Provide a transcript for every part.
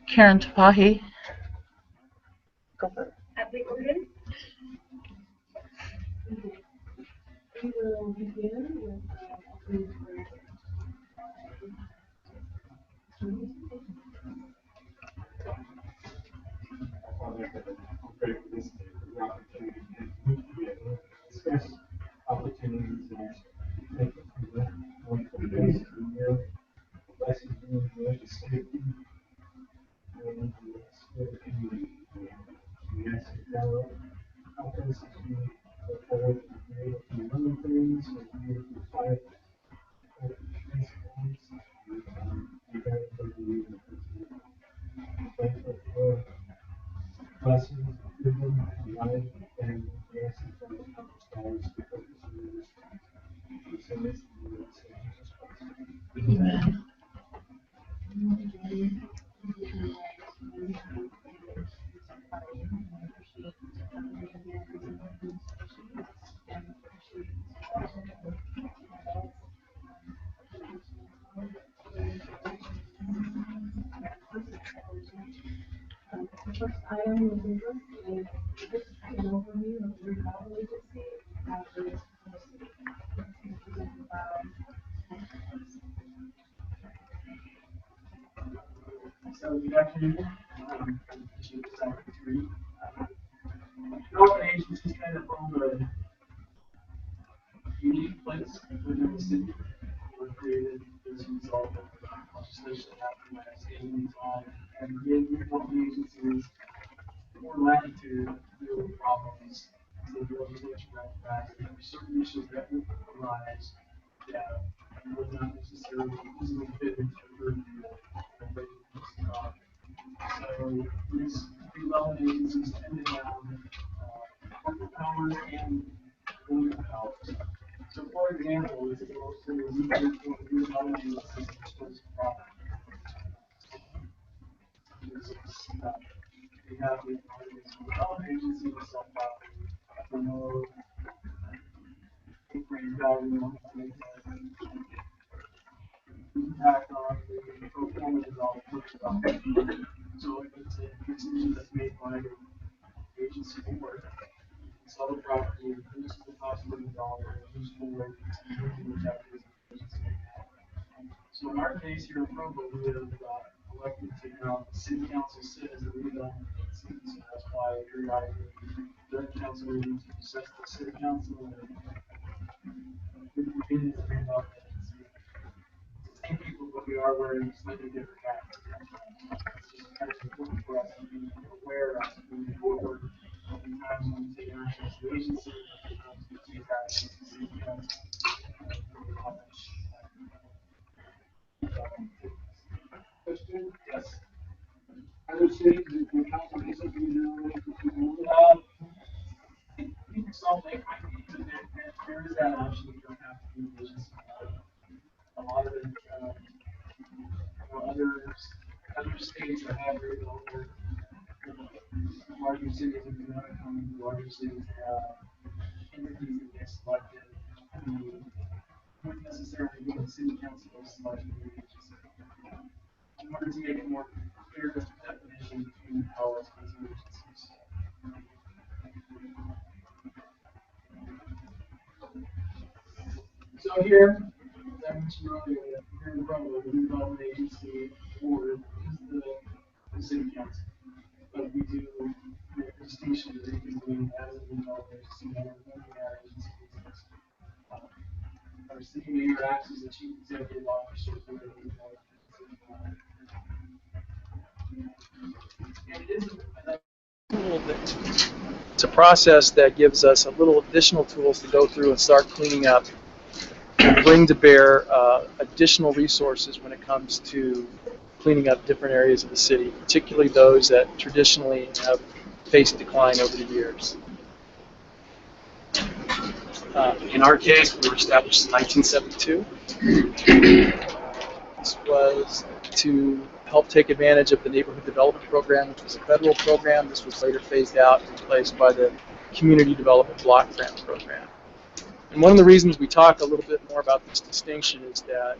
Karen Tapahi. Go for it. We will begin with the first item will be just an overview of the Redevelopment Agency after its So good afternoon. Redevelopment Agency is kind of on a unique place within the city. We're created as a result of legislation happening last year and give redevelopment agencies more latitude to deal with problems that the legislature recognizes. There are certain issues that will arise that would not necessarily easily fit into the purview of the so these redevelopment agencies tend to have corporate powers and voting powers. So, for example, this is also a redevelopment agency disposal of property. We have the redevelopment agency to sell property for no increased value impact on the pro forma development. So it's a decision that's made by the agency board. Sell the property, reduce the cost of living dollar, use for objectives. So in our case here in Provo, we have elected to have city council sit as the redevelopment agency. So that's why periodically the council meetings assess the city council and we begin the redevelopment agency. Same people, but we are wearing slightly different hats. It's just kind of important for us to be aware of moving forward. Sometimes when we take action as the agency, sometimes we take action as the city council. Question? Yes. Other cities, the council isn't being generated for people. There is that option. You don't have to be an agency. A lot of it, other states that have very local, larger cities that do not come, larger cities have entities that get selected. Who wouldn't necessarily be the city council or selected the agency. In order to make it more clear definition between powers of these agencies. So here, as I mentioned earlier, here in Provo, the redevelopment agency board is the city council. But we do make a distinction between as a redevelopment agency and our agency business. Our city mayor acts as the chief executive officer for the redevelopment agency. And it is a tool that it's a process that gives us a little additional tools to go through and start cleaning up bring to bear additional resources when it comes to cleaning up different areas of the city, particularly those that traditionally have faced decline over the years. In our case, we were established in 1972. This was to help take advantage of the Neighborhood Development Program, which was a federal program. This was later phased out and replaced by the Community Development Block Grant Program. And one of the reasons we talk a little bit more about this distinction is that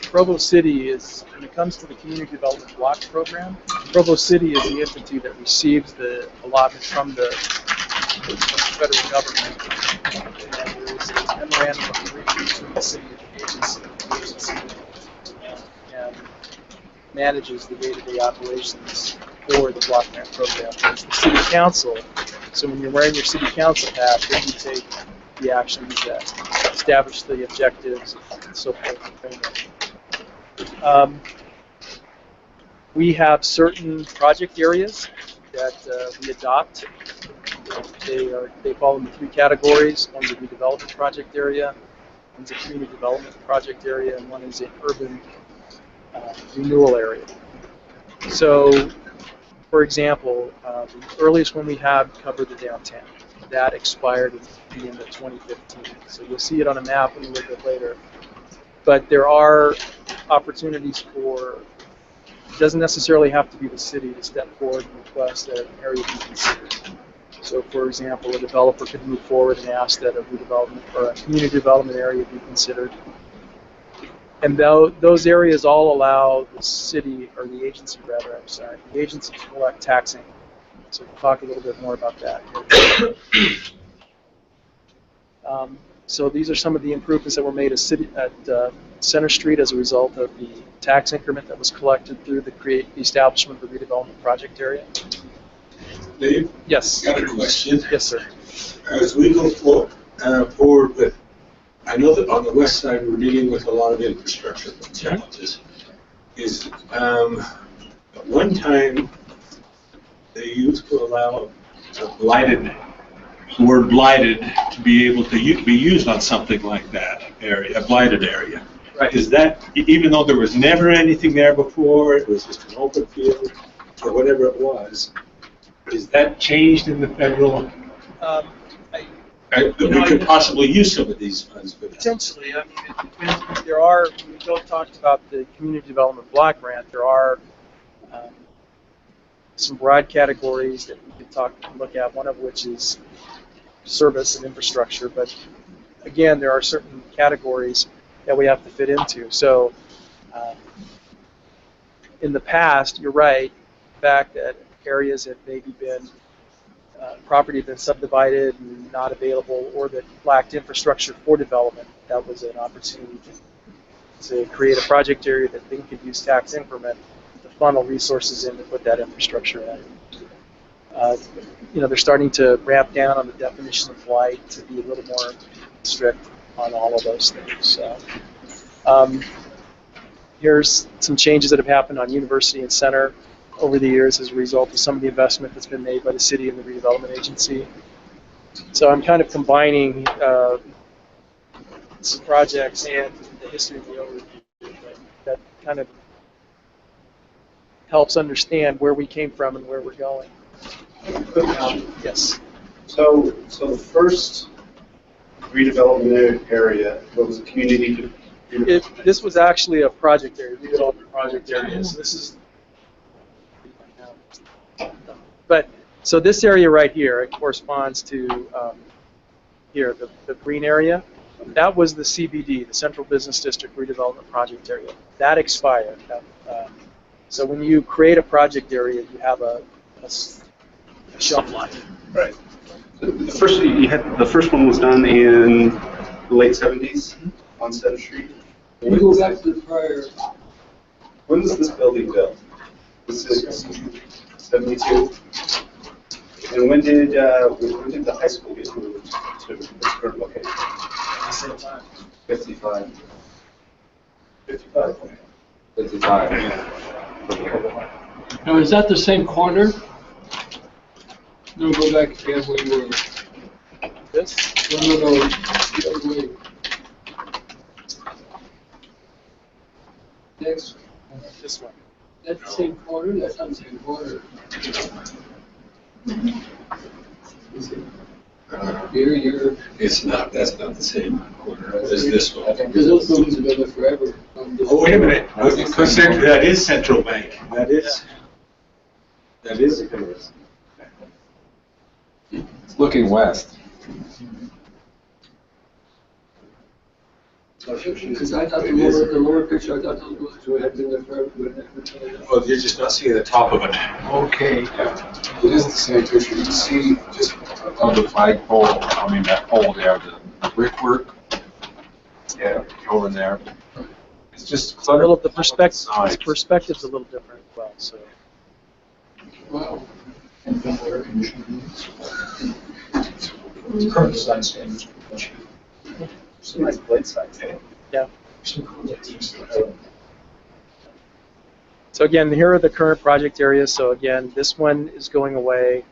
Provo City is, when it comes to the Community Development Block Program, Provo City is the entity that receives the allotment from the federal government. And there is a memorandum of agreement between the city and the agency and manages the day-to-day operations for the block grant program. It's the city council. So when you're wearing your city council hat, then you take the actions that establish the objectives and so forth. We have certain project areas that we adopt. They fall into three categories. One's a redevelopment project area, one's a community development project area, and one is an urban renewal area. So, for example, the earliest one we have covered the downtown. That expired at the end of 2015. So you'll see it on a map a little bit later. But there are opportunities for, it doesn't necessarily have to be the city to step forward and request that an area be considered. So for example, a developer could move forward and ask that a redevelopment or a community development area be considered. And those areas all allow the city, or the agency rather, I'm sorry, the agency to collect tax income. So we'll talk a little bit more about that. So these are some of the improvements that were made at Center Street as a result of the tax increment that was collected through the establishment of the redevelopment project area. Dave? Yes. Got a question. Yes, sir. As we go forward with, I know that on the west side we're dealing with a lot of infrastructure challenges. Is at one time they used to allow the word blighted to be able to be used on something like that area, a blighted area. Right. Is that, even though there was never anything there before, it was just an open field or whatever it was, is that changed in the federal? We could possibly use some of these funds for that. Potentially. I mean, it depends. There are, when we talked about the community development block grant, there are some broad categories that we could look at, one of which is service and infrastructure, but again, there are certain categories that we have to fit into. So in the past, you're right, the fact that areas have maybe been, property had been subdivided and not available, or that lacked infrastructure for development, that was an opportunity to create a project area that then could use tax increment to funnel resources in to put that infrastructure in. They're starting to ramp down on the definition of blight to be a little more strict on all of those things. So, here's some changes that have happened on University and Center over the years as a result of some of the investment that's been made by the city and the Redevelopment Agency. So I'm kind of combining some projects and the history of the overview that kind of helps understand where we came from and where we're going. Yes. So the first redevelopment area, what was the community? This was actually a project area, redevelopment project area. So this is, so this area right here, it corresponds to here, the green area. That was the CBD, the Central Business District Redevelopment Project Area. That expired. So when you create a project area, you have a shelf life. Right. The first one was done in the late 70s on Center Street. Can you go back to the prior? When was this building built? This is 72. And when did the high school get moved to its current location? At the same time. 55. 55. 55. Yeah. Now, is that the same corner? No, go back again where you were. This? No, the other way. next, This one. that's the same corner, that's not the same corner. Is it? You're, It's not, that's not the same corner as this one. because those buildings have been there forever. Oh, wait a minute, that is Central Bank, that is. It's looking west. Because I thought the lower picture, I thought those buildings had been there forever. Oh, you're just not seeing the top of it. Okay. It is the same picture. You can see just on the flagpole, I mean that pole there, the brickwork. Yeah, over there. It's just It's a little, the perspective, Sides. perspective's a little different as well, so. Wow. Current design standards. Some nice blade sites. Yeah. So again, here are the current project areas. So again, this one is going away.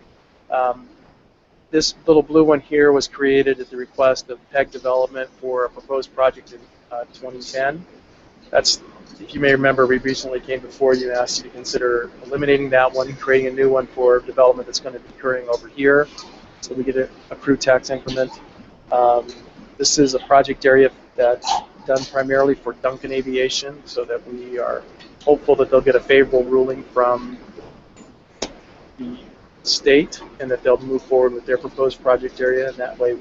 This little blue one here was created at the request of PEG Development for a proposed project in 2010. That's, if you may remember, we recently came before you and asked you to consider eliminating that one, creating a new one for development that's going to be occurring over here, so we get a accrued tax increment. This is a project area that's done primarily for Duncan Aviation, so that we are hopeful that they'll get a favorable ruling from the state and that they'll move forward with their proposed project area, and that way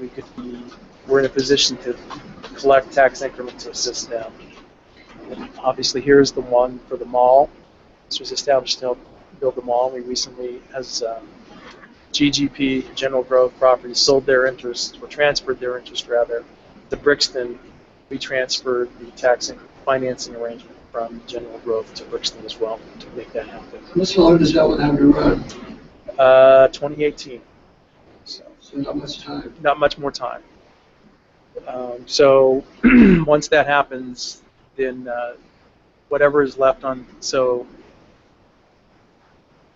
we're in a position to collect tax increments to assist them. And obviously, here's the one for the mall. This was established to help build the mall. We recently, as GGP, General Growth Properties, sold their interest, or transferred their interest rather, to Brixton. We transferred the tax and financing arrangement from General Growth to Brixton as well to make that happen. What's long does that one have to run? 2018. So not much time. Not much more time. So once that happens, then whatever is left on, so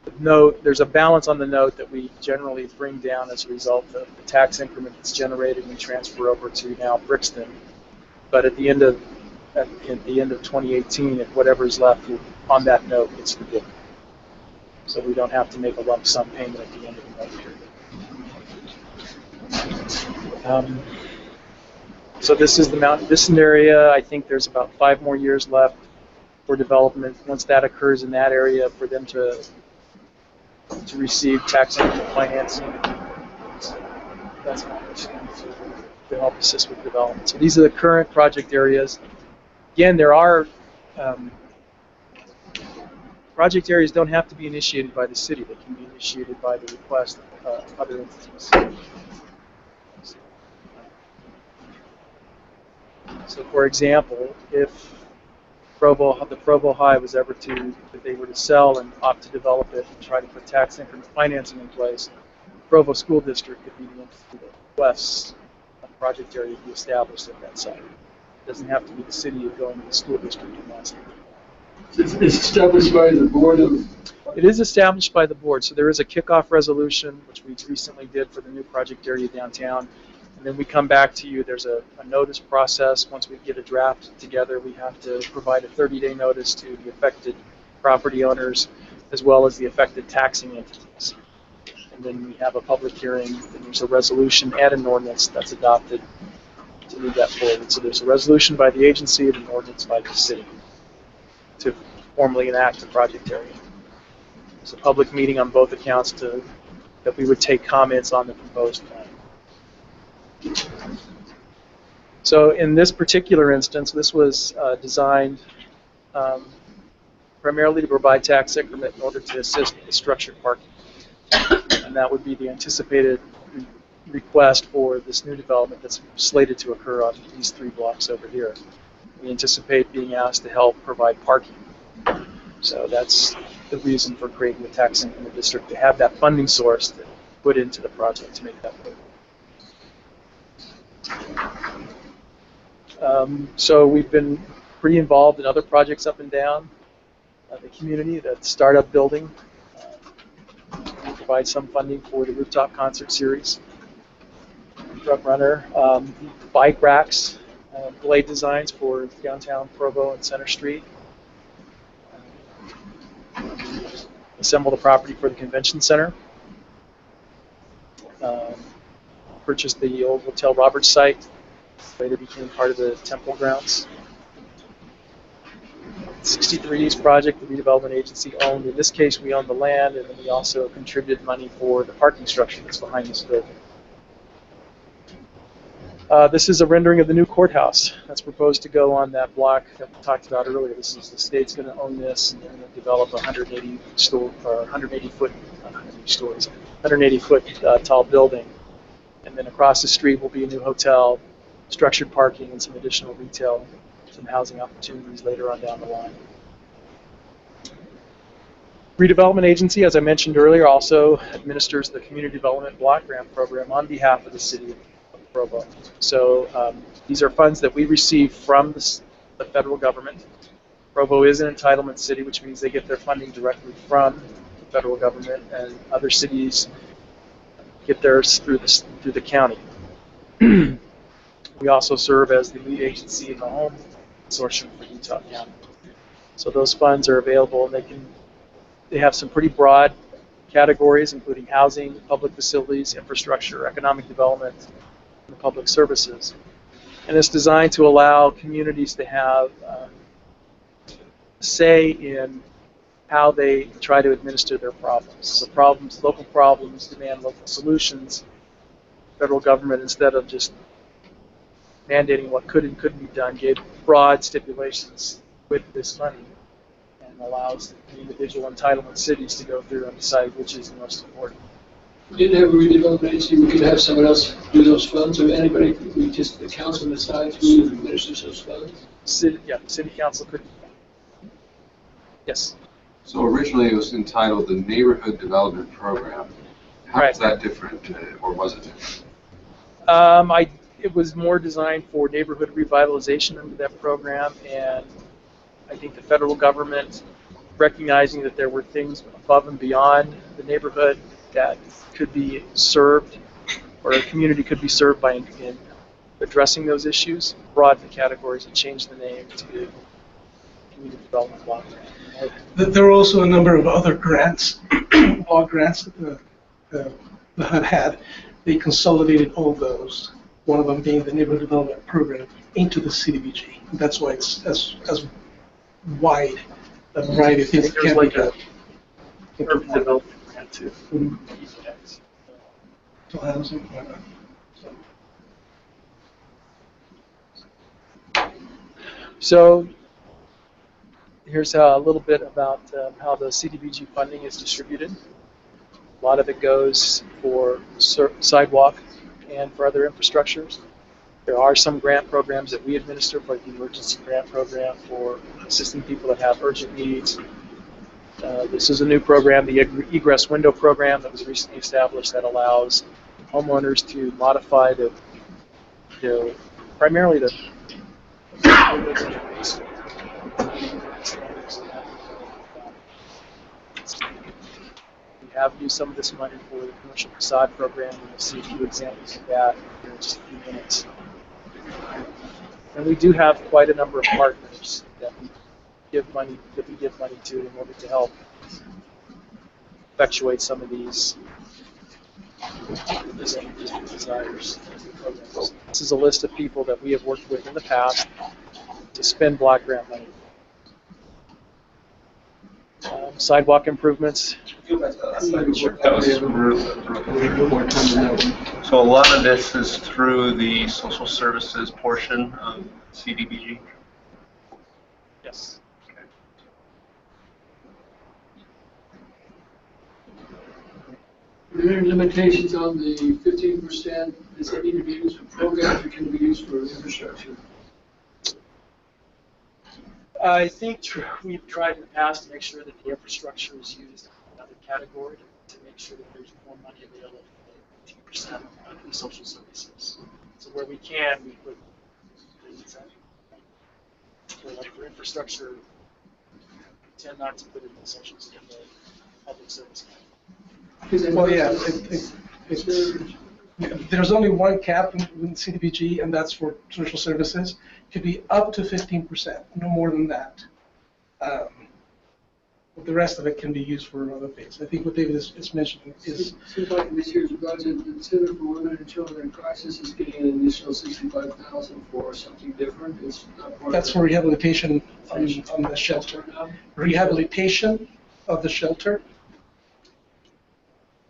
the note, there's a balance on the note that we generally bring down as a result of the tax increment that's generated and transfer over to now Brixton. But at the end of 2018, if whatever is left on that note gets forgiven, so we don't have to make a lump sum payment at the end of the note period. So this is the Mount Vista area. I think there's about 5 more years left for development. Once that occurs in that area, for them to receive tax increment financing, that's my understanding, to help assist with development. So these are the current project areas. Again, there are project areas don't have to be initiated by the city. They can be initiated by the request of other entities. So, for example, if the Provo High was ever if they were to sell and opt to develop it and try to put tax increment financing in place, the Provo School District could be the entity that requests a project area to be established at that site. It doesn't have to be the city going to the school district and asking. It's established by the board of. It is established by the board, so there is a kickoff resolution, which we recently did for the new project area downtown. And then we come back to you. There's a notice process. Once we get a draft together, we have to provide a 30-day notice to the affected property owners as well as the affected taxing entities. And then we have a public hearing, and there's a resolution and an ordinance that's adopted to move that forward. So there's a resolution by the agency and an ordinance by the city to formally enact the project area. There's a public meeting on both accounts that we would take comments on the proposed plan. So in this particular instance, this was designed primarily to provide tax increment in order to assist with the structured parking. And that would be the anticipated request for this new development that's slated to occur on these 3 blocks over here. We anticipate being asked to help provide parking. So that's the reason for creating the tax increment district, to have that funding source to put into the project to make that work. So we've been pretty involved in other projects up and down the community. That startup building, we provide some funding for the rooftop concert series. Truck runner, bike racks, blade designs for downtown Provo and Center Street. assemble the property for the convention center. Purchased the old Hotel Roberts site, later became part of the temple grounds. 63 East project, the Redevelopment Agency owned. In this case, we own the land, and then we also contributed money for the parking structure that's behind this building. This is a rendering of the new courthouse that's proposed to go on that block that we talked about earlier. This is the state's going to own this, and they're going to develop a 180 foot tall building. And then across the street will be a new hotel, structured parking, and some additional retail, some housing opportunities later on down the line. Redevelopment Agency, as I mentioned earlier, also administers the Community Development Block Grant Program on behalf of the City of Provo. So these are funds that we receive from the federal government. Provo is an entitlement city, which means they get their funding directly from the federal government, and other cities get theirs through the county. We also serve as the lead agency in the home consortium for Utah County. So those funds are available, and they have some pretty broad categories, including housing, public facilities, infrastructure, economic development, and public services. And it's designed to allow communities to have say in how they try to administer their problems. So local problems demand local solutions. Federal government, instead of just mandating what could and couldn't be done, gave broad stipulations with this money and allows the individual entitlement cities to go through and decide which is the most important. We didn't have a redevelopment agency, we could have someone else do those funds, or anybody, we just, the council decides who administers those funds? City council could. Yes. So originally it was entitled the Neighborhood Development Program. How is that different, or was it different? It was more designed for neighborhood revitalization under that program, and I think the federal government, recognizing that there were things above and beyond the neighborhood that could be served, or a community could be served by in addressing those issues, broadened the categories and changed the name to Community Development Block Grant. There were also a number of other grants, block grants that the HUD had. They consolidated all those, one of them being the Neighborhood Development Program, into the CDBG. That's why it's as wide a variety of things that can be done. Urban Development Grant too. Housing. So here's a little bit about how the CDBG funding is distributed. A lot of it goes for sidewalk and for other infrastructures. There are some grant programs that we administer, like the emergency grant program for assisting people that have urgent needs. This is a new program, the egress window program that was recently established, that allows homeowners to modify primarily the windows in their basement. We have used some of this money for the commercial facade program, and we'll see a few examples of that here in just a few minutes. And we do have quite a number of partners that we give money to in order to help effectuate some of these desires. This is a list of people that we have worked with in the past to spend block grant money. Sidewalk improvements. So a lot of this is through the social services portion of CDBG? Yes. Okay. Are there any limitations on the 15%? Does it need to be used for programs, or can it be used for infrastructure? I think we've tried in the past to make sure that the infrastructure is used in another category to make sure that there's more money available for 15% of the social services. So where we can, we put things for infrastructure. We tend not to put it in the social in the public service category. Well, yeah, there's only one cap in CDBG, and that's for social services. It could be up to 15%, no more than that. but the rest of it can be used for other things. I think what David is mentioning is, Seems like in this year's budget, the Center for Women and Children in Crisis is getting an additional $65,000 for something different. It's not part of that's the- for rehabilitation on the shelter. Rehabilitation of the shelter.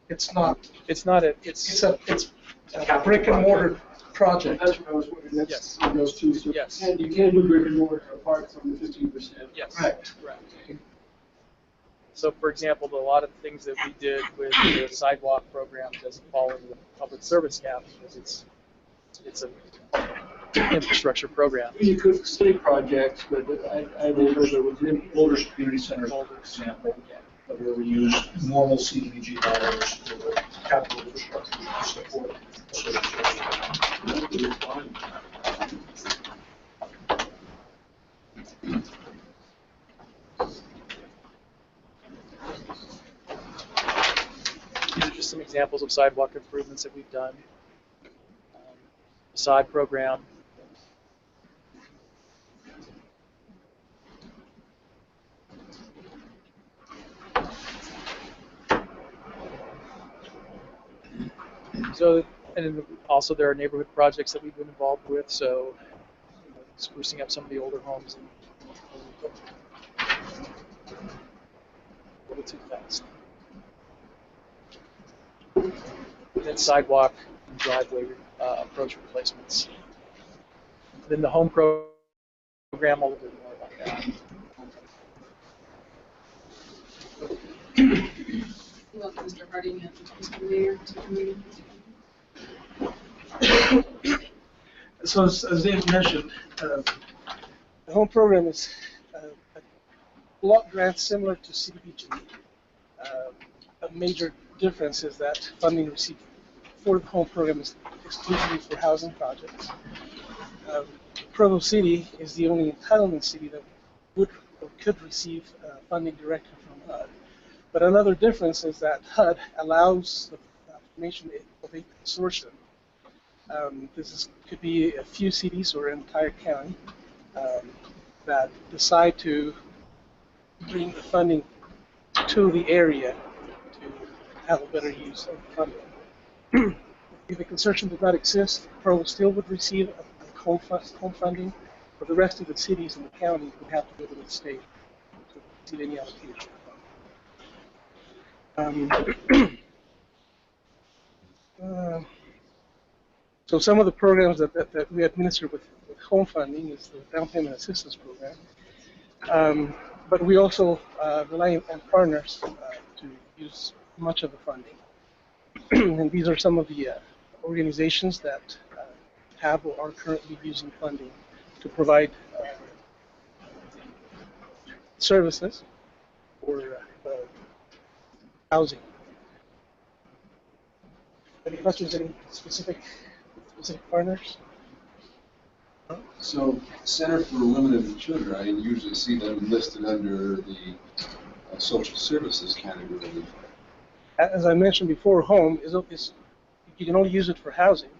It's not, It's not a, it's a brick and mortar project. That's what I was wondering. That's Yes. on those two. So Yes. you can do brick and mortar apart from the 15%. yes. Correct. Correct. So, for example, a lot of the things that we did with the sidewalk program doesn't fall into the public service cap because it's an infrastructure program. You could for city projects, but I didn't know there was any. Boulders Community Center, for example, where we use normal CDBG dollars for the capital infrastructure to support social services. These are just some examples of sidewalk improvements that we've done. Facade program. So, and also there are neighborhood projects that we've been involved with, so sprucing up some of the older homes and a little too fast. And then sidewalk and driveway approach replacements. Then the home program, a little bit more about that. Welcome, Mr. Harding, and Mr. Mayor, to the meeting. So as David mentioned, the home program is a block grant similar to CDBG. A major difference is that funding received for the home program is exclusively for housing projects. Provo City is the only entitlement city that would or could receive funding directly from HUD. But another difference is that HUD allows the formation of a consortium. Could be a few cities or an entire county that decide to bring the funding to the area to have a better use of the funding. If a consortium did not exist, Provo still would receive a home funding, but the rest of the cities in the county would have to go to the state to receive any allocation. So some of the programs that we administer with home funding is the down payment assistance program. But we also rely on partners to use much of the funding. And these are some of the organizations that have or are currently using funding to provide services or housing. Any questions? Any specific partners? So, Center for Women and Children, I usually see them listed under the social services category. As I mentioned before, home is you can only use it for housing,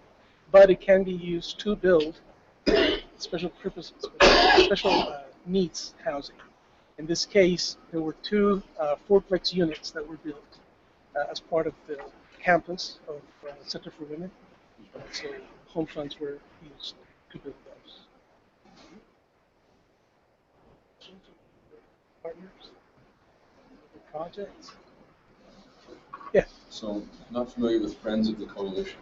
but it can be used to build special purposes, special needs housing. In this case, there were two fourplex units that were built as part of the campus of Center for Women. So home funds were used to build those. Partners, projects. Yeah. So, not familiar with Friends of the Coalition.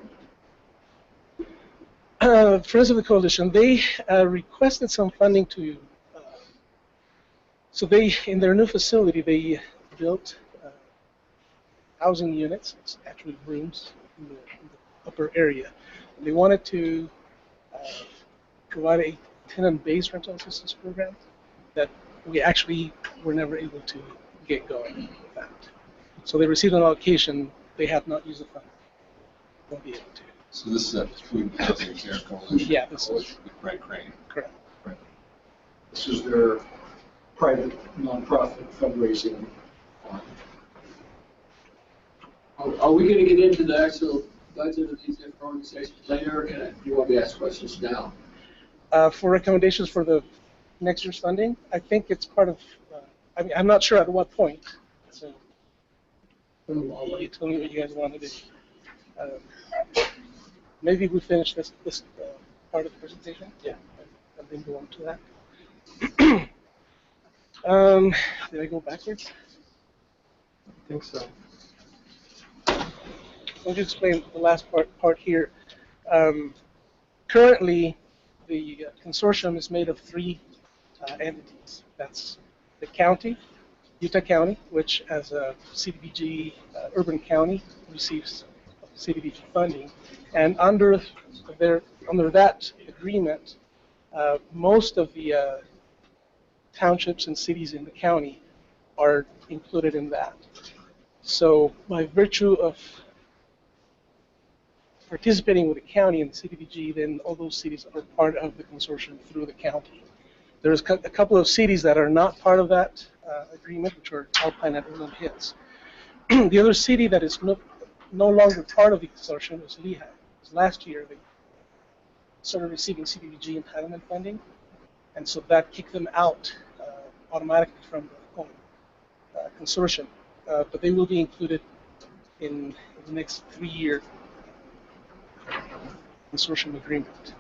Friends of the Coalition, they requested some funding to, so they, in their new facility, they built housing units, it's actually rooms in the upper area. And they wanted to provide a tenant-based rental assistance program that we actually were never able to get going with that. So they received an allocation, they have not used the fund. Won't be able to. So this is a Food Housing Care Coalition. Yeah, this is Right, Crane. correct. This is their private nonprofit fundraising. Are we going to get into the actual budget of these different organizations later? And you want me to ask questions now? For recommendations for the next year's funding, I think it's part of I mean, I'm not sure at what point. So you tell me what you guys want to do. Maybe we finish this part of the presentation. Yeah. And then go on to that. Did I go backwards? I think so. I'll just explain the last part here. Currently, the consortium is made of three entities. That's the county, Utah County, which as a CDBG urban county receives CDBG funding, and under that agreement, most of the townships and cities in the county are included in that. So by virtue of participating with the county and the CDBG, then all those cities are part of the consortium through the county. There's a couple of cities that are not part of that agreement, which are Alpine and Inland Hills. The other city that is no longer part of the consortium is Lehigh. Last year, they started receiving CDBG entitlement funding, and so that kicked them out automatically from the whole consortium. But they will be included in the next 3-year consortium agreement,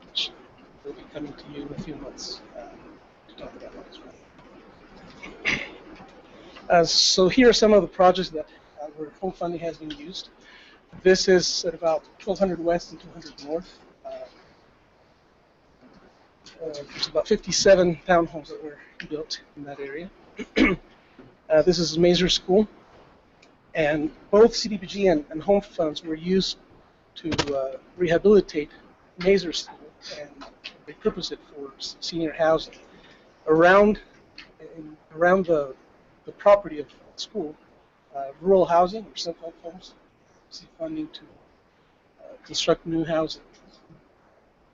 which will be coming to you in a few months to talk about that as well. So here are some of the projects that where home funding has been used. This is at about 1200 West and 200 North. There's about 57 townhomes that were built in that area. This is Mazer School, and both CDBG and home funds were used to rehabilitate Mazer School and repurpose it for senior housing. Around the property of the school, rural housing or self-help homes receive funding to construct new housing.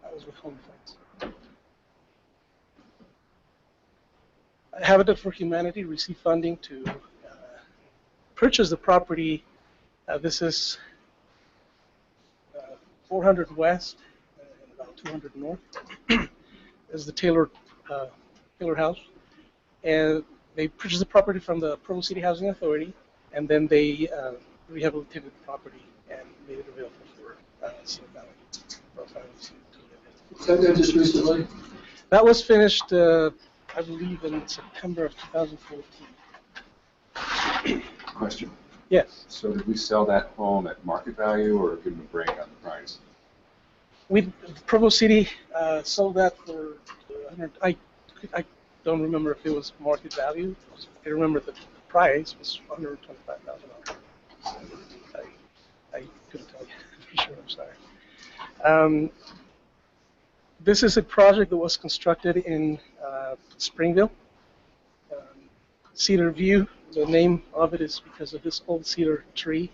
That was with home funds. Habitat for Humanity received funding to purchase the property. This is 400 West and about 200 North. Is the Taylor House, and they purchased the property from the Provo City Housing Authority, and then they rehabilitated the property and made it available for Cedar Valley. Was that done just recently? That was finished, I believe, in September of 2014. Question. Yes. So did we sell that home at market value or give them a break on the price? Provo City sold that for I don't remember if it was market value. I remember the price was $125,000. I couldn't tell you for sure. I'm sorry. This is a project that was constructed in Springville. Cedar View. The name of it is because of this old cedar tree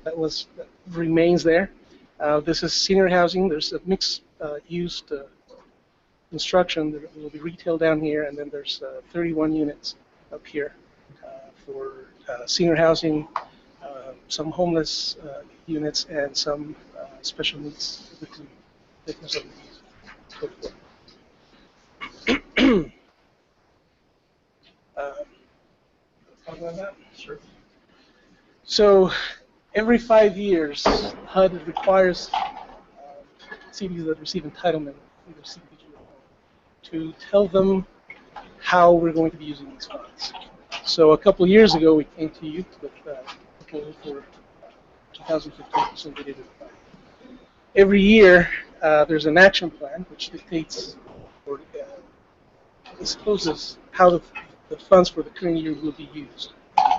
that remains there. This is senior housing. There's a mixed used construction. There will be retail down here, and then there's 31 units up here for senior housing, some homeless units, and some special needs victims of abuse. Talk about that? Sure. So every 5 years, HUD requires CDs that receive entitlement, either CDBG or home, to tell them how we're going to be using these funds. So a couple of years ago, we came to you with a proposal for 2015 consolidated fund. Every year, there's an action plan which dictates or discloses how the funds for the current year will be used.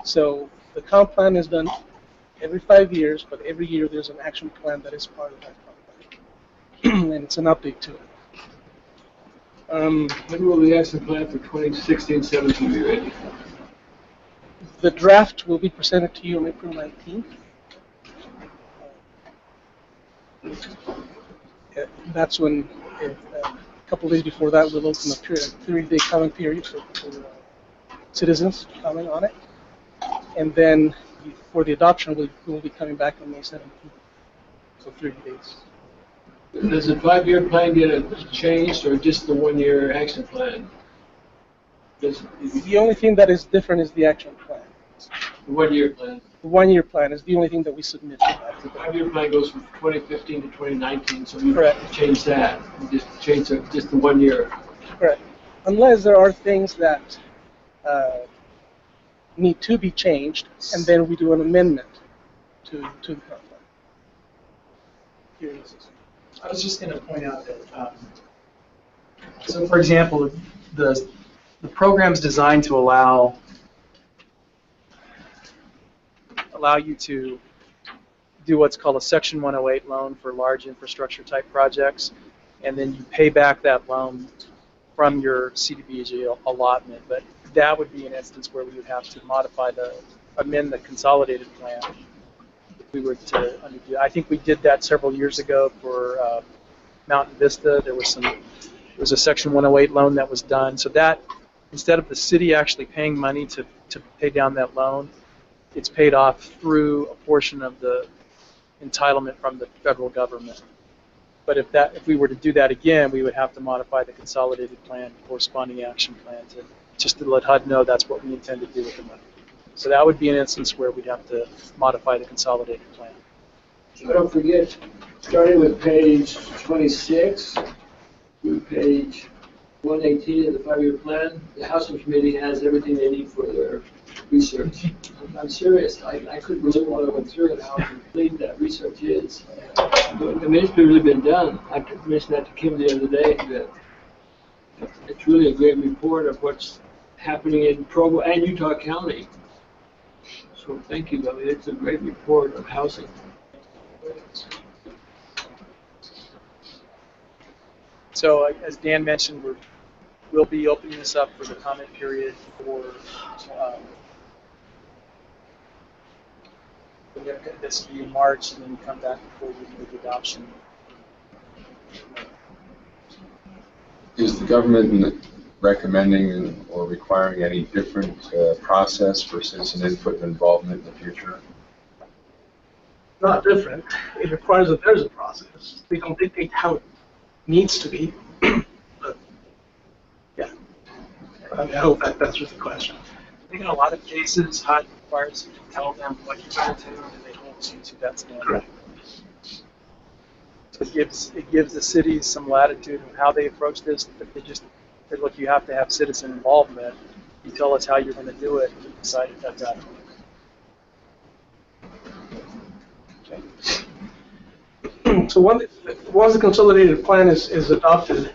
So the comp plan is done every 5 years, but every year there's an action plan that is part of that comp plan, and it's an update to it. When will the action plan for 2016-17 be ready? The draft will be presented to you on April 19th. That's when, a couple of days before that, we'll open a 30-day comment period for citizens to comment on it. And then for the adoption, we'll be coming back on May 17th. So 30 days. Does the 5-year plan get changed or just the 1-year action plan? The only thing that is different is the actual plan. The 1-year plan. The 1-year plan is the only thing that we submit to that. The 5-year plan goes from 2015 to 2019, so you Correct. change that. You just change just the 1 year. Correct. Unless there are things that need to be changed, and then we do an amendment to the current plan. Here it is. I was just going to point out that, so for example, the program's designed to allow you to do what's called a Section 108 loan for large infrastructure type projects, and then you pay back that loan from your CDBG allotment. But that would be an instance where we would have to amend the consolidated plan if we were to undo. I think we did that several years ago for Mountain Vista. There was a Section 108 loan that was done. So that, instead of the city actually paying money to pay down that loan, it's paid off through a portion of the entitlement from the federal government. But if we were to do that again, we would have to modify the consolidated plan, corresponding action plan, just to let HUD know that's what we intend to do with the money. So that would be an instance where we'd have to modify the consolidated plan. So don't forget, starting with page 26 through page 118 of the 5-year plan, the Housing Committee has everything they need for their research. I'm serious. I couldn't believe when I went through it how complete that research is. I mean, it's really been done. I mentioned that to Kim the other day, that it's really a great report of what's happening in Provo and Utah County. So thank you. I mean, it's a great report of housing. So as Dan mentioned, we'll be opening this up for the comment period for this will be in March, and then come back before we make adoption. Is the government recommending or requiring any different process for citizen input and involvement in the future? Not different. It requires that there's a process. They don't dictate how it needs to be. But yeah, I hope that answers the question. I think in a lot of cases, HUD requires you to tell them what you're going to do, and they hold you to that standard. Correct. So it gives the cities some latitude in how they approach this. But they say, look, you have to have citizen involvement. You tell us how you're going to do it, and we decide if that's adequate. Okay. So once the consolidated plan is adopted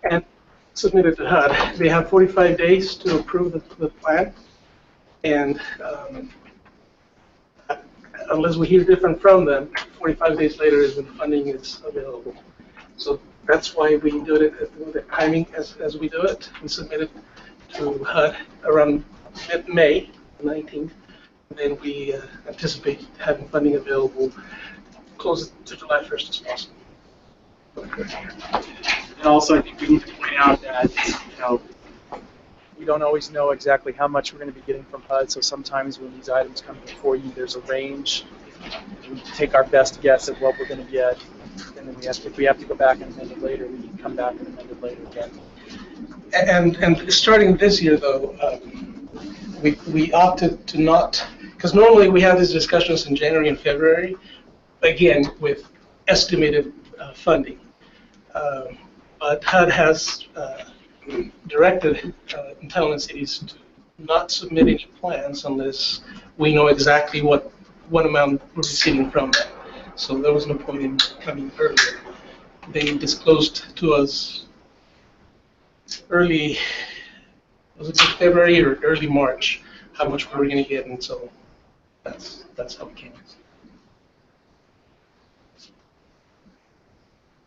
and submitted to HUD, they have 45 days to approve the plan, and unless we hear different from them, 45 days later is when funding is available. So that's why we do it at the timing as we do it. We submit it to HUD around mid-May 19th. And then we anticipate having funding available close to July 1st as possible. And also, I think we need to point out that we don't always know exactly how much we're going to be getting from HUD. So sometimes when these items come before you, there's a range. We take our best guess at what we're going to get, and then if we have to go back and amend it later, we can come back and amend it later again. And starting this year, though, we opted to not, because normally we have these discussions in January and February, again with estimated funding. But HUD has directed entitlement cities to not submit any plans unless we know exactly what amount we're receiving from them. So there was no point in coming earlier. They disclosed to us early, was it February or early March, how much we were going to get, and so that's how it came.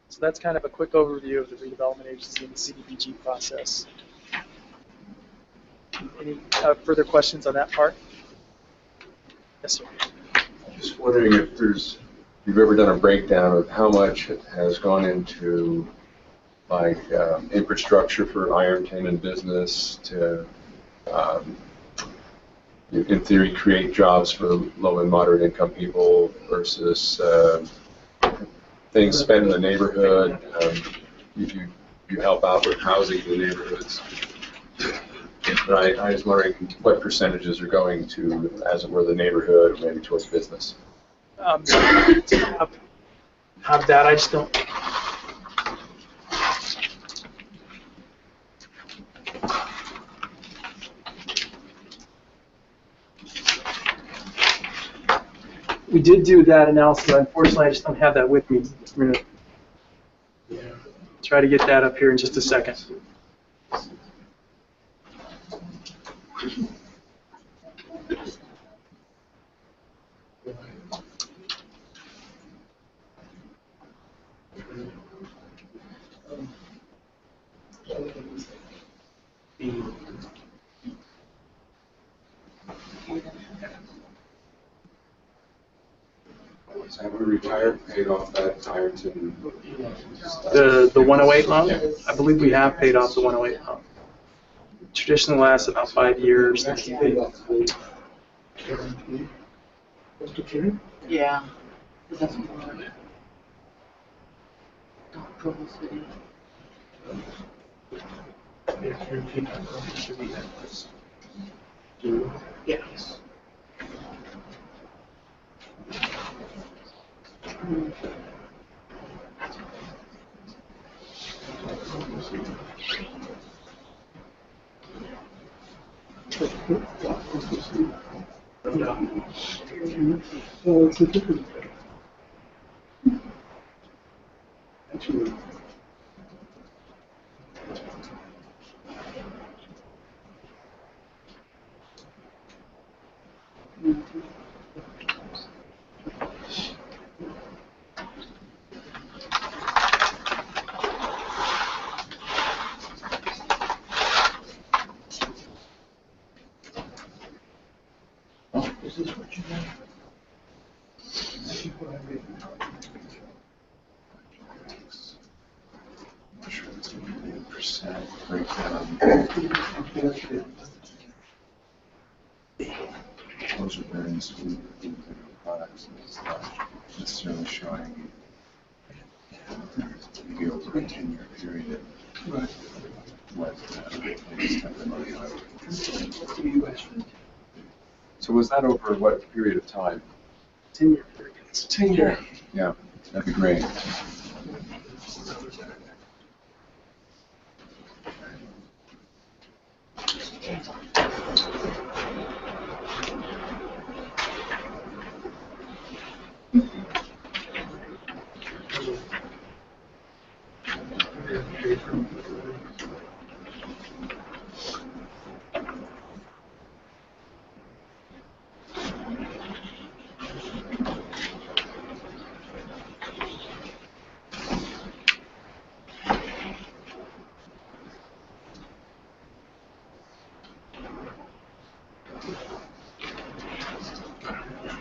So that's kind of a quick overview of the Redevelopment Agency and the CDBG process. Any further questions on that part? Yes, sir. Just wondering if you've ever done a breakdown of how much has gone into like infrastructure for Ironton and business to, in theory, create jobs for low and moderate income people versus things spent in the neighborhood. you help out with housing in the neighborhoods. But I was wondering what percentages are going to, as it were, the neighborhood, or maybe towards business. Have that, I just don't. We did do that analysis, but unfortunately I just don't have that with me. We're gonna try to get that up here in just a second. Have we retired, paid off that Ironton? The 108 loan? I believe we have paid off the 108 loan. Traditionally lasts about 5 years. Yeah. That's more. Provo City. Yes. It's a different. Actually. Is this what you got? This is what I read. I'm sure it's going to be a percent breakdown. Those are various food products, and it's not necessarily showing maybe over a 10-year period Right. what it's temporarily out. The US. So was that over what period of time? 10-year period. It's 10-year. Yeah, that'd be great.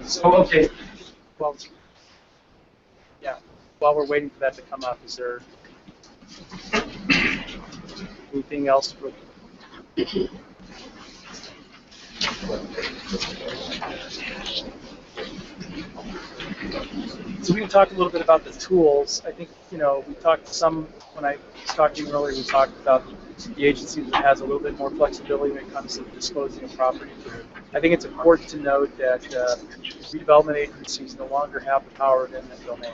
So, okay. Well, yeah. While we're waiting for that to come up, is there anything else? So we can talk a little bit about the tools. I think, we talked when I was talking earlier, we talked about the agency that has a little bit more flexibility when it comes to disposing of property. I think it's important to note that redevelopment agencies no longer have the power of eminent domain.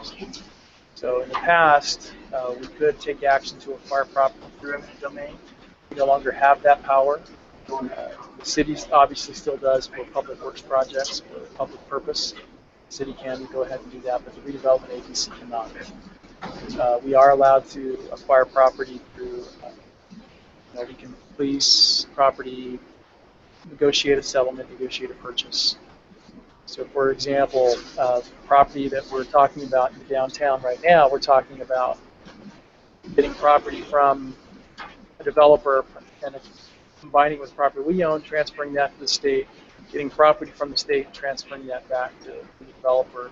So in the past, we could take action to acquire property through eminent domain. We no longer have that power. The city obviously still does for public works projects for public purpose. The city can go ahead and do that, but the redevelopment agency cannot. We are allowed to acquire property through, we can lease property, negotiate a settlement, negotiate a purchase. So for example, property that we're talking about in downtown right now, we're talking about getting property from a developer and combining with property we own, transferring that to the state, getting property from the state, transferring that back to the developer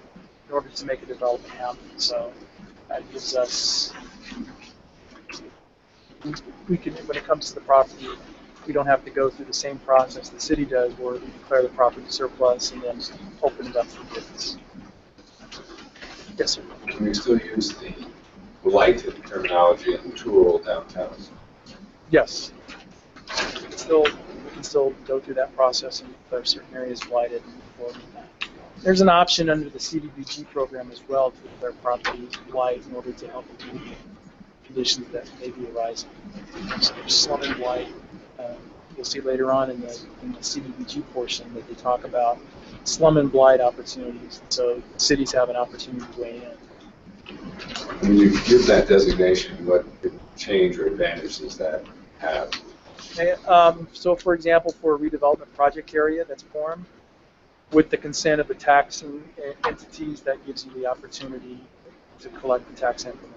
in order to make a development happen. So that gives us, when it comes to the property, we don't have to go through the same process the city does where we declare the property surplus and then open it up for bids. Yes, sir. Can we still use the blighted terminology in rural downtowns. Yes. We can still go through that process and declare certain areas blighted and move forward with that. There's an option under the CDBG program as well to declare properties blight in order to help alleviate conditions that may be arising. So there's slum and blight. You'll see later on in the CDBG portion that they talk about slum and blight opportunities. So cities have an opportunity to weigh in. When you give that designation, what change or advantage does that have? Okay, so for example, for a redevelopment project area that's formed, with the consent of the taxing entities, that gives you the opportunity to collect the tax increment.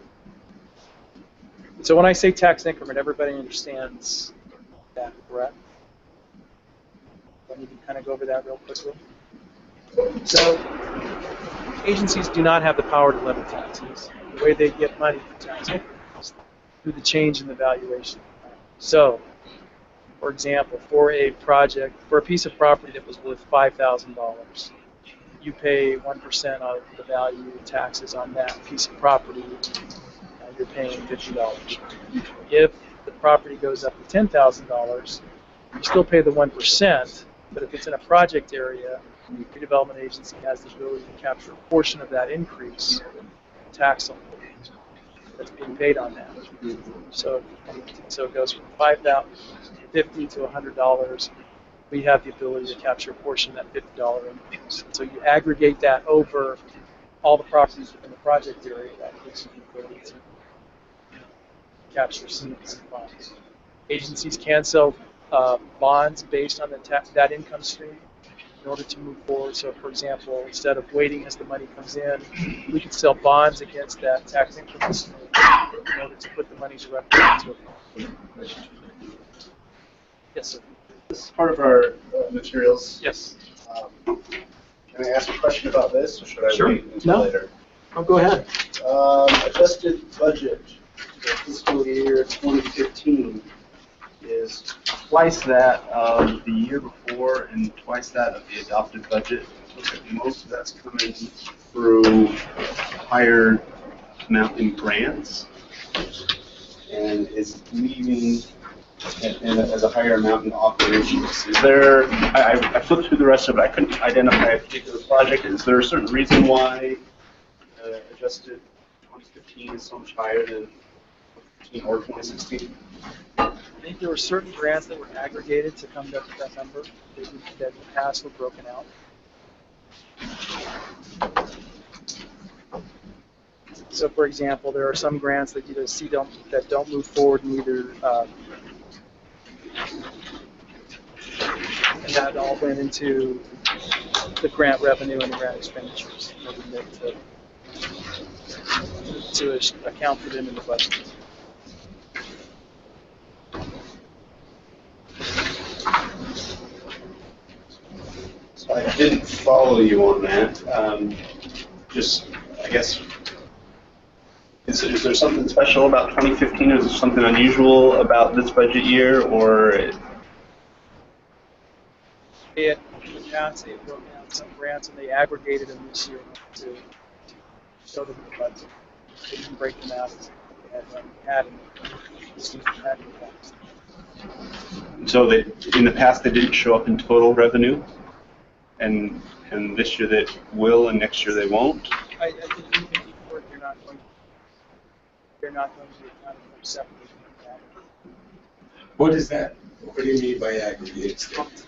So when I say tax increment, everybody understands that, correct? I need to kind of go over that real quickly. So agencies do not have the power to limit taxes. The way they get money for tax increment is through the change in the valuation. So, for example, for a piece of property that was worth $5,000, you pay 1% of the value taxes on that piece of property. You're paying $50. If the property goes up to $10,000, you still pay the 1%, but if it's in a project area, the Redevelopment Agency has the ability to capture a portion of that increase tax on that's being paid on that. So it goes from $5,050 to $100. We have the ability to capture a portion of that $50 increase. So you aggregate that over all the properties within the project area. That gives you the ability to capture some funds. Agencies can sell bonds based on that income stream in order to move forward. So, for example, instead of waiting as the money comes in, we could sell bonds against that tax increment stream in order to put the money directly into it. Yes, sir. This is part of our materials. Yes. Can I ask a question about this, or should I Sure. wait until later? Oh, go ahead. Adjusted budget for fiscal year 2015 is twice that of the year before and twice that of the adopted budget. Looks like most of that's coming through higher amount in grants and is leaving as a higher amount in operations. Is there, I flipped through the rest of it, I couldn't identify a particular project. Is there a certain reason why adjusted 2015 is so much higher than 2015 or 2016? I think there were certain grants that were aggregated to come up with that number that in the past were broken out. So, for example, there are some grants that you see that don't move forward, and either and that all went into the grant revenue and the grant expenditures in order to account for them in the budget. So I didn't follow you on that. Just, I guess, is there something special about 2015? Is there something unusual about this budget year, or? In the past, they broke out some grants and they aggregated them this year to show them the budget. They didn't break them out as they had in the past. So in the past they didn't show up in total revenue, and this year they will, and next year they won't. I think even before they're not going to be accounted for separately from that. What is that? What do you mean by aggregated statement?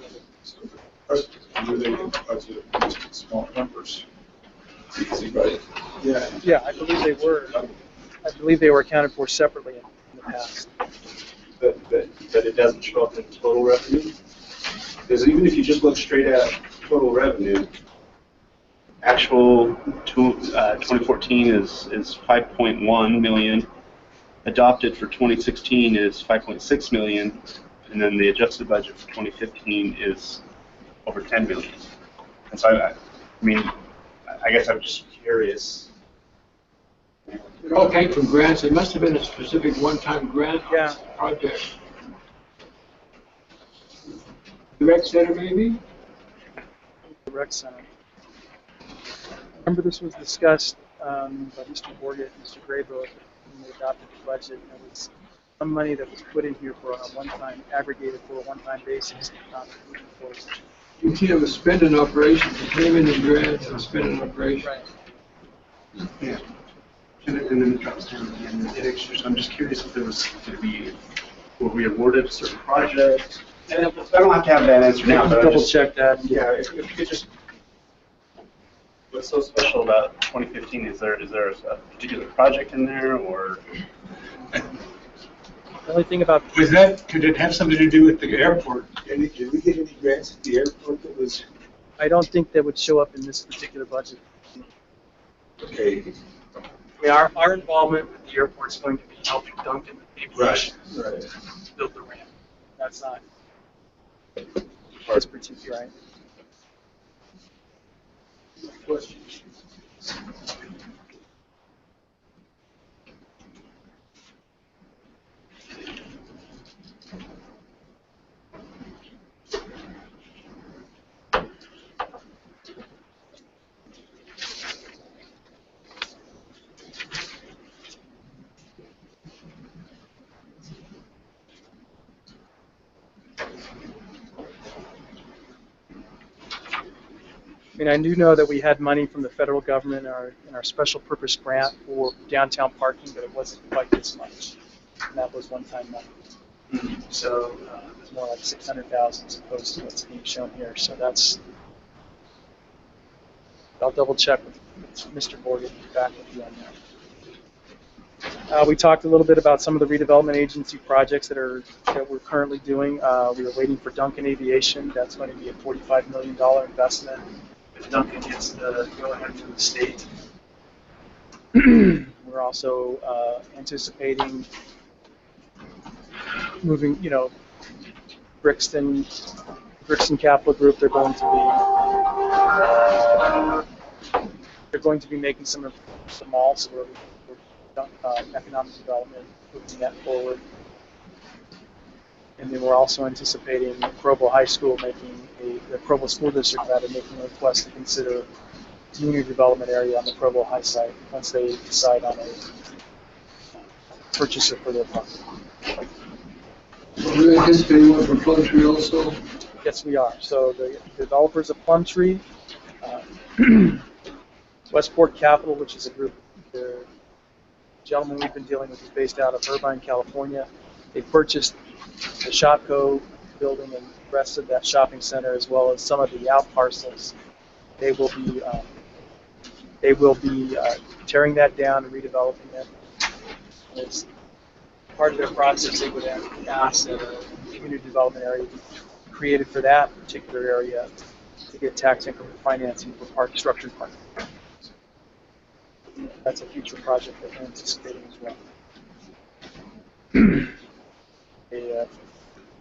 Were they budget just small numbers? Easy, right? Yeah. Yeah, I believe they were. I believe they were accounted for separately in the past. But it doesn't show up in total revenue? Because even if you just look straight at total revenue, actual 2014 is 5.1 million. Adopted for 2016 is 5.6 million, and then the adjusted budget for 2015 is over 10 million. And so I guess I'm just curious. It all came from grants. It must have been a specific one-time grant project. The rec center, maybe? The rec center. Remember, this was discussed by Mr. Borgett and Mr. Graybo in when they adopted the budget, there was some money that was put in here for a one-time, aggregated for a one-time basis, not moving forward. You can't have a spending operation, the payment and grant and spending operation. Right. Yeah. And then it drops down again in the extra, so I'm just curious if there was, were we awarded a certain project? And I don't have to have that answer now, but I Double just, check that. yeah, if you could just, what's so special about 2015? Is there a particular project in there, or? The only thing about Was that, could it have something to do with the airport? Did we get any grants at the airport that was, I don't think that would show up in this particular budget. okay, I mean, our involvement with the airport is going to be helping Duncan pay for right. build the ramp. That's not this particular, right? Questions? I mean, I do know that we had money from the federal government in our special purpose grant for downtown parking, but it wasn't quite this much. And that was one-time money. So it was more like 600,000 as opposed to what's being shown here. So that's, I'll double check with Mr. Morgan back with you on that. We talked a little bit about some of the redevelopment agency projects that we're currently doing. We are waiting for Duncan Aviation. That's going to be a $45 million investment. If Duncan gets the go-ahead from the state. We're also anticipating moving, Brixton Capital Group. They're going to be making some of the malls, so we're economic development, moving that forward. And then we're also anticipating Provo High School the Provo School District making a request to consider community development area on the Provo High site once they decide on a purchaser for their property. Are we anticipating one for Plumtree also? Yes, we are. So the developers of Plumtree, Westport Capital, which is a group, the gentleman we've been dealing with is based out of Irvine, California. They purchased the Shopco building and the rest of that shopping center, as well as some of the out parcels. They will be tearing that down and redeveloping it. As part of their process, they would ask that a community development area be created for that particular area to get tax increment financing for structured parking. That's a future project that we're anticipating as well. They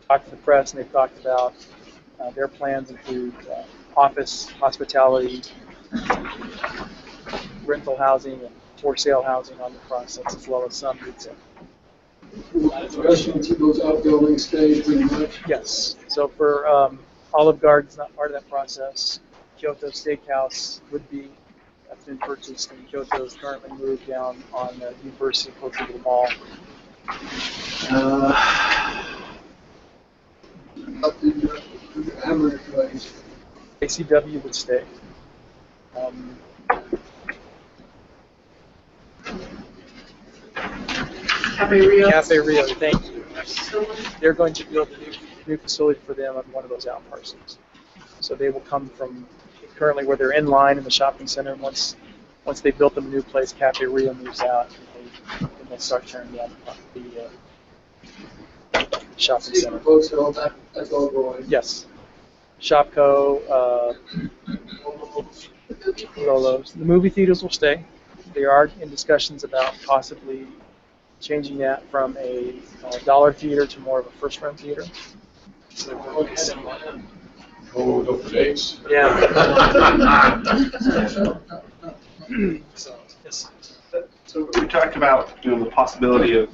talked to the press, and they've talked about their plans include office, hospitality, rental housing, and for sale housing on the process, as well as some retail. The restaurants in those outbuildings stay pretty much? Yes. So for Olive Garden's not part of that process. Kyoto Steakhouse would be. That's been purchased, and Kyoto is currently moved down on the University closer to the mall. Hamburger place. ACW would stay. Cafe Rio. Cafe Rio, thank you. They're going to build a new facility for them on one of those out parcels. So they will come from currently where they're in line in the shopping center. Once they built them a new place, Cafe Rio moves out, and they'll start tearing down the shopping center. That's all going. Yes. Shopco, Lolo's. The movie theaters will stay. They are in discussions about possibly changing that from a dollar theater to more of a first-run theater. So it will be similar. Oh, no for days. Yeah. So, yes. So we talked about the possibility of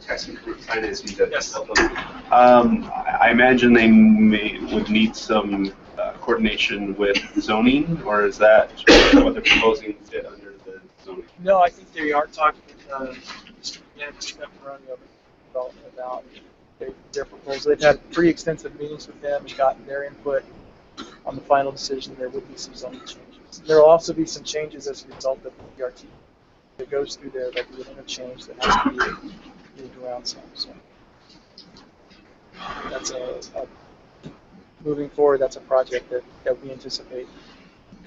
tax increment financing that Yes. help them. I imagine they would need some coordination with zoning, or is that what they're proposing fit under the zoning? No, I think they are talking Mr. Pepperoni of Development about their proposal. They've had pretty extensive meetings with them and gotten their input on the final decision. There would be some zoning changes. There will also be some changes as a result of the PRT. If it goes through there, there'll be an interchange that has to be moved around some. So that's moving forward, that's a project that we anticipate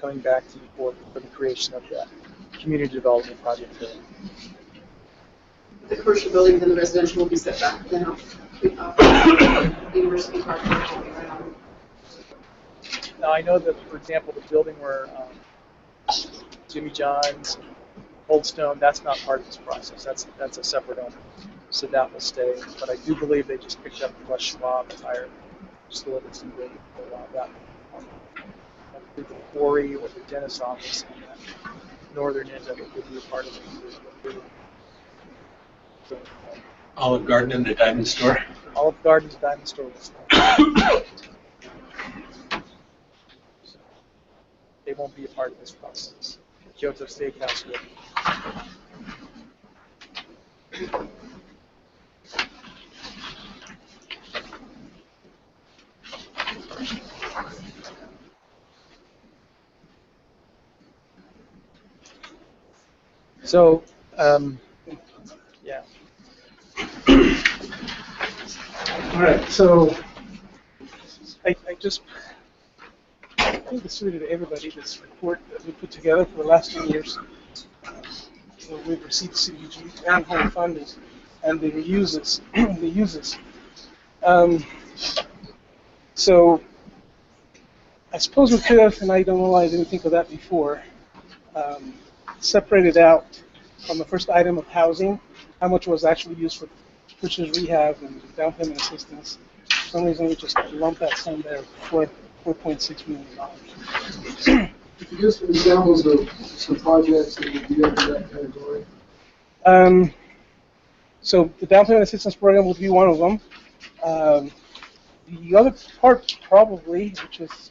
coming back to you for the creation of that community development project there. The commercial buildings and the residential will be set back now. The University Park will be right on. Now, I know that, for example, the building where Jimmy John's, Old Stone, that's not part of this process. That's a separate owner. So that will stay. But I do believe they just picked up the Schwab entire facilities and building for a while. That the quarry or the dentist office and that northern end of it would be a part of it. So, Olive Garden and the diamond store. Olive Garden's diamond store was there. So, they won't be a part of this process. Kyoto Steakhouse will. So, yeah. All right, so I think distributed to everybody this report that we put together for the last 2 years. So we've received CDBG and home funding, and they use this. They use this. So I suppose we could have, and I don't know why I didn't think of that before, separated out on the first item of housing, how much was actually used for purchase rehab and down payment assistance. For some reason, we just lumped that sum there for $4.6 million. Could you give some examples of some projects that would be under that category? So the down payment assistance program would be one of them. The other part, probably, which is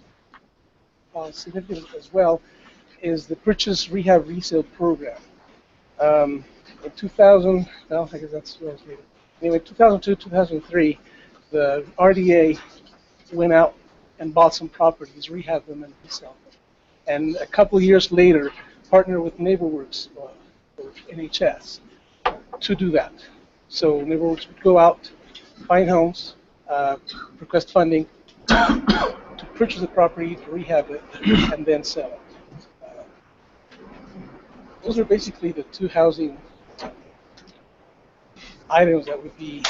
significant as well, is the purchase rehab resale program. In 2000, well, I guess that's what I was reading. Anyway, 2002, 2003, the RDA went out and bought some properties, rehabbed them, and resell them. And a couple of years later, partnered with NeighborWorks, or NHS, to do that. So NeighborWorks would go out, find homes, request funding to purchase the property, to rehab it, and then sell it. Those are basically the two housing items that would be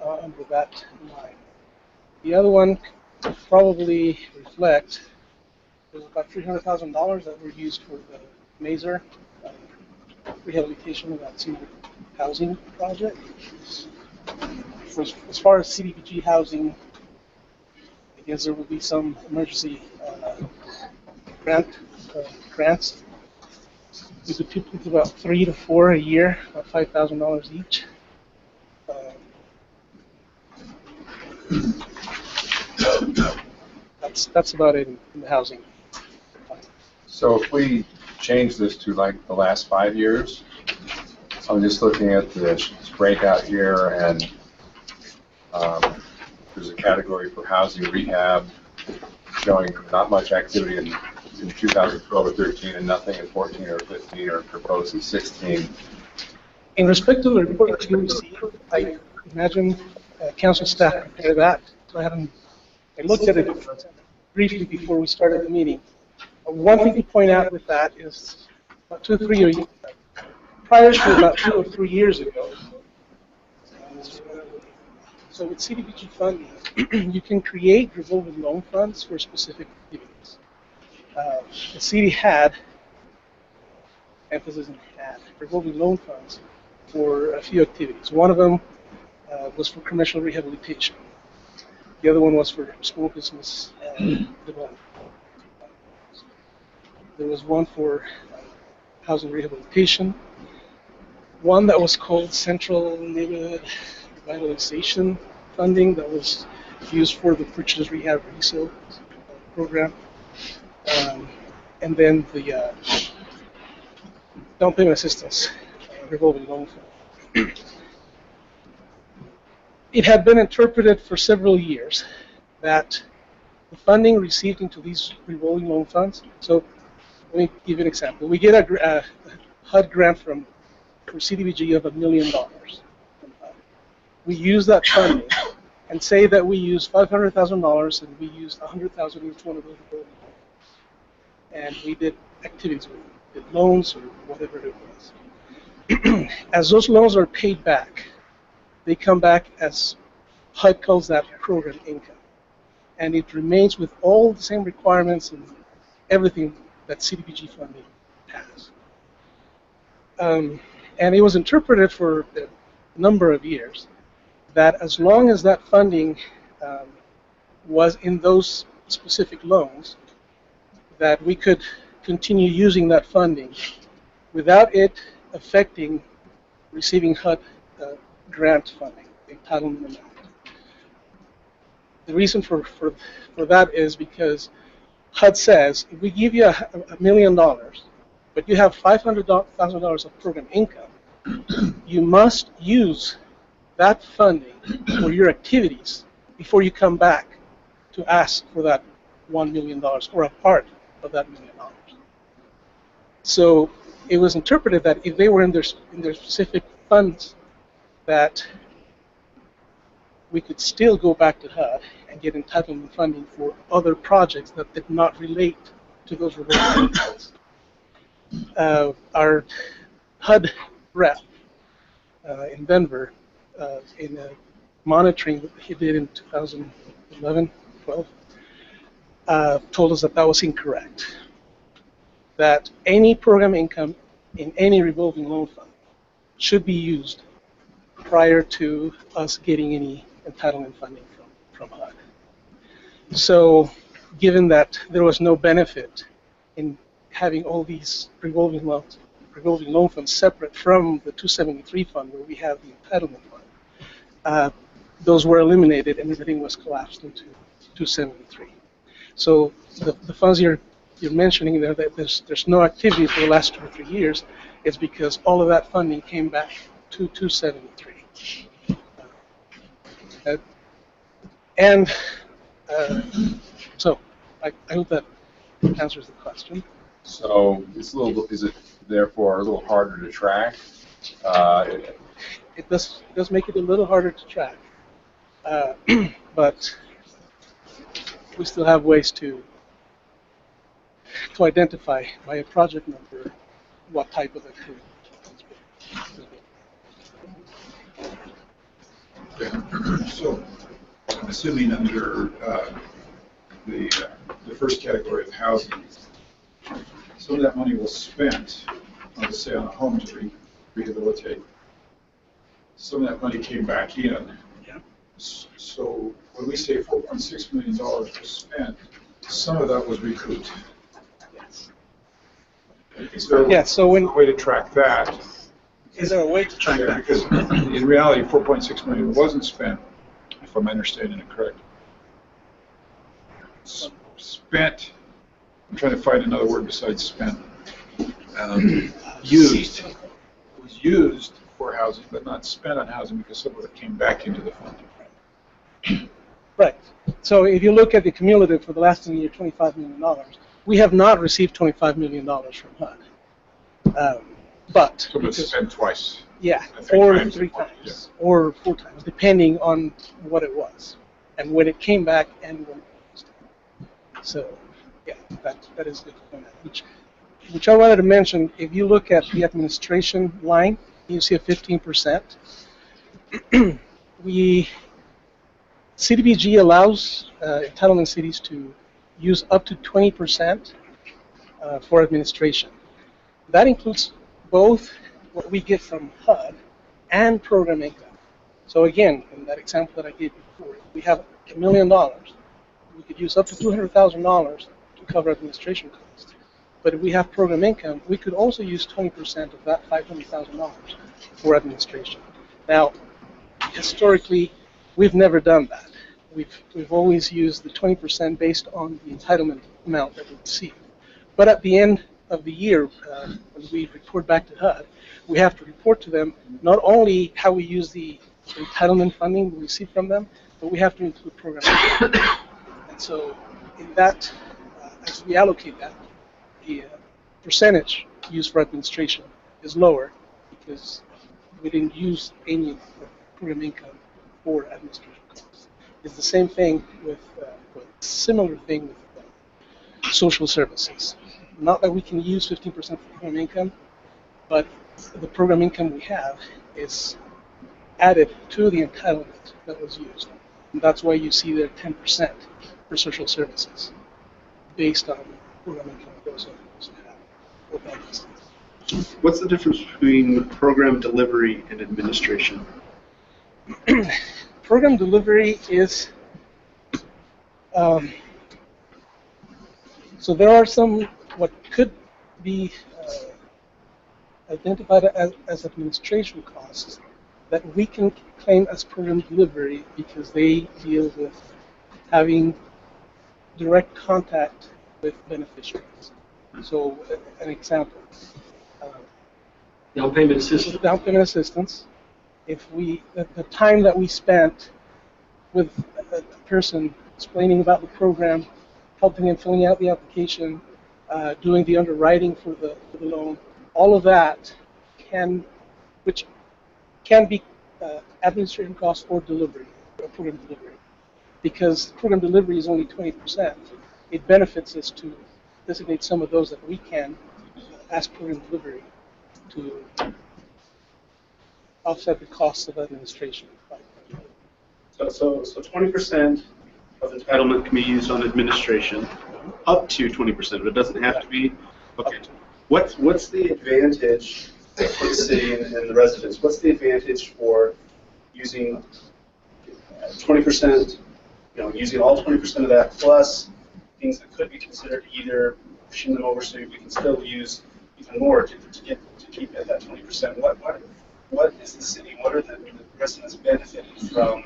under that line. The other one probably reflect there's about $300,000 that were used for the Mazer rehabilitation of that senior housing project. As far as CDBG housing, I guess there will be some emergency grants. We could typically about 3 to 4 a year, about $5,000 each. That's about it in the housing. So if we change this to like the last 5 years, I'm just looking at this breakout here, and there's a category for housing rehab showing not much activity in 2012 or 13 and nothing in 14 or 15 or proposed in 16. In respect to the report that you received, I imagine council staff prepared that. So I looked at it briefly before we started the meeting. One thing to point out with that is about 2 or 3 years, prior to about 2 or 3 years ago. So with CDBG funding, you can create revolving loan funds for specific activities. The city had, emphasis on had, revolving loan funds for a few activities. One of them was for commercial rehabilitation. The other one was for small business development. There was one for housing rehabilitation, one that was called Central Neighborhood Revitalization Funding that was used for the purchase rehab resale program, and then the down payment assistance revolving loan fund. It had been interpreted for several years that the funding received into these revolving loan funds. So let me give you an example. We get a HUD grant from CDBG of $1 million. We use that funding and say that we use $500,000 and we used $100,000 in each one of those revolving loans. And we did activities with it, did loans or whatever it was. As those loans are paid back, they come back as HUD calls that program income. And it remains with all the same requirements and everything that CDBG funding has. And it was interpreted for a number of years that as long as that funding was in those specific loans, that we could continue using that funding without it affecting receiving HUD grant funding, the entitlement amount. The reason for that is because HUD says, if we give you $1 million, but you have $500,000 of program income, you must use that funding for your activities before you come back to ask for that $1 million or a part of that $1 million. So it was interpreted that if they were in their specific funds, that we could still go back to HUD and get entitlement funding for other projects that did not relate to those revolving funds. Our HUD rep in Denver, in a monitoring that he did in 2011, 12, told us that that was incorrect. That any program income in any revolving loan fund should be used prior to us getting any entitlement funding from HUD. So given that there was no benefit in having all these revolving loan funds separate from the 273 fund where we have the entitlement fund, those were eliminated and everything was collapsed into 273. So the funds you're mentioning there, that there's no activity for the last 2 or 3 years, is because all of that funding came back to 273. So I hope that answers the question. So it's is it therefore a little harder to track? It does make it a little harder to track, but we still have ways to identify by a project number what type of activity. So, I'm assuming under the first category of housing, some of that money was spent, let's say, on a home to rehabilitate. Some of that money came back in. Yeah. So when we say $4.6 million was spent, some of that was recouped. Yes. Is there a way to track that? Is there a way to track that? Because in reality, $4.6 million wasn't spent, if I'm understanding it correct. Spent, I'm trying to find another word besides spent. Used. It was used for housing, but not spent on housing because some of it came back into the fund. Right. So if you look at the cumulative for the last year, $25 million, we have not received $25 million from HUD. But So it's spent twice. Yeah, Three or times. 3 times, or 4 times, depending on what it was, and when it came back and when it was. So, yeah, that is good to point out. Which I wanted to mention, if you look at the administration line, you see a 15%. CDBG allows entitlement cities to use up to 20% for administration. That includes both what we get from HUD and program income. So again, in that example that I gave before, we have $1 million. We could use up to $200,000 to cover administration costs. But if we have program income, we could also use 20% of that $500,000 for administration. Now, historically, we've never done that. We've always used the 20% based on the entitlement amount that we receive. But at the end of the year, when we report back to HUD, we have to report to them not only how we use the entitlement funding we receive from them, but we have to include program income. And so in that, as we allocate that, the percentage used for administration is lower because we didn't use any program income for administration costs. It's the same thing with, similar thing with social services. Not that we can use 15% for program income, but the program income we have is added to the entitlement that was used. And that's why you see there 10% for social services based on program income that was have. What's the difference between program delivery and administration? Program delivery is, so there are some what could be identified as administration costs that we can claim as program delivery because they deal with having direct contact with beneficiaries. So an example. Down payment assistance. Down payment assistance. If the time that we spent with a person explaining about the program, helping him filling out the application, doing the underwriting for the loan, all of that which can be administration costs or delivery, or program delivery. Because program delivery is only 20%, it benefits us to designate some of those that we can as program delivery to offset the costs of administration. So 20% of entitlement can be used on administration, up to 20%, but it doesn't have to be. Okay. What's the advantage for the city and the residents? What's the advantage for using 20%? Using all 20% of that plus things that could be considered either pushing them over so we can still use even more to keep at that 20%. What is the city? What are the residents benefiting from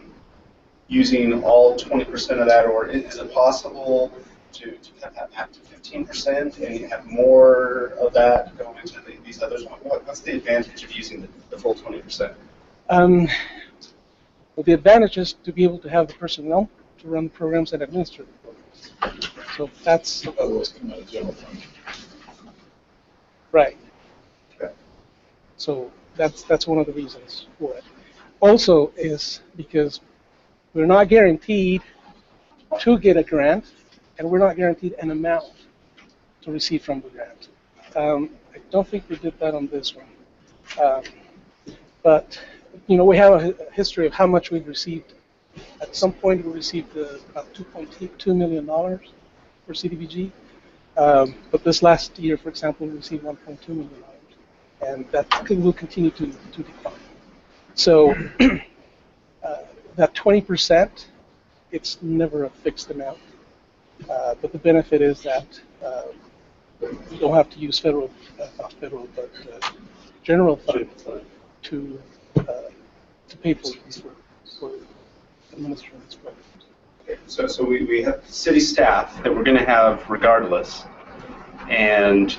using all 20% of that, or is it possible to cut that back to 15% and you have more of that go into these others? What's the advantage of using the full 20%? Well, the advantage is to be able to have the personnel to run the programs and administer the programs. So that's Otherwise, come out of general fund. right. Okay. So that's one of the reasons for it. Also is because we're not guaranteed to get a grant, and we're not guaranteed an amount to receive from the grant. I don't think we did that on this one. But, we have a history of how much we've received. At some point, we received about $2.2 million for CDBG. But this last year, for example, we received $1.2 million. And that will continue to decline. So that 20%, it's never a fixed amount. But the benefit is that you don't have to use not federal, but general funds to pay for administering these programs. So we have city staff that we're going to have regardless, and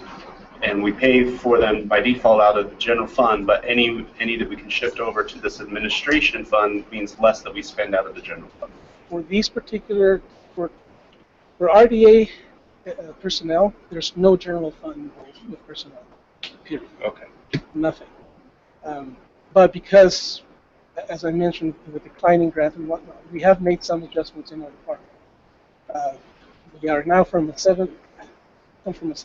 we pay for them by default out of the general fund, but any that we can shift over to this administration fund means less that we spend out of the general fund. For these particular, for RDA personnel, there's no general fund involved with personnel, period. Okay. Nothing. But because, as I mentioned, with declining grant and whatnot, we have made some adjustments in our department. We are now from a 7 to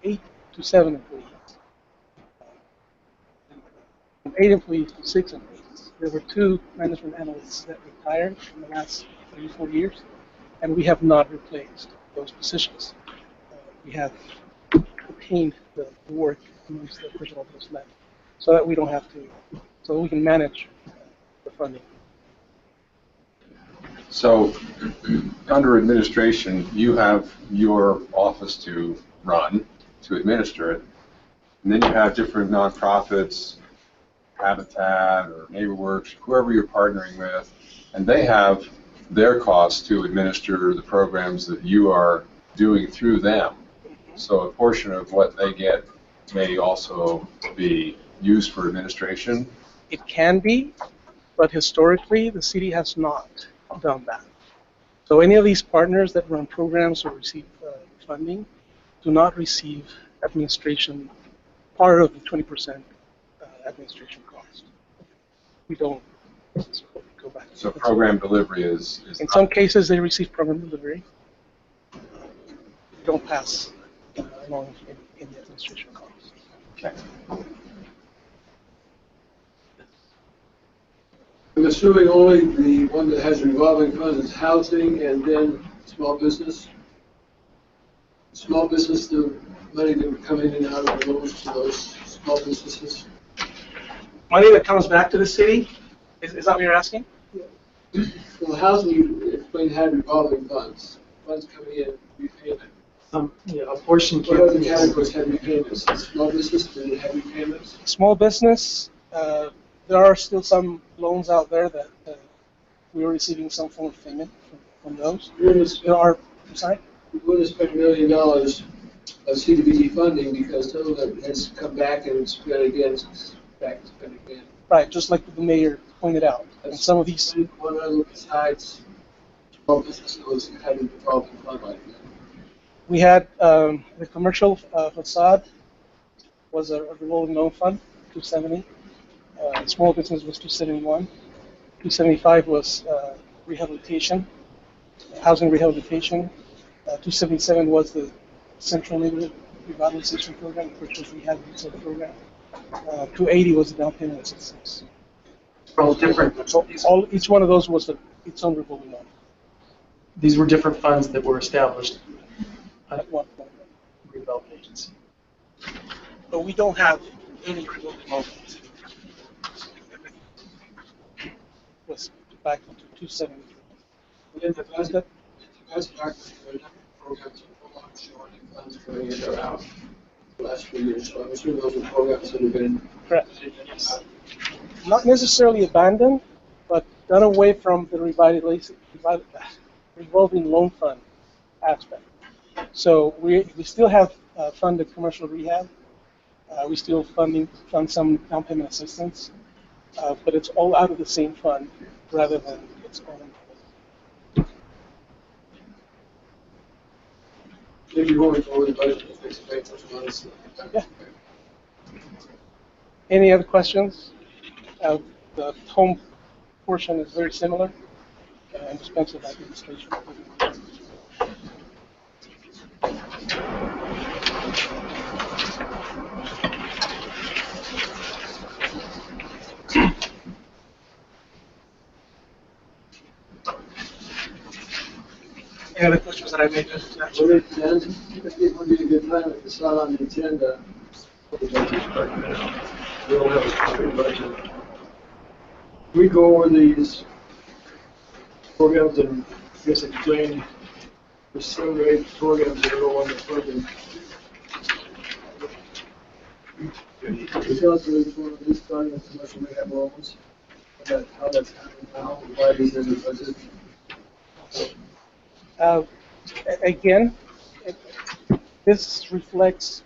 8 to 7 employees. From 8 employees to 6 employees. There were 2 management analysts that retired in the last 3-4 years, and we have not replaced those positions. We have retained the work amongst the personnel that's left, so that we don't have to, so that we can manage the funding. So, under administration, you have your office to run, to administer it, and then you have different nonprofits, Habitat or NeighborWorks, whoever you're partnering with, and they have their costs to administer the programs that you are doing through them. So a portion of what they get may also be used for administration. It can be, but historically, the city has not done that. So any of these partners that run programs or receive funding do not receive administration, part of the 20% administration cost. We don't go back. So program delivery is In not- some cases, they receive program delivery. Don't pass along in the administration costs. Okay. I'm assuming only the one that has revolving funds is housing and then small business. Small business, the money that would come in and out of the loans to those small businesses. Money that comes back to the city, is that what you're asking? Well, housing, you explained had revolving funds coming in, repayment. Yeah, a portion What other can. categories have repayments? Small business, did it have repayments? Small business, there are still some loans out there that we are receiving some form of payment from those. There are, I'm sorry? We would have spent $1 million of CDBG funding because some of it has come back and spent again, back and spent again. Right, just like the mayor pointed out. And some of these, One other besides small businesses had a revolving fund like that. we had the commercial facade was a revolving loan fund, 270. Small business was 271. 275 was rehabilitation, housing rehabilitation. 277 was the Central Neighborhood Revitalization Program, which was rehabilitation program. 280 was the down payment assistance. All different. So each one of those was its own revolving loan. These were different funds that were established At one point. Redevelopment Agency. But we don't have any revolving loans. Was back into 270. In the budget, practice, there are a number of programs that are showing funds coming in or out the last few years. So I'm assuming those are programs that have been. Correct. Not necessarily abandoned, but done away from the revolving loan fund aspect. So we still have funded commercial rehab. We still fund some down payment assistance, but it's all out of the same fund rather than its own. Maybe going forward, the budget will fix those funds. Yeah. Any other questions? The home portion is very similar and dispense of administration. Any other questions that I may just answer? Will it then, it would be a good time if it's not on the agenda. For the budget part now. We don't have a complete budget. We go over these programs and just explain the 7 or 8 programs that are on the program. Can you tell us really one of these starting with commercial rehab loans? How that's happening now, why these are in the budget? Again, this reflects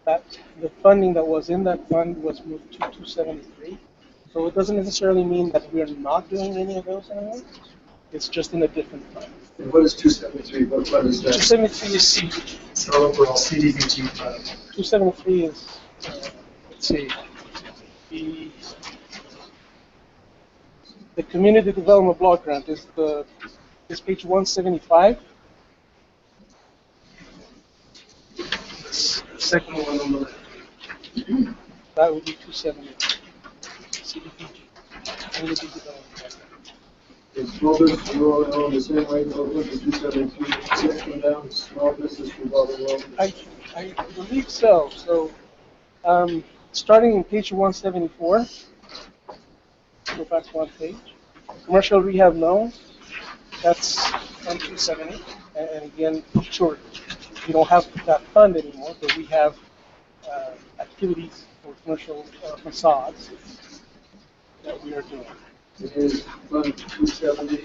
that the funding that was in that fund was moved to 273. So it doesn't necessarily mean that we are not doing any of those anymore. It's just in a different fund. And what is 273? What fund is that? 273 is CDBG. It's our overall CDBG fund. 273 is, let's see, the Community Development Block Grant is page 175. The second one on the left. That would be 270. CDBG. Community Development Block Grant. Is small business rolling on the same way, look at 273, 6 went down, small business revolving loan? I believe so. So, starting in page 174, go back one page. Commercial rehab loans, that's on 270. And again, sure, we don't have that fund anymore, but we have activities for commercial facades that we are doing. It is fund 270,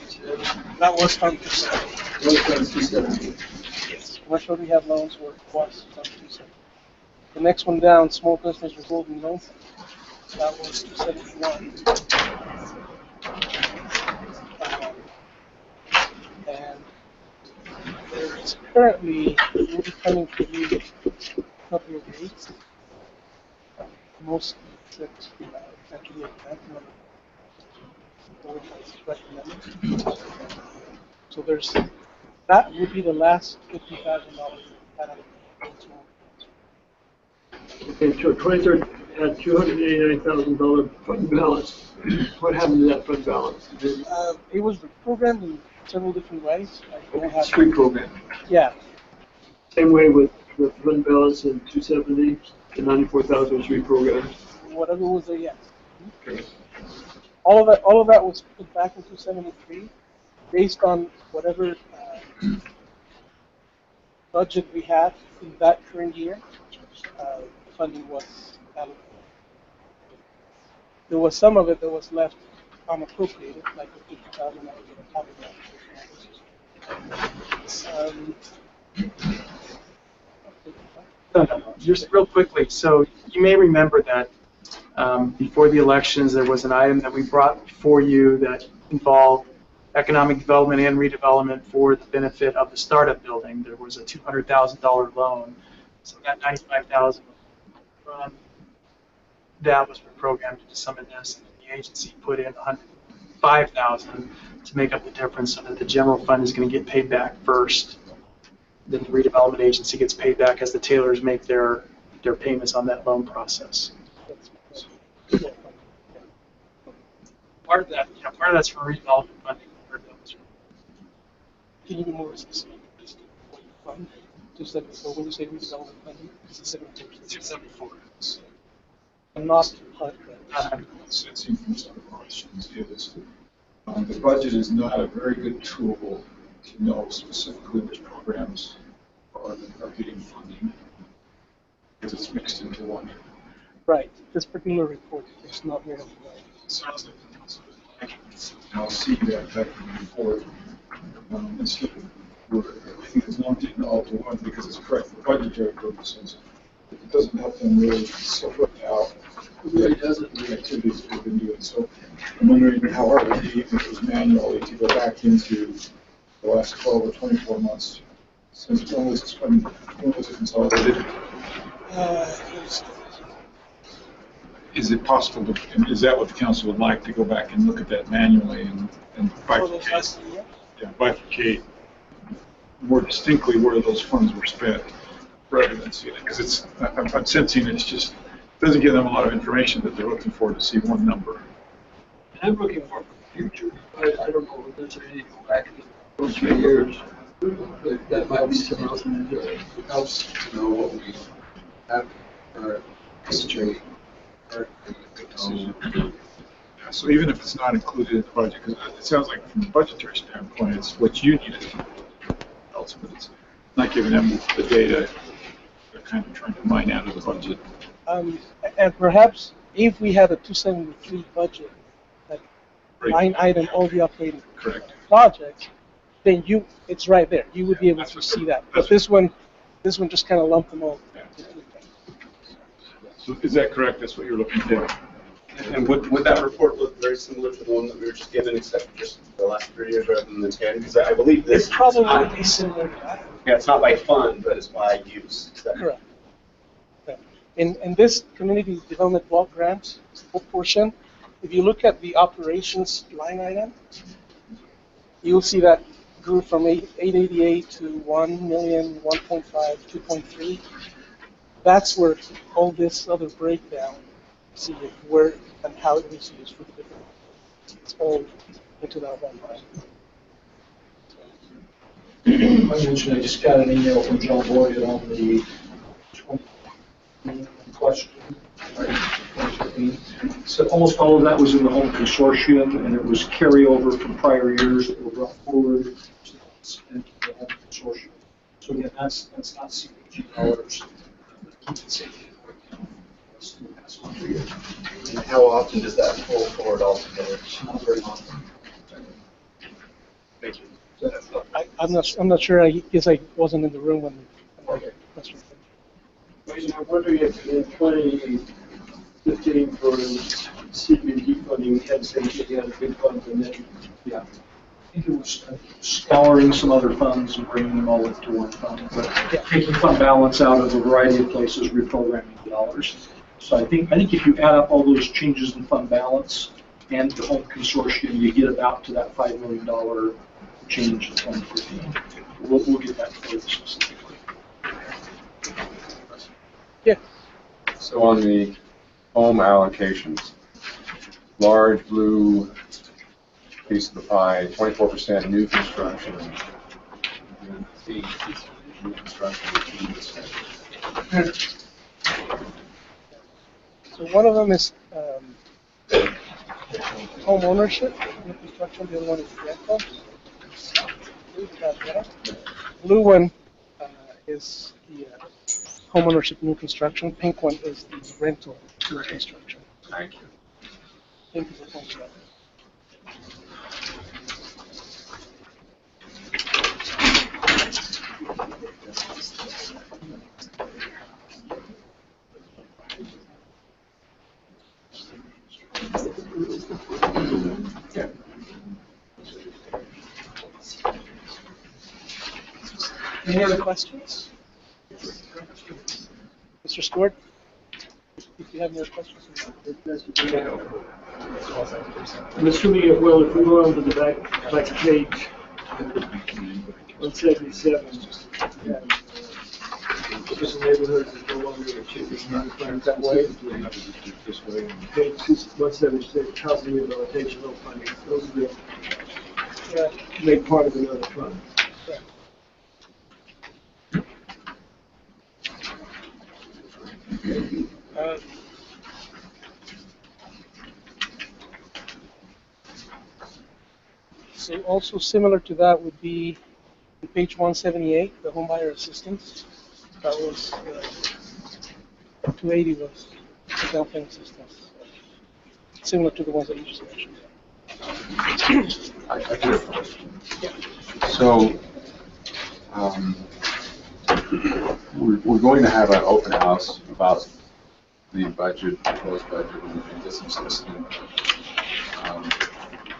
That was fund 270. what fund 270? Yes. commercial rehab loans were twice on 270. The next one down, small business revolving loan, that was 271. And there's currently, will be coming to you a couple of days. Most trips, actually, recommended. So there's, that would be the last $50,000 out of the Okay, so 23rd had $289,000 fund balance. What happened to that fund balance? It was reprogrammed in several different ways. I don't have. It's reprogrammed. Yeah, Same way with the fund balance in 270, the 94,000 was reprogrammed. whatever was there, yeah. Okay. All of that was put back in 273, based on whatever budget we had in that current year. Funding was allocated. There was some of it that was left unappropriated, like the 50,000 that was in the top. Just real quickly, so you may remember that before the elections, there was an item that we brought before you that involved economic development and redevelopment for the benefit of the startup building. There was a $200,000 loan, so that $95,000 from that was reprogrammed into some of this, and the agency put in $105,000 to make up the difference, so that the general fund is going to get paid back first. Then the redevelopment agency gets paid back as the tailors make their payments on that loan process. Part of that, part of that's for redevelopment funding. Can you be more specific as to what you fund? 274, when you say redevelopment funding, it's 274. And not HUD. Sensing from some questions is the budget is not a very good tool to know specifically which programs are getting funding because it's mixed into one. Right. This particular report is not very well. Sounds like the council is like, I'll see that back in the report. Instead of, I think it's lumped in all to one because it's correct for budgetary purposes. It doesn't help them really separate out. It really doesn't the activities we've been doing. So I'm wondering how hard it would be if it was manually to go back into the last 12 or 24 months. Since when was it consolidated? Is it possible to, and is that what the council would like, to go back and look at that manually and bifurcate? Yeah, bifurcate more distinctly where those funds were spent rather than seeing it, because it's, I'm sensing it's just, doesn't give them a lot of information that they're looking for to see one number. I'm looking for the future. I don't know if there's any go back in those 3 years. But that might be something else to do. It helps to know what we have in our history. So even if it's not included in the budget, because it sounds like from a budgetary standpoint, it's what you need to do else, but it's not giving them the data. They're kind of trying to mine out of the budget. And perhaps if we had a 273 budget, that line item, all the operating projects, then it's right there. You would be able to see that. But this one just kind of lumped them all. So is that correct? That's what you're looking for? And would that report look very similar to the one that we were just given, except just the last 3 years rather than the 10? Because I believe this. It probably would be similar to that. Yeah, it's not by fund, but it's by use. Correct. In this community development block grants portion, if you look at the operations line item, you'll see that grew from 888 to 1 million, 1.5, 2.3. That's where all this other breakdown, see where and how it was used for the different. It's all into that one line. I mentioned I just got an email from John Boyd on the 20 question. So almost all of that was in the home consortium, and it was carryover from prior years that were brought forward into the home consortium. So again, that's not CDBG dollars. And how often does that pull forward altogether? Not very often. Thank you. I'm not sure. I guess I wasn't in the room when. Okay. I'm wondering if in 2015 for CDBG funding, we had said we had a big fund and then, Yeah. I think it was scouring some other funds and bringing them all into one fund, but taking fund balance out of a variety of places, reprogramming dollars. So I think if you add up all those changes in fund balance and the home consortium, you get about to that $5 million change in 2015. We'll get that for you specifically. Yeah. So on the home allocations, large blue piece of the pie, 24% new construction. New construction, 18%. So one of them is home ownership, new construction. The other one is rental. Blue one is the home ownership, new construction. Pink one is the rental, new construction. Thank you. Pink is the home rental. Any other questions? Mr. Stewart, if you have more questions. I'm assuming if we go on to the back page, 177, because the neighborhoods is no longer achieving funds that way. Page 176, housing rehabilitation, no funding. Those are the, make part of another fund. So also similar to that would be on page 178, the homebuyer assistance. That was 280 was down payment assistance, similar to the ones that you just mentioned. I get a question. Yeah. So we're going to have an open house about the budget, proposed budget, and get some soliciting.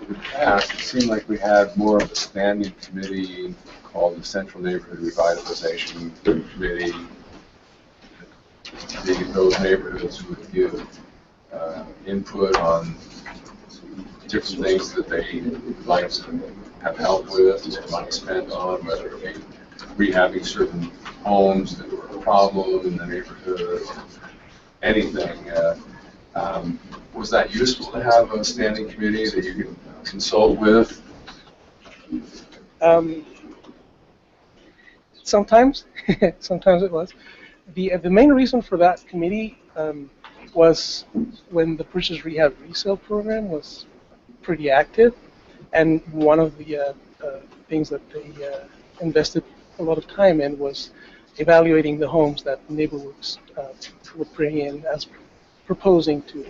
In the past, it seemed like we had more of a standing committee called the Central Neighborhood Revitalization Committee. Those neighborhoods would give input on different things that they would like to have help with, or money spent on, whether it be rehabbing certain homes that were a problem in the neighborhood, anything. Was that useful to have a standing committee that you could consult with? Sometimes, sometimes it was. The main reason for that committee was when the purchase rehab resale program was pretty active, and one of the things that they invested a lot of time in was evaluating the homes that neighborhoods would bring in as proposing to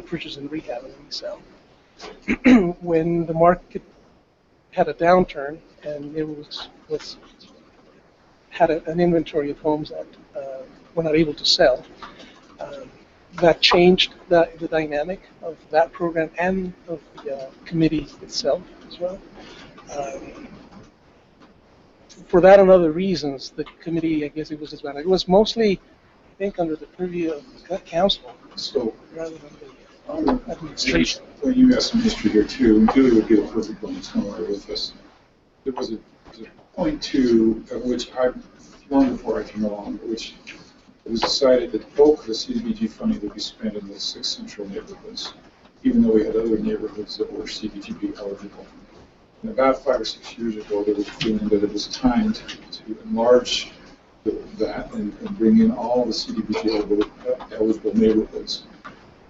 purchase and rehab and resell. When the market had a downturn and it had an inventory of homes that were not able to sell, that changed the dynamic of that program and of the committee itself as well. For that and other reasons, the committee, I guess it was disbanded. It was mostly, I think, under the purview of the council So, rather than the administration. well, you have some history here too, and Julie would get a perfect one somewhere with us. There was a point two at which long before I came along, which it was decided that the bulk of the CDBG funding would be spent in the 6 central neighborhoods, even though we had other neighborhoods that were CDBG eligible. And about 5 or 6 years ago, there was a feeling that it was time to enlarge that and bring in all the CDBG eligible neighborhoods.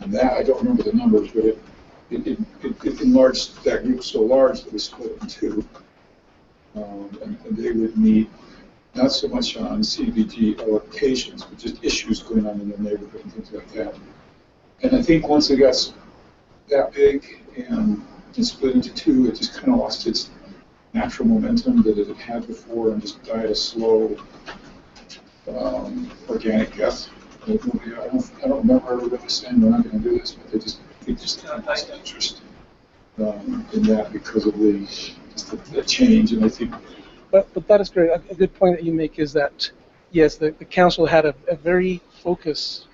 And that, I don't remember the numbers, but it enlarged that group so large that we split it in two. And they would meet not so much on CDBG allocations, but just issues going on in the neighborhood and things like that. And I think once it got that big and split into two, it just kind of lost its natural momentum that it had had before and just died a slow, organic death. I don't remember everybody saying we're not going to do this, but they just had lost interest in that because of the change, and I think. But that is great. A good point that you make is that, yes, the council had a very focused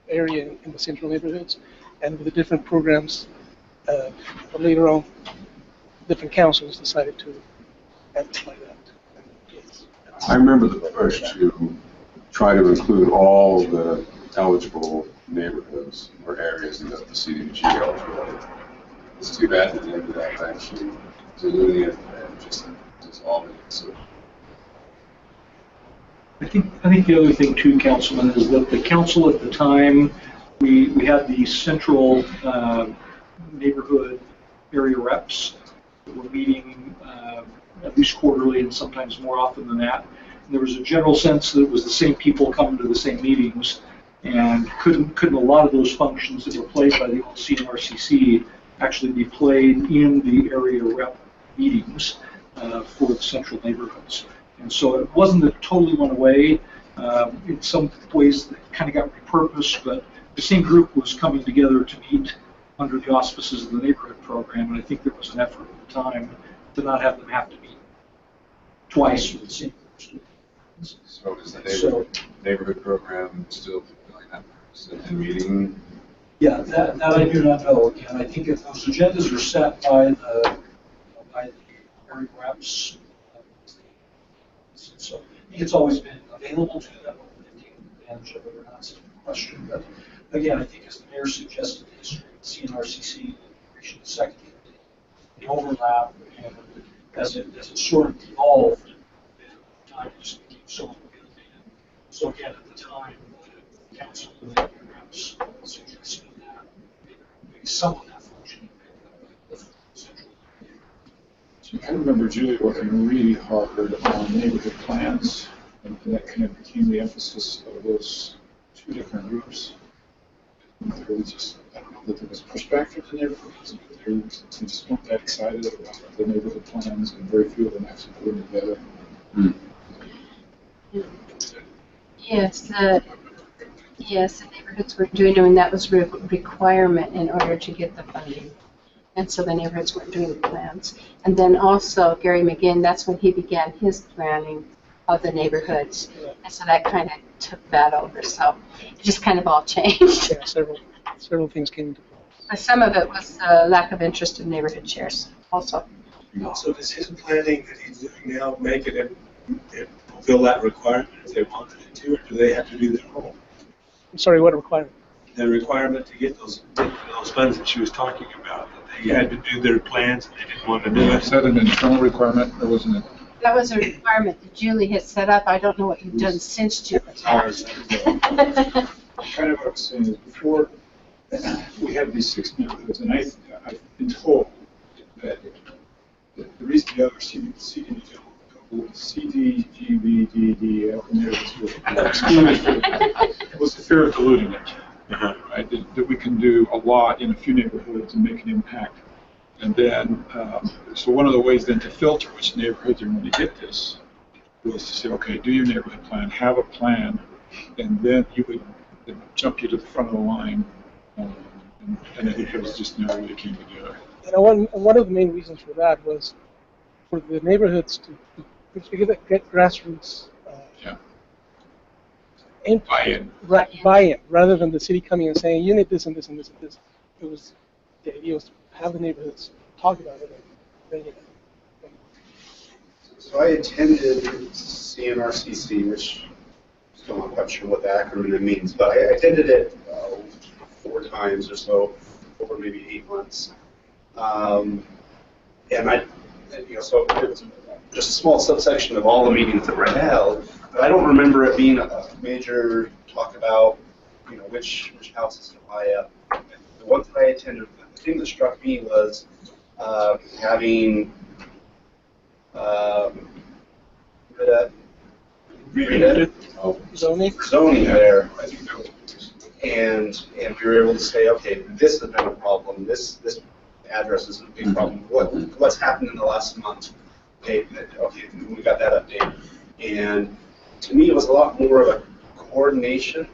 area in the central neighborhoods, and with the different programs, later on, different councils decided to amplify that. Yes. I remember the push to try to include all the eligible neighborhoods or areas in the CDBG eligibility. It's too bad that they ended up actually diluting it and just dissolving it. So. I think the other thing too, Councilman, is that the council at the time, we had the central neighborhood area reps that were meeting at least quarterly and sometimes more often than that. And there was a general sense that it was the same people coming to the same meetings, and couldn't a lot of those functions that were played by the old CMRCC actually be played in the area rep meetings for the central neighborhoods. And so it wasn't that it totally went away. In some ways, it kind of got repurposed, but the same group was coming together to meet under the auspices of the neighborhood program, and I think there was an effort at the time to not have them have to meet twice with the same group. So is the neighborhood program still fulfilling that purpose and meeting? Yeah, that I do not know. Again, I think if those agendas are set by the area reps, so I think it's always been available to them, taking advantage of it or not, is a question. But again, I think as the mayor suggested, the history of CNRCC, Region Second, the overlap, and as it sort of evolved, time just became so innovative. So again, at the time, the council and the reps suggested that maybe some of that function the central. So I remember Julie working really hard on neighborhood plans, and that kind of became the emphasis of those two different groups. There was just, I don't know that there was pushback from the neighborhoods, but they just weren't that excited about the neighborhood plans, and very few of them actually put them together. Yes, the neighborhoods were doing it, and that was a requirement in order to get the funding. And so the neighborhoods weren't doing the plans. And then also Gary McGinn, that's when he began his planning of the neighborhoods. And so that kind of took that over. So it just kind of all changed. Yeah, several things came into play. But some of it was lack of interest in neighborhood chairs also. So does his planning that he's doing now make it fulfill that requirement if they wanted it to, or do they have to do their own? I'm sorry, what requirement? The requirement to get those funds that she was talking about, that they had to do their plans and they didn't want to do it. Is that an internal requirement, or wasn't it? That was a requirement that Julie had set up. I don't know what you've done since Julie. Kind of what I was saying is before we had these 6 neighborhoods, and I've been told that the reason the other CDBG, was the fear of diluting it. Right? That we can do a lot in a few neighborhoods and make an impact. And then, so one of the ways then to filter which neighborhoods are going to get this was to say, okay, do your neighborhood plan, have a plan, and then you would jump you to the front of the line. And I think it was just never really came together. You know, one of the main reasons for that was for the neighborhoods to get grassroots buy-in, rather than the city coming and saying, you need this and this and this and this. It was, the idea was to have the neighborhoods talk about it and bring it in. So I attended CMRCC, which I'm still not quite sure what the acronym means, but I attended it 4 times or so over maybe 8 months. And so it was just a small subsection of all the meetings that were held, but I don't remember it being a major talk about, which houses to buy up. The ones that I attended, the thing that struck me was having zoning there, and we were able to say, okay, this has been a problem. This address is a big problem. What's happened in the last month? update, that, okay, we got that update. And to me, it was a lot more of a coordination.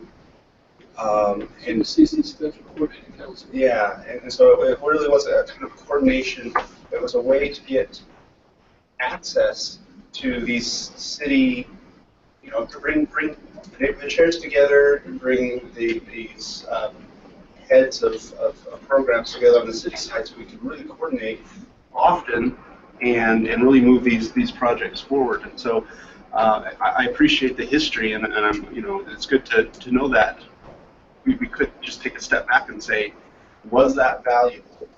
And CC Special Coordinating Council. yeah, and so it really was a kind of coordination. It was a way to get access to these city, to bring the neighborhood chairs together, and bring these heads of programs together on the city side, so we could really coordinate often and really move these projects forward. And so I appreciate the history, and I'm, it's good to know that we could just take a step back and say, was that valuable?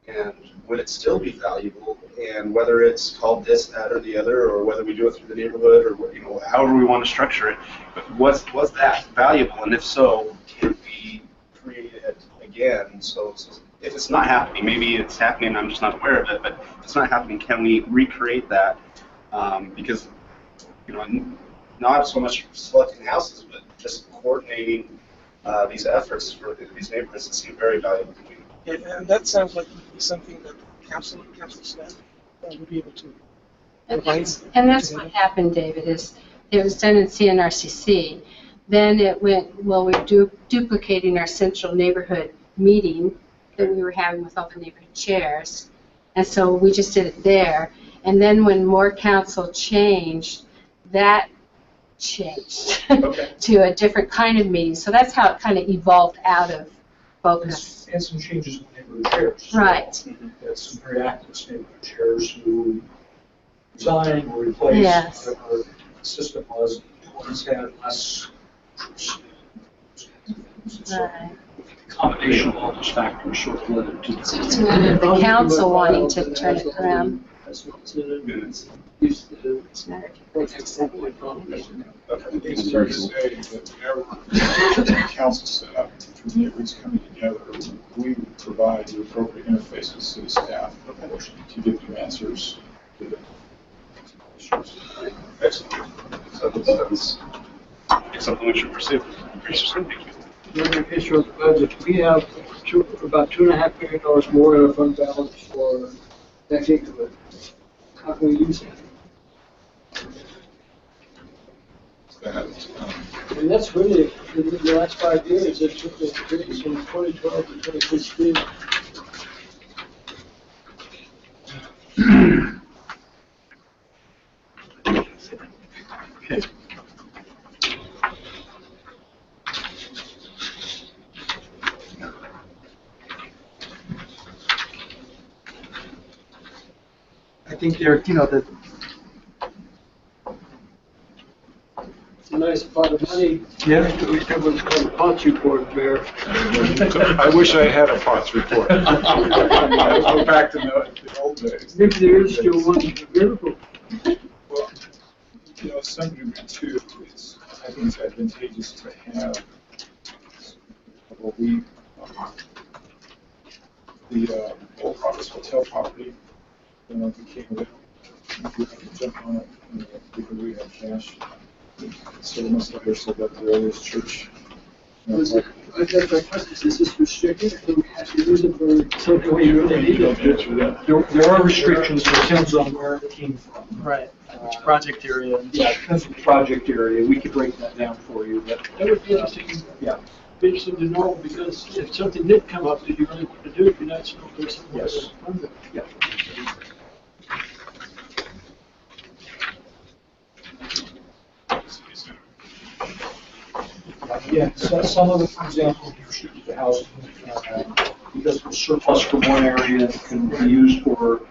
And would it still be valuable? And whether it's called this, that, or the other, or whether we do it through the neighborhood, or however we want to structure it, but was that valuable? And if so, can we create it again? So if it's not happening, maybe it's happening, I'm just not aware of it. But if it's not happening, can we recreate that? Because not so much selecting houses, but just coordinating these efforts for these neighborhoods that seem very valuable to me. And that sounds like something that council staff would be able to provide. And that's what happened, David, is it was done in CNRCC. Then it went, well, we're duplicating our central neighborhood meeting that we were having with all the neighborhood chairs. And so we just did it there. And then when more council changed, that changed to a different kind of meeting. So that's how it kind of evolved out of focus. And some changes in the neighborhood chairs. Right. Had some very active neighborhood chairs who resigned or replaced. Yes. Whatever the system was. Ones had less. Right. The combination of all those factors sort of led to the council wanting to turn it around. That's what's in it. It's not a It's fair to say that whenever the council set up, the neighborhoods coming together, we would provide the appropriate interface with city staff to give them answers to the issues. Excellent. So that's something we should pursue. Here's a picture of the budget. We have about $2.5 million more in our fund balance for next increment. How can we use it? And that's really, in the last 5 years, it took the increase from 2012 to 2016. Okay. I think there, the It's a nice pot of money. Yeah. That was called a POTS report, Mayor. I wish I had a POTS report. I'll go back to the old days. Maybe there is still one available. Well, some degree too, I think it's advantageous to have the old Providence Hotel property, became available. If we have to jump on it, because we have cash. So much like I said about the earliest church. I guess my question is this restricted? Can we actually use it for something we really need it? There are restrictions, it depends on where it came from. right, which project area. Yeah, it depends on the project area. We could break that down for you, but That would be interesting. yeah. Be interesting to know, because if something did come up that you really want to do, it'd be nice to know there's something. Yes. Yeah. Yeah, so some of it, for example, is restricted to housing, because it's surplus from one area, it can be used for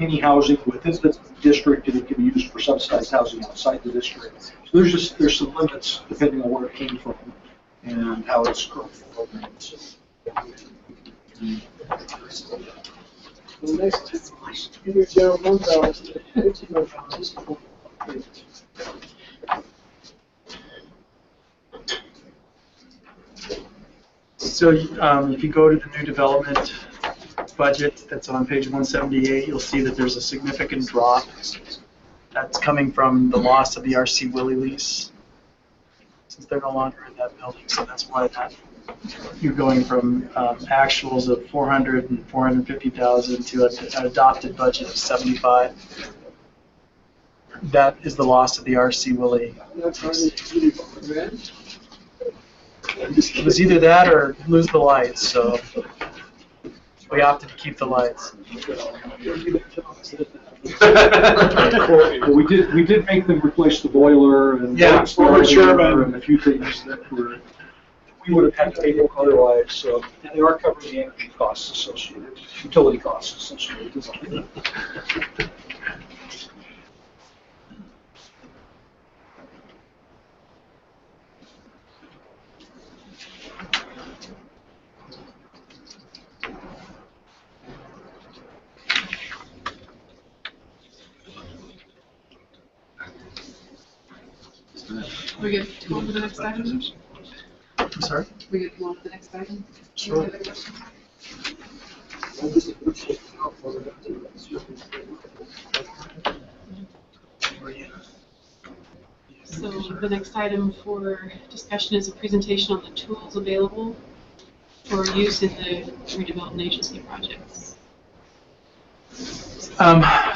any housing within the district, and it can be used for subsidized housing outside the district. So there's some limits depending on where it came from and how it's currently programmed. The next, in your general fund balance, So if you go to the new development budget that's on page 178, you'll see that there's a significant drop. That's coming from the loss of the RC Willie lease, since they're no longer in that building. So that's why you're going from actuals of 400 and 450,000 to an adopted budget of 75. That is the loss of the RC Willie. It was either that or lose the lights, so we opted to keep the lights. Well, we did make them replace the boiler and former chairman. and a few things that we would have had to pay for otherwise. So, and they are covering the energy costs associated, utility costs associated with it. We get to go on to the next item? I'm sorry? We get to go on to the next item? Sure. Any other questions? So the next item for discussion is a presentation on the tools available for use in the redevelopment agency projects.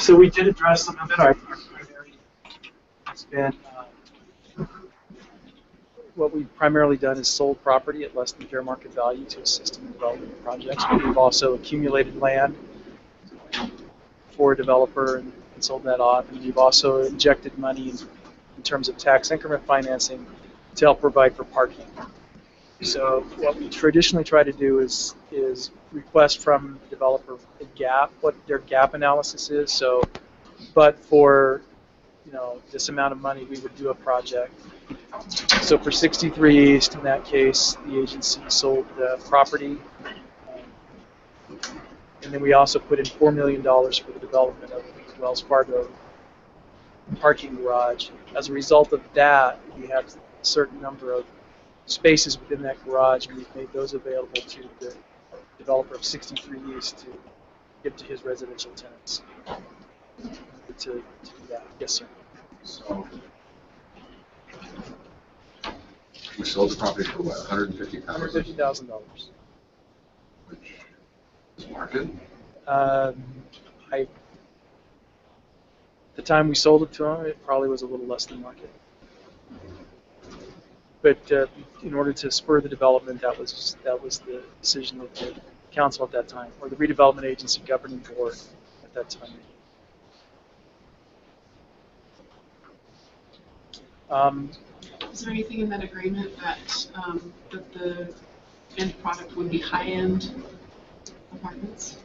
So we did address some of it. Our primary has been what we've primarily done is sold property at less than fair market value to assist in the development of projects. But we've also accumulated land for a developer and sold that off. And we've also injected money in terms of tax increment financing to help provide for parking. So what we traditionally try to do is request from the developer a gap, what their gap analysis is. So, but for this amount of money, we would do a project. So for 63 East, in that case, the agency sold the property, and then we also put in $4 million for the development of the Wells Fargo parking garage. As a result of that, we have a certain number of spaces within that garage, and we've made those available to the developer of 63 East to give to his residential tenants. To do that. Yes, sir. So we sold the property for what, $150,000? $150,000. Which is market? The time we sold it to him, it probably was a little less than market. But in order to spur the development, that was the decision of the council at that time, or the redevelopment agency governing board at that time. Is there anything in that agreement that the end product would be high-end apartments?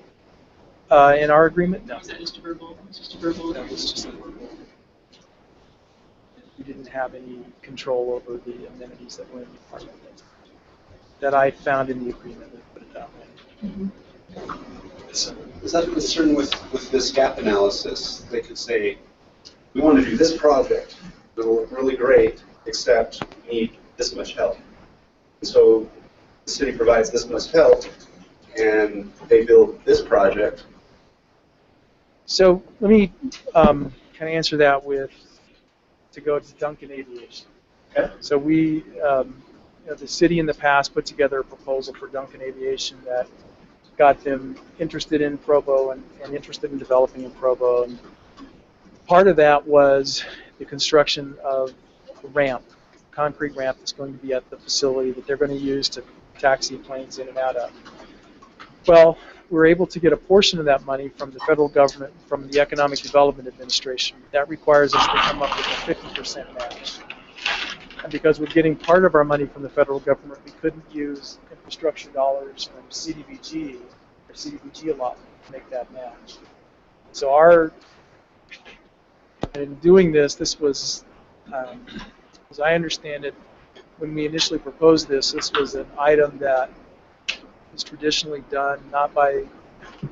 In our agreement, no. Was that just a verbal? Just a verbal? That was just a verbal. We didn't have any control over the amenities that were in the apartment that I found in the agreement. Let's put it that way. Mm-hmm. Is that a concern with this gap analysis? They could say, we want to do this project. It'll look really great, except we need this much help. And so the city provides this much help, and they build this project. So let me kind of answer that to go to Duncan Aviation. Okay. So we, the city in the past put together a proposal for Duncan Aviation that got them interested in Provo and interested in developing in Provo. And part of that was the construction of a ramp, a concrete ramp that's going to be at the facility that they're going to use to taxi planes in and out of. Well, we're able to get a portion of that money from the federal government, from the Economic Development Administration. That requires us to come up with a 50% match. And because we're getting part of our money from the federal government, we couldn't use infrastructure dollars from CDBG or CDBG allotment to make that match. So in doing this was, as I understand it, when we initially proposed this was an item that is traditionally done not by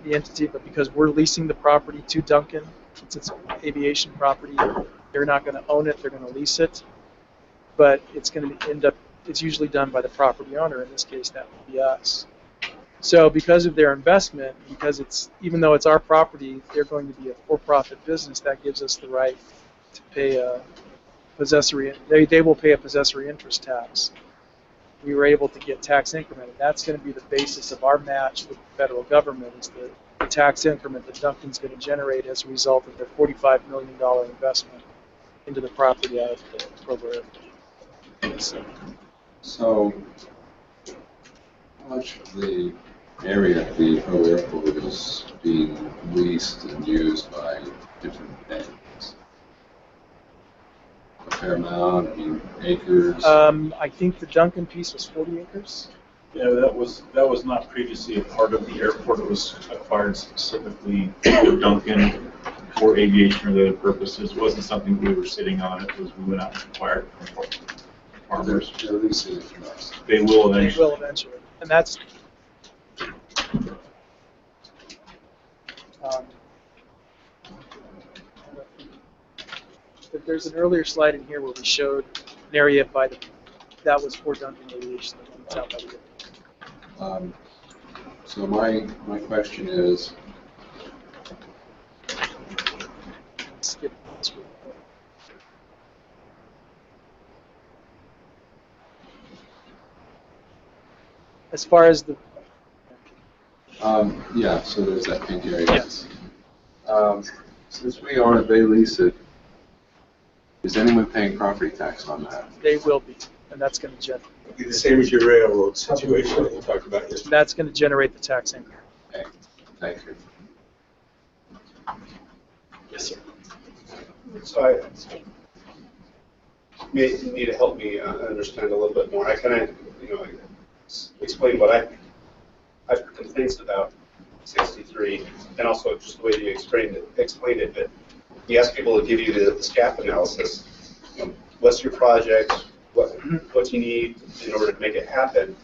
the entity, but because we're leasing the property to Duncan. Since it's aviation property, they're not going to own it, they're going to lease it. But it's going to it's usually done by the property owner. In this case, that would be us. So because of their investment, even though it's our property, they're going to be a for-profit business, that gives us the right to pay a possessory, they will pay a possessory interest tax. we were able to get tax increment. And that's going to be the basis of our match with the federal government, is the tax increment that Duncan's going to generate as a result of their $45 million investment into the property out of the Provo area. So, how much of the area at the Provo Airport is being leased and used by different banks? A fair amount, I mean, acres? I think the Duncan piece was 40 acres. Yeah, that was not previously a part of the airport. It was acquired specifically for Duncan for aviation-related purposes. It wasn't something we were sitting on. It was we went out and acquired from farmers. They're leasing it from us. They will eventually. They will eventually, and that's. But there's an earlier slide in here where we showed an area by the that was for Duncan Aviation. The one that's out by the So my question is, skip this one. As far as the yeah, so there's that pink area. yes, Since we are, they lease it, is anyone paying property tax on that? they will be, and that's going to generate. It'll be the same as your railroad situation that you talked about yesterday. That's going to generate the tax income. Okay, thank you. Yes, sir. So I may need to help me understand a little bit more. I kind of, explain what I've heard complaints about 63, and also just the way you explained it. But you ask people to give you the SCAP analysis. What's your project? What do you need in order to make it happen?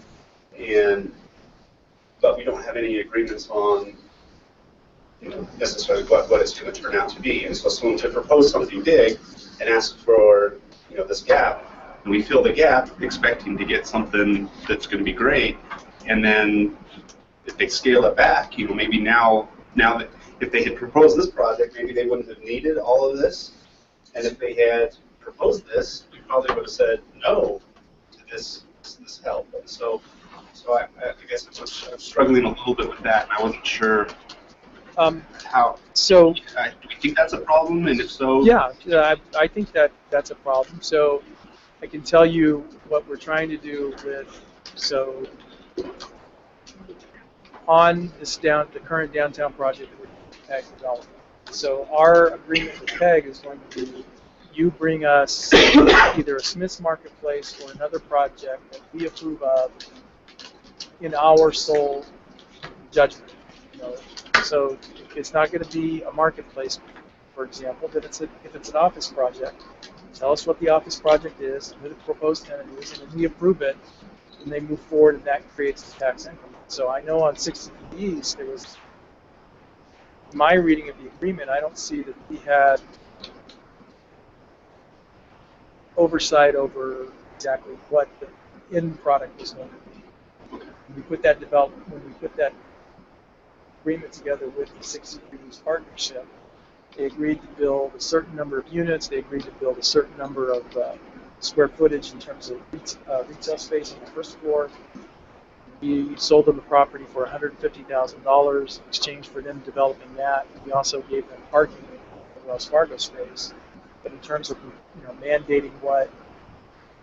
But we don't have any agreements on necessarily what it's going to turn out to be. And so someone to propose something big and ask for this gap, and we fill the gap expecting to get something that's going to be great, and then if they scale it back, maybe now that if they had proposed this project, maybe they wouldn't have needed all of this, and if they had proposed this, we probably would have said no to this help. And so I guess I'm struggling a little bit with that, and I wasn't sure how. So, do we think that's a problem? And if so, yeah, I think that's a problem. So, I can tell you what we're trying to do with on this the current downtown project that we're PEG developing. So, our agreement with PEG is going to be you bring us either a Smith's Marketplace or another project that we approve of in our sole judgment. So it's not going to be a marketplace, for example, but if it's an office project, tell us what the office project is, who the proposed tenant is, and then we approve it, and they move forward, and that creates the tax increment. So I know on 60Bs, there was, my reading of the agreement, I don't see that we had oversight over exactly what the end product was going to be. When we put that agreement together with the 60Bs partnership, they agreed to build a certain number of units. They agreed to build a certain number of square footage in terms of retail space on the first floor. We sold them the property for $150,000 in exchange for them developing that. We also gave them parking in the Wells Fargo space. But in terms of mandating what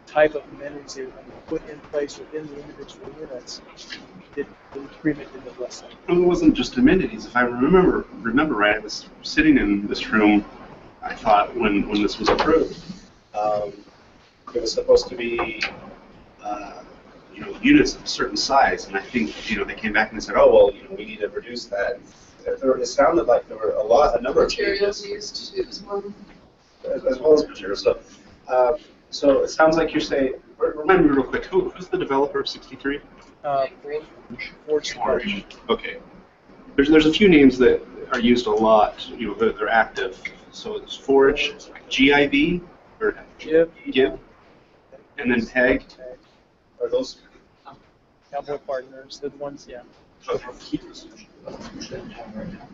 type of amenities they were going to put in place within the individual units, the agreement didn't address that. It wasn't just amenities. If I remember right, I was sitting in this room, I thought, when this was approved. It was supposed to be units of a certain size, and I think they came back and they said, oh well, we need to reduce that. It sounded like there were a number of Materials changes used as well. as well as materials. So it sounds like you're saying. Remind me real quick, who's the developer of 63? Forge. Okay. There's a few names that are used a lot. They're active. So it's Forge, GIB, or Give, and then PEG. Are those Cowboy Partners? They're the ones, yeah.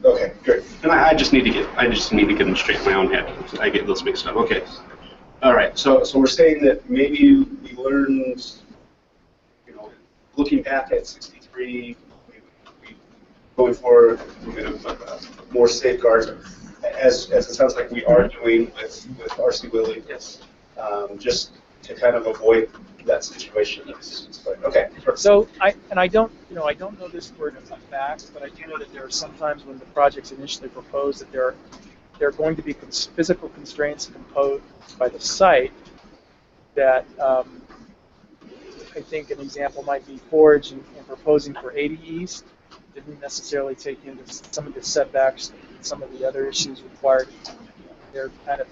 Okay, great. And I just need to get them straight in my own head. I get those mixed up. Okay. All right. So we're saying that maybe we learned looking back at 63, going forward, more safeguards, as it sounds like we are doing with R.C. Willie, Yes. just to kind of avoid that situation. Okay. So I don't know this for a fact, but I do know that there are sometimes when the project's initially proposed that there are going to be physical constraints imposed by the site that I think an example might be Forge in proposing for 80 East didn't necessarily take into some of the setbacks and some of the other issues required. They're kind of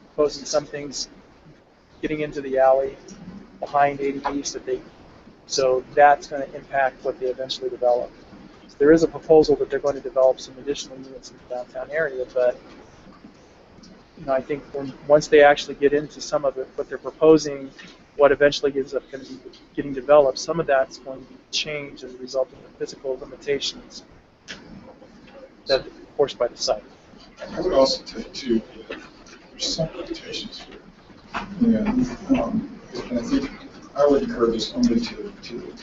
proposing some things getting into the alley behind 80 East so that's going to impact what they eventually develop. So there is a proposal that they're going to develop some additional units in the downtown area, but I think once they actually get into some of what they're proposing, what eventually ends up going to be getting developed, some of that's going to be changed as a result of the physical limitations that are forced by the site. I would also tell you too, that there's some limitations here. And I think I would encourage us only to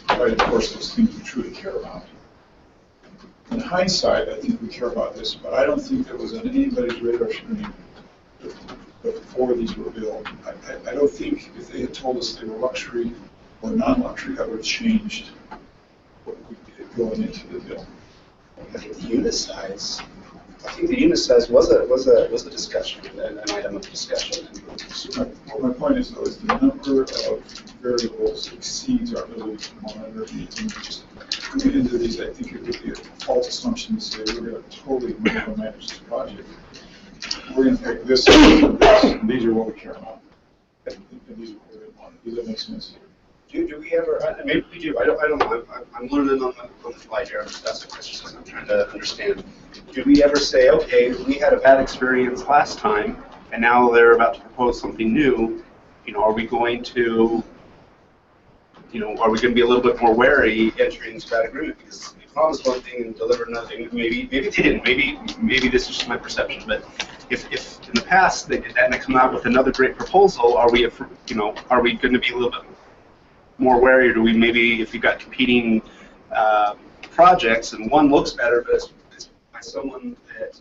try to enforce those things we truly care about. In hindsight, I think we care about this, but I don't think that was on anybody's radar screen before these were built. I don't think if they had told us they were luxury or non-luxury, that would have changed what we did going into the bill. I think the unit size was a discussion, an item of discussion. So my point is, though, is the number of variables exceeds our ability to monitor. And just coming into these, I think it would be a false assumption to say we're going to totally micromanage this project. We're going to take this and this, and these are what we care about. And these are what we want. Does that make sense? Do we ever? Maybe we do. I don't know. I'm learning on the fly here. I'm just asking questions. I'm trying to understand. Do we ever say, okay, we had a bad experience last time, and now they're about to propose something new? Are we going to? Are we going to be a little bit more wary entering into that agreement because they promised one thing and delivered another thing? Maybe they didn't. Maybe this is just my perception. But if in the past they did that and they come out with another great proposal, are we going to be a little bit more wary, or do we maybe, if you've got competing projects and one looks better, but it's by someone that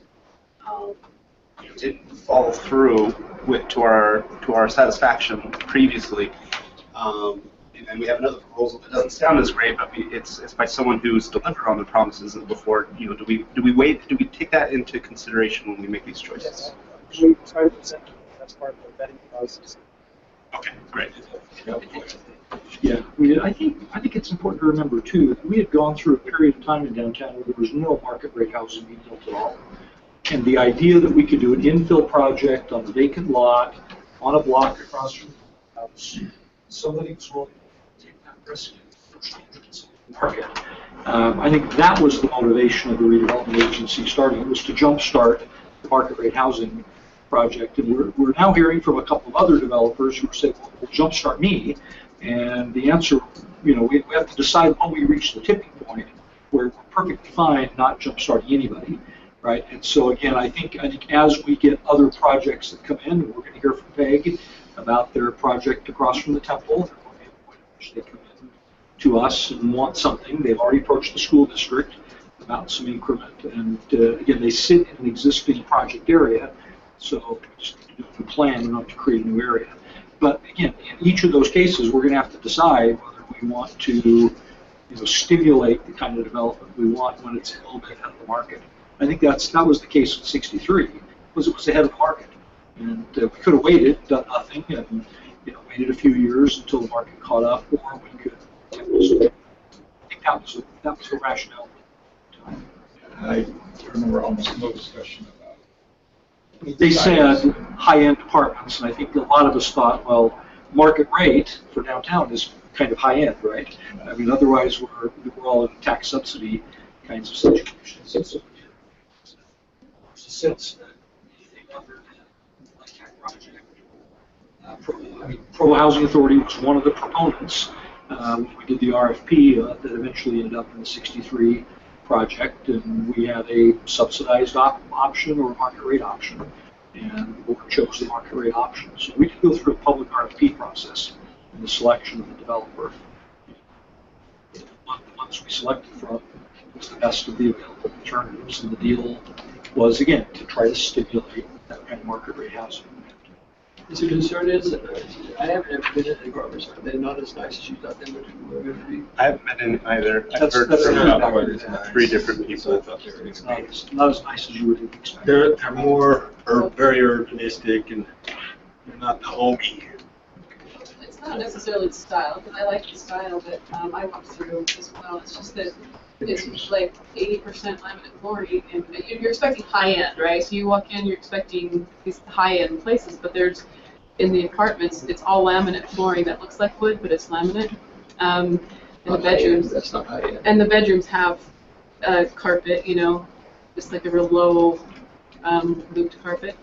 didn't follow through to our satisfaction previously, and we have another proposal that doesn't sound as great, but it's by someone who's delivered on the promises before. Do we take that into consideration when we make these choices? We try to present that's part of the vetting process. Okay, great. Yeah, I think it's important to remember too that we had gone through a period of time in downtown where there was no market rate housing being built at all, and the idea that we could do an infill project on a vacant lot on a block across from the house, somebody was willing to take that risk in the market. I think that was the motivation of the redevelopment agency starting. It was to jumpstart the market rate housing project, and we're now hearing from a couple of other developers who say, well, jumpstart me. And the answer, we have to decide when we reach the tipping point where we're perfectly fine not jumpstarting anybody, right? And so again, I think as we get other projects that come in, we're going to hear from PEG about their project across from the temple. There will be a point at which they come in to us and want something. They've already approached the school district about some increment, and again, they sit in an existing project area, so just to do a plan, not to create a new area. But again, in each of those cases, we're going to have to decide whether we want to stimulate the kind of development we want when it's a little bit ahead of the market. I think that was the case with 63, was it was ahead of the market. And we could have waited, done nothing, and waited a few years until the market caught up, or we could. I think that was the rationale. I remember almost no discussion about it. They said high-end apartments, and I think a lot of us thought, well, market rate for downtown is kind of high-end, right? I mean, otherwise we're all in tax subsidy kinds of situations. And so there's a sense that anything other than like that project. Provo Housing Authority was one of the proponents. We did the RFP that eventually ended up in the 63 project, and we had a subsidized option or a market rate option, and the board chose the market rate option. So we could go through a public RFP process in the selection of the developer. alternatives we selected from was the best of the available alternatives. And the deal was, again, to try to stimulate that kind of market rate housing. The concern is, I haven't ever been in the apartments, are they not as nice as you thought they were going to be? I haven't met in either. I've That's heard from about 3 different people. It's not as nice as you would expect. They're more, very urbanistic and they're not the homey. It's not necessarily the style, because I like the style that I walked through as well. It's just that it's like 80% laminate flooring, and you're expecting high end, right? So you walk in, you're expecting these high end places, but there's in the apartments, it's all laminate flooring that looks like wood, but it's laminate. And the bedrooms, That's not high end. and the bedrooms have carpet, just like a real low looped carpet.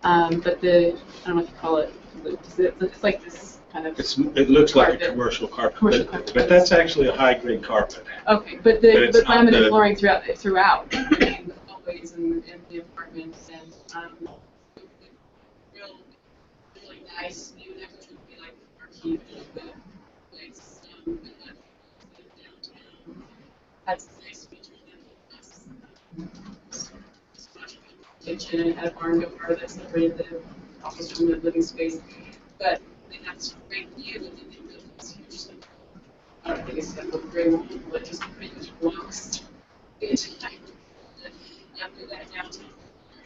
But I don't know if you call it looped. It's like this kind of. It looks like a carpet. commercial carpet, Commercial carpet. but that's actually a high-grade carpet. Okay, but it's not laminate the- flooring throughout the hallways and the apartments, and really nice. New neighborhood would be like marquee place. Downtown has a nice feature kitchen and had a barn door that separated the office from the living space, but they have this great view, and then they built this huge. I don't think it's that little gray one, but just pretty much blocks the entire after that downtown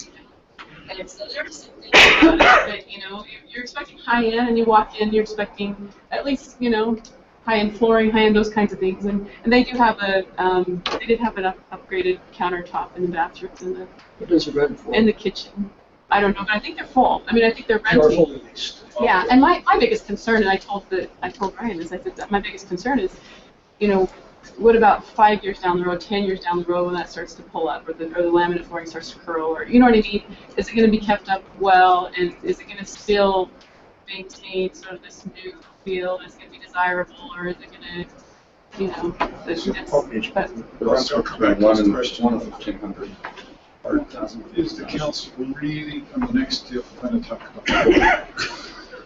area. And so there's something about it that, you're expecting high end, and you walk in, you're expecting at least, high end flooring, high end those kinds of things. And they do have they did have an upgraded countertop in the bathrooms and What does it rent for? in the kitchen. I don't know, but I think they're full. I mean, I think they're They are renting. fully leased. Yeah, and my biggest concern, and I told Ryan, is I said that my biggest concern is, what about 5 years down the road, 10 years down the road when that starts to pull up, or the laminate flooring starts to curl, or you know what I mean? Is it going to be kept up well, and is it going to still maintain sort of this new feel? Is it going to be desirable, or is it going to, but But also come back to this question of 1,500. Is the council really, on the next deal, going to talk about?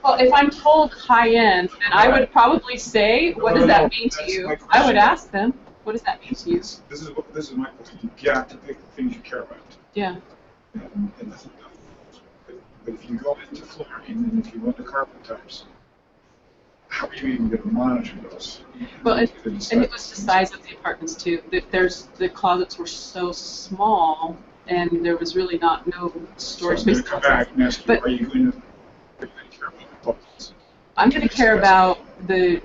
well, if I'm told high end, then I would probably say, what does that mean to you? I would ask them, what does that mean to you? This is my question. You got to pick the things you care about. Yeah. But if you go into flooring and if you go into carpet types, how are you even going to monitor those? Well, and it was the size of the apartments too. The closets were so small, and there was really no storage So I'm space. going to come back and ask you, But are you going to care about the apartments? I'm going to care about the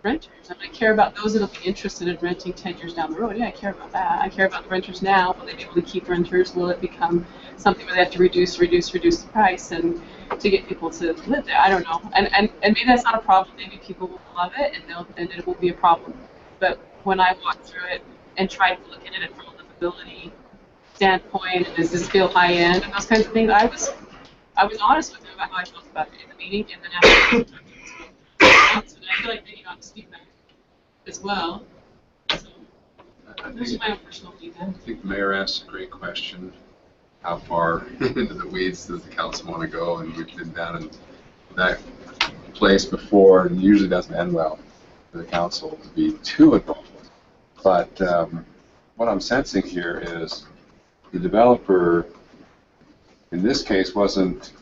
renters. I'm going to care about those that will be interested in renting 10 years down the road. Yeah, I care about that. I care about the renters now. Will they be able to keep renters? Will it become something where they have to reduce the price and to get people to live there? I don't know. And maybe that's not a problem. Maybe people will love it and it will be a problem. But when I walked through it and tried to look at it from a livability standpoint, and does this feel high end and those kinds of things, I was honest with them about how I felt about it in the meeting, and then after. And I feel like they got to speak back as well. So, those are my own personal feedback. I think the mayor asked a great question. How far into the weeds does the council want to go? And we've been down in that place before, and it usually doesn't end well for the council to be too involved. But what I'm sensing here is the developer, in this case, wasn't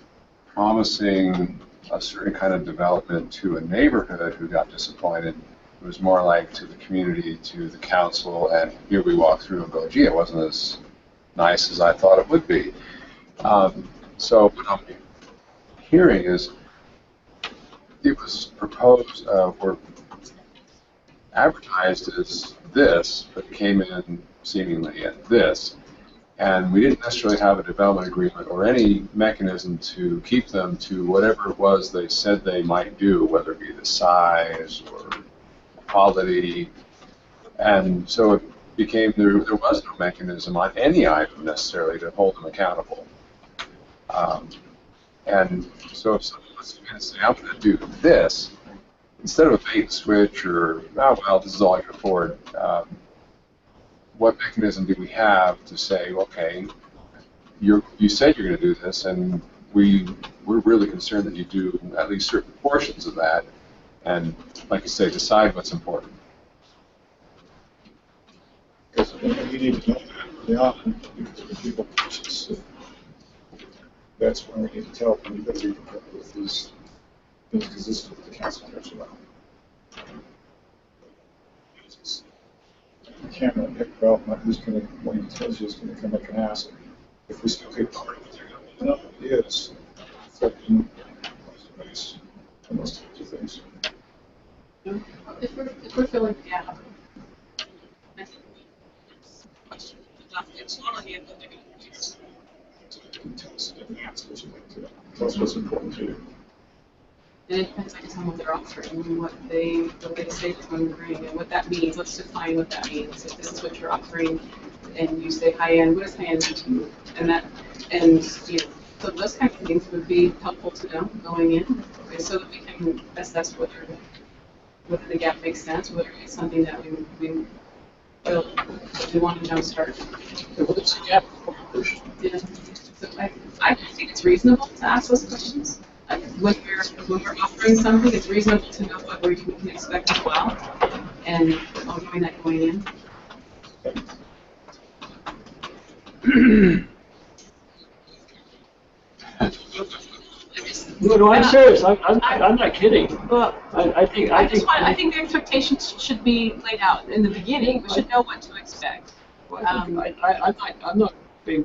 promising a certain kind of development to a neighborhood who got disappointed. It was more like to the community, to the council, and here we walk through and go, gee, it wasn't as nice as I thought it would be. So what I'm hearing is it was proposed, or advertised as this, but came in seemingly at this. And we didn't necessarily have a development agreement or any mechanism to keep them to whatever it was they said they might do, whether it be the size or quality. And so it became there was no mechanism on any item necessarily to hold them accountable. And so if someone was going to say, I'm going to do this, instead of a bait and switch or, oh, well, this is all I can afford, what mechanism do we have to say, okay, you said you're going to do this, and we're really concerned that you do at least certain portions of that, and like you say, decide what's important. You need to know that early on, because when people purchase, that's when we need to tell them, you better be prepared with these things, because this is what the council cares about. You can't really pick development, who's gonna, when he tells you, is gonna come back and ask. If we still pay part of it, they're gonna, no, it is. Affecting place and those types of things. If we're filling the gap, I think it's not only what they're going to use. Tell us in advance what you'd like to, tell us what's important to you. And it depends, I guess, on what they're offering, and what they say it's going to bring, and what that means. Let's define what that means. If this is what you're offering, and you say high end, what does high end mean to you? And you know, so those kind of things would be helpful to know going in, okay, so that we can assess whether the gap makes sense, whether it's something that we want to jumpstart. What's the gap? Yeah. So I think it's reasonable to ask those questions. When we're offering something, it's reasonable to know what we can expect as well, and knowing that going in. No, I'm serious. I'm not kidding. Well, I think I think the expectations should be laid out in the beginning. We should know what to expect. I'm not being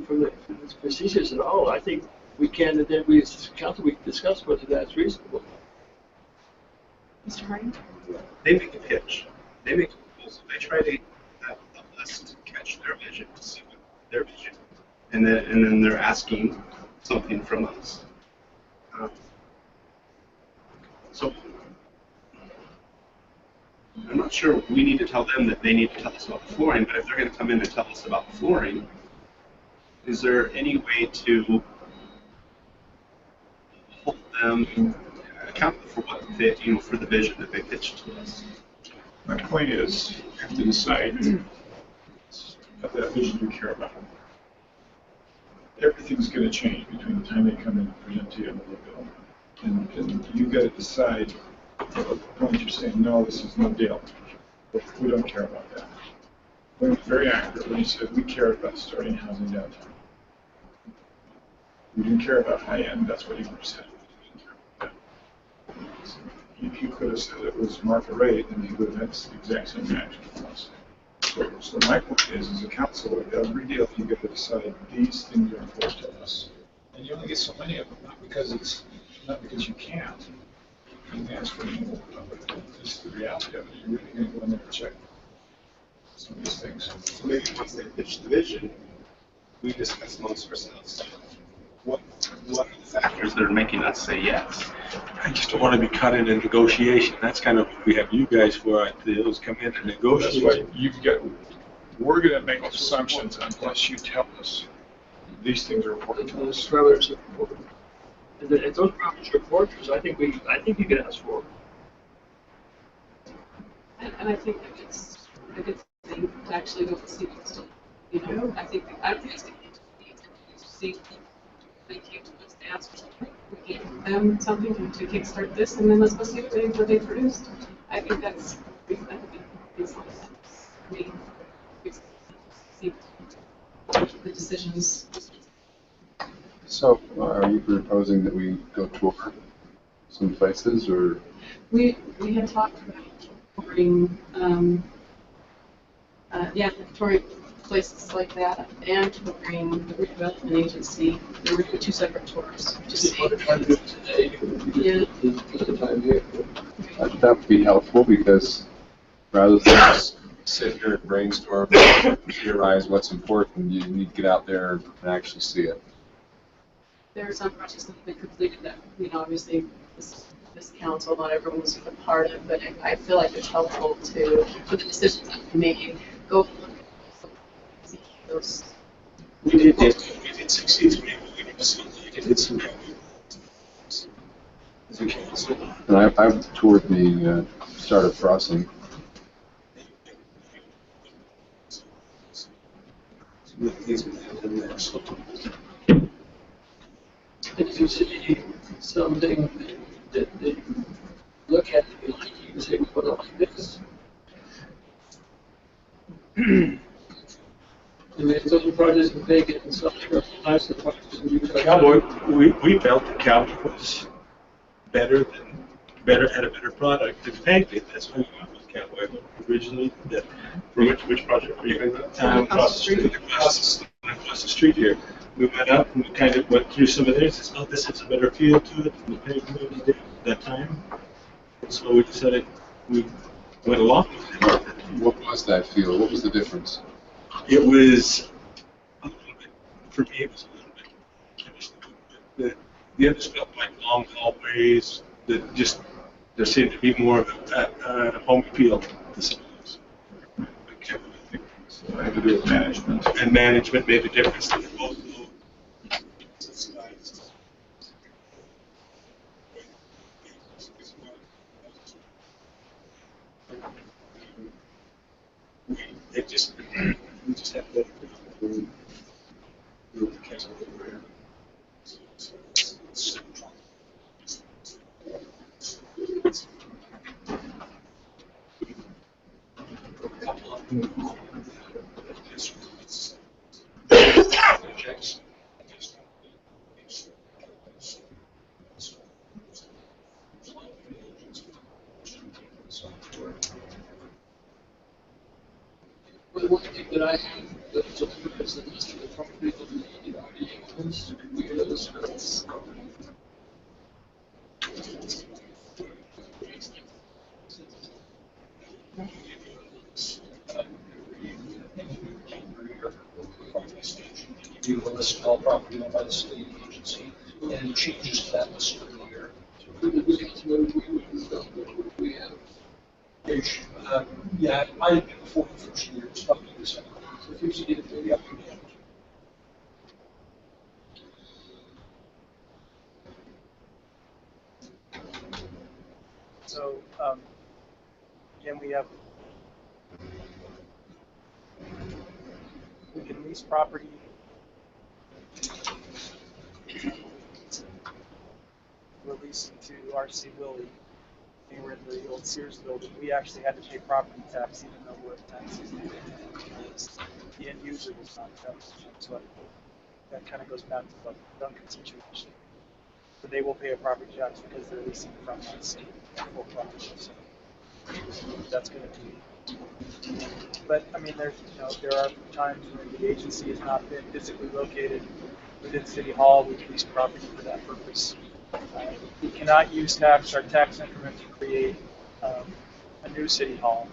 facetious at all. I think we can, and then we as council, we can discuss whether that's reasonable. Mr. Harding? They make a pitch. They make a proposal. They try to have a list to catch their vision, to see what their vision, and then they're asking something from us. So I'm not sure we need to tell them that they need to tell us about the flooring, but if they're going to come in and tell us about the flooring, is there any way to hold them accountable for what they, for the vision that they pitched to us? My point is, you have to decide of that vision you care about. Everything's going to change between the time they come in and present to you and the bill. And you've got to decide at the point you're saying, no, this is no deal. But we don't care about that. When it's very accurate when you said we care about starting housing downtown. We didn't care about high end, that's what you said. You could have said it was market rate, and you would have had the exact same reaction from us. So my point is, as a council, with every deal, you get to decide these things are important to us. And you only get so many of them, not because you can't. You can ask for more, but it's the reality of it. You're really going to go in there and check some of these things. So maybe once they pitch the vision, we discuss amongst ourselves what are the factors that are making us say yes. I just don't want to be caught in a negotiation. That's kind of what we have you guys for. Those come in and negotiate. That's why we're going to make assumptions unless you tell us these things are important to us. If those problems are important, I think you can ask for them. And I think that it's a good thing to actually go and see what's still, I think it's good to see. Thank you. Let's ask for something. We gave them something to kickstart this, and then let's go see what they produced. I think that's me. See the decisions. So, are you proposing that we go tour some places, or? We had talked about touring, touring places like that, and touring the Redevelopment Agency. There were two separate tours to see. Yeah. That would be helpful, because rather than just sit here and brainstorm, theorize what's important, you need to get out there and actually see it. There are some projects that have been completed that, obviously this council, not everyone was a part of, but I feel like it's helpful to, for the decisions that we made, go look at see those. We did succeed. We did some. And I've toured the startup crossing. If you see something that you look at, you like, you can say, put it like this. if those projects can make it, and some nice projects. Cowboy, we felt that Cowboy was better, had a better product than Pancake. That's why we went with Cowboy originally. Which project are you talking about? Across the street here. We went up and we kind of went through some of this. Oh, this has a better feel to it than the Pancake community did at that time. So we decided we went along with it. What was that feel? What was the difference? It was a little bit, for me, it was a little bit. The others felt like long hallways that just, there seemed to be more of a home feel to some of those. So I had to do with management. And management made a difference to both of those. We just have to do the cancel over. But one thing that I have that's a is the list of the property that we need to be owns, we get those grants. You will list all property owned by the city agency, and it changes to that list every year. We have. Yeah, it might have been before the first year, it's probably December. So if you get it, maybe up to the end. So, again, we can lease property. We're leasing to RC Willie. We were in the old Sears building. We actually had to pay property tax even though we're taxes. The end user was not taxed. So that kind of goes back to the Duncan situation. But they will pay a property tax because they're leasing from us full property. So that's going to be. But I mean, there are times when the agency has not been physically located within City Hall. We lease property for that purpose. We cannot use our tax increment to create a new City Hall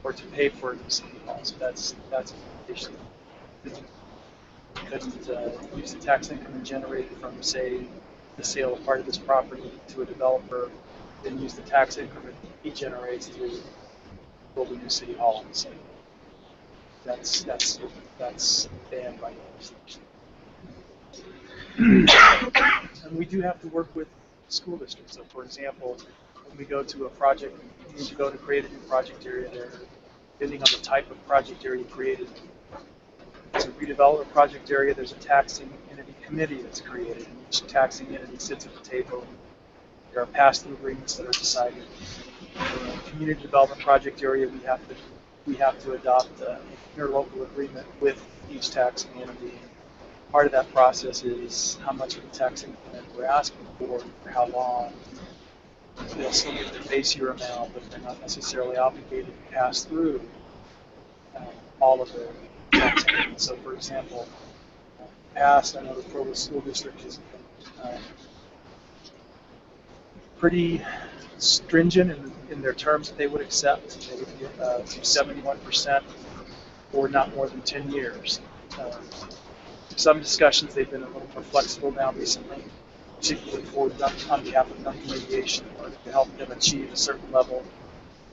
or to pay for a new City Hall. So that's a issue. Because use the tax increment generated from, say, the sale of part of this property to a developer, then use the tax increment he generates to build a new City Hall in the city. That's banned by legislation. And we do have to work with school districts. So, for example, when we go to a project, we need to go to create a new project area there, depending on the type of project area created. As a redevelopment project area, there's a taxing entity committee that's created. And each taxing entity sits at the table. There are pass-through agreements that are decided. In a community development project area, we have to adopt an interlocal agreement with each taxing entity. Part of that process is how much of the taxing we're asking for how long. They'll still get the base year amount, but they're not necessarily obligated to pass through all of the taxing. So, for example, past, I know the Provo School District is pretty stringent in their terms that they would accept. They would get to 71% or not more than 10 years. Some discussions, they've been a little more flexible now recently, particularly on behalf of Duncan Aviation, in order to help them achieve a certain level of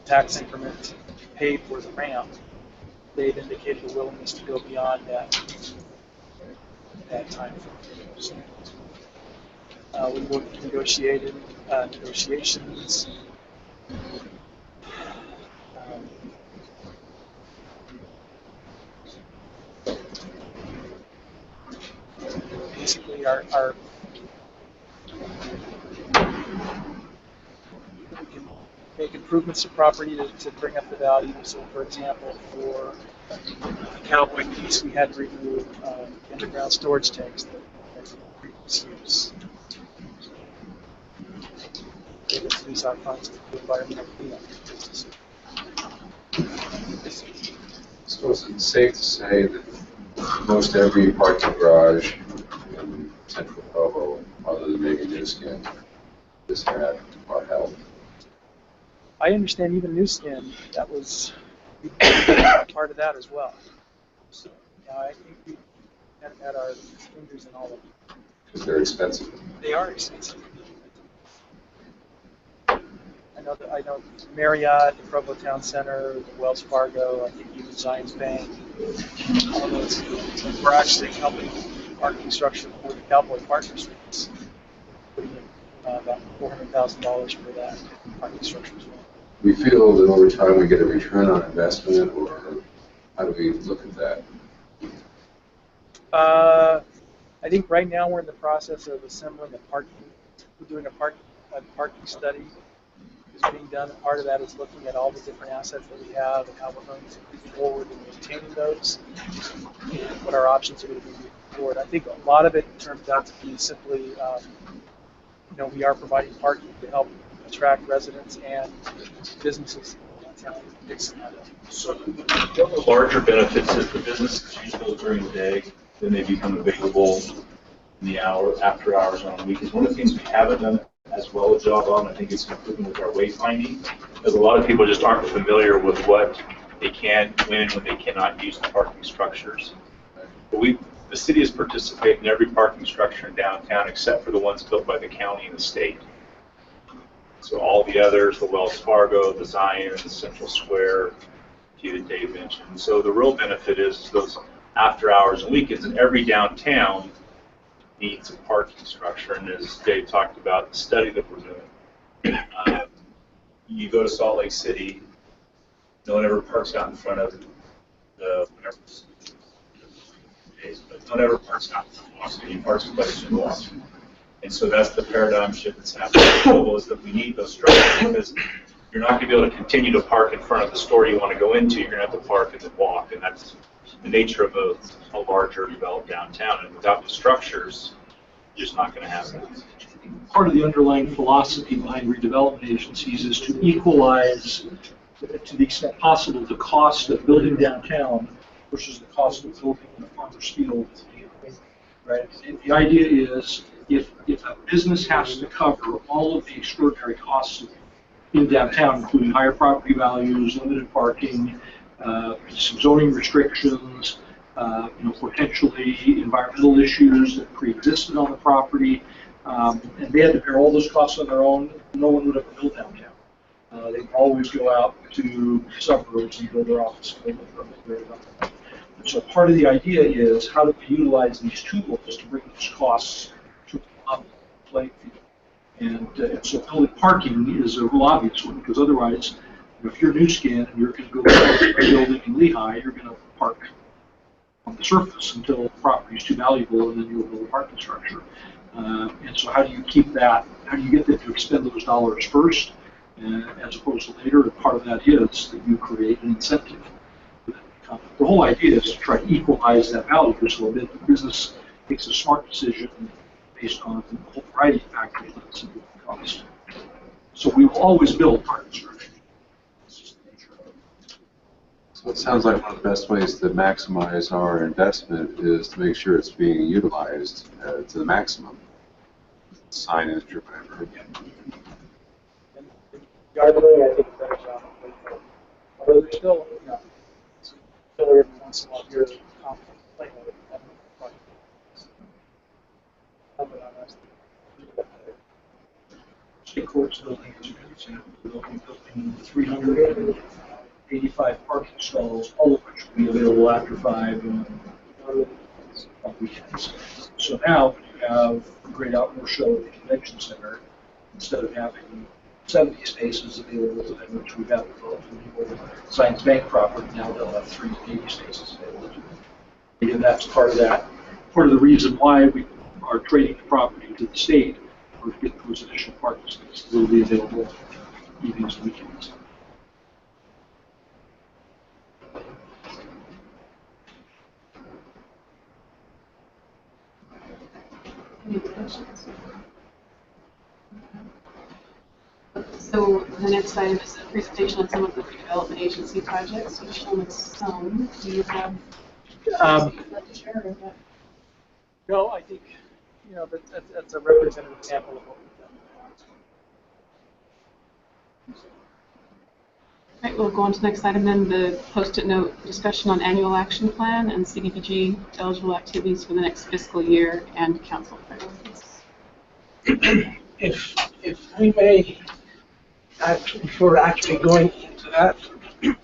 tax increment to pay for the ramp. They've indicated a willingness to go beyond that time frame. We work with negotiations. Basically, our we can make improvements to property to bring up the value. So, for example, for Cowboy piece, we had to remove underground storage tanks that previous use. Let's use our funds to do environmental cleanup. So is it safe to say that most every parking garage in central Provo, other than maybe New Skin, has had our help? I understand even New Skin, that was part of that as well. So, yeah, I think we had our fingers in all of them. Because they're expensive. They are expensive. I know Marriott, the Provo Town Center, the Wells Fargo, I think even Zions Bank, all those. We're actually helping parking structure for the Cowboy Partners. Putting in about $400,000 for that parking structure as well. We feel that over time we get a return on investment, or how do we look at that? I think right now we're in the process of assembling a parking. We're doing a parking study is being done. And part of that is looking at all the different assets that we have and how we're going to move forward in maintaining those and what our options are going to be moving forward. I think a lot of it turns out to be simply, we are providing parking to help attract residents and businesses in downtown. So one of the larger benefits is the businesses use those during the day, then they become available in the after hours on the weekends. One of the things we haven't done as well a job on, I think, is improving with our wayfinding, because a lot of people just aren't familiar with what they can, when they cannot use the parking structures. But the city has participated in every parking structure in downtown except for the ones built by the county and the state. So all the others, the Wells Fargo, the Zion, the Central Square, a few that Dave mentioned. So the real benefit is those after hours and weekends, and every downtown needs a parking structure. And as Dave talked about, the study that we're doing, you go to Salt Lake City, no one ever parks out in front of the, whatever, but no one ever parks out in front of the City. You park someplace in the walk. And so that's the paradigm shift that's happening in Provo, is that we need those structures, because you're not going to be able to continue to park in front of the store you want to go into. You're going to have to park and then walk, and that's the nature of a larger developed downtown. And without the structures, you're just not going to have that. Part of the underlying philosophy behind redevelopment agencies is to equalize, to the extent possible, the cost of building downtown versus the cost of building in a farmer's field. Right? And the idea is, if a business has to cover all of the extraordinary costs in downtown, including higher property values, limited parking, some zoning restrictions, potentially environmental issues that pre-existed on the property, and they had to bear all those costs on their own, no one would ever build downtown. They'd always go out to suburbs and build their office buildings. And so part of the idea is, how do we utilize these tools to bring those costs to a playing field? And so building parking is a real obvious one, because otherwise, if you're New Skin and you're going to go to a building in Lehigh, you're going to park on the surface until the property is too valuable, and then you'll build a parking structure. And so how do you keep that, how do you get them to expend those dollars first, as opposed to later? And part of that is that you create an incentive. The whole idea is to try to equalize that value so that the business makes a smart decision based on a whole variety of factors like simple cost. So we will always build parking structure. So it sounds like one of the best ways to maximize our investment is to make sure it's being utilized to the maximum. Signage or whatever. And Yardley, I think, a better job. Although there's still, still every once in a while you're playing with it. Help it on us. State courts building, as you can see, will be building 385 parking stalls, all of which will be available after 5 on weekends. So now we have a great outdoor show at the convention center. Instead of having 70 spaces available to them, which we've had for the Science Bank property, now they'll have 380 spaces available to them. And that's part of that. Part of the reason why we are trading the property to the state, or to get those additional parking spaces that will be available evenings and weekends. Any questions? So the next item is a presentation on some of the redevelopment agency projects. You've shown us some. Do you have that to share? Or what? No, I think, that's a representative sample of what we've done. All right, we'll go on to the next item then, the post-it note discussion on annual action plan and CDBG eligible activities for the next fiscal year and council priorities. If we may, before actually going into that, you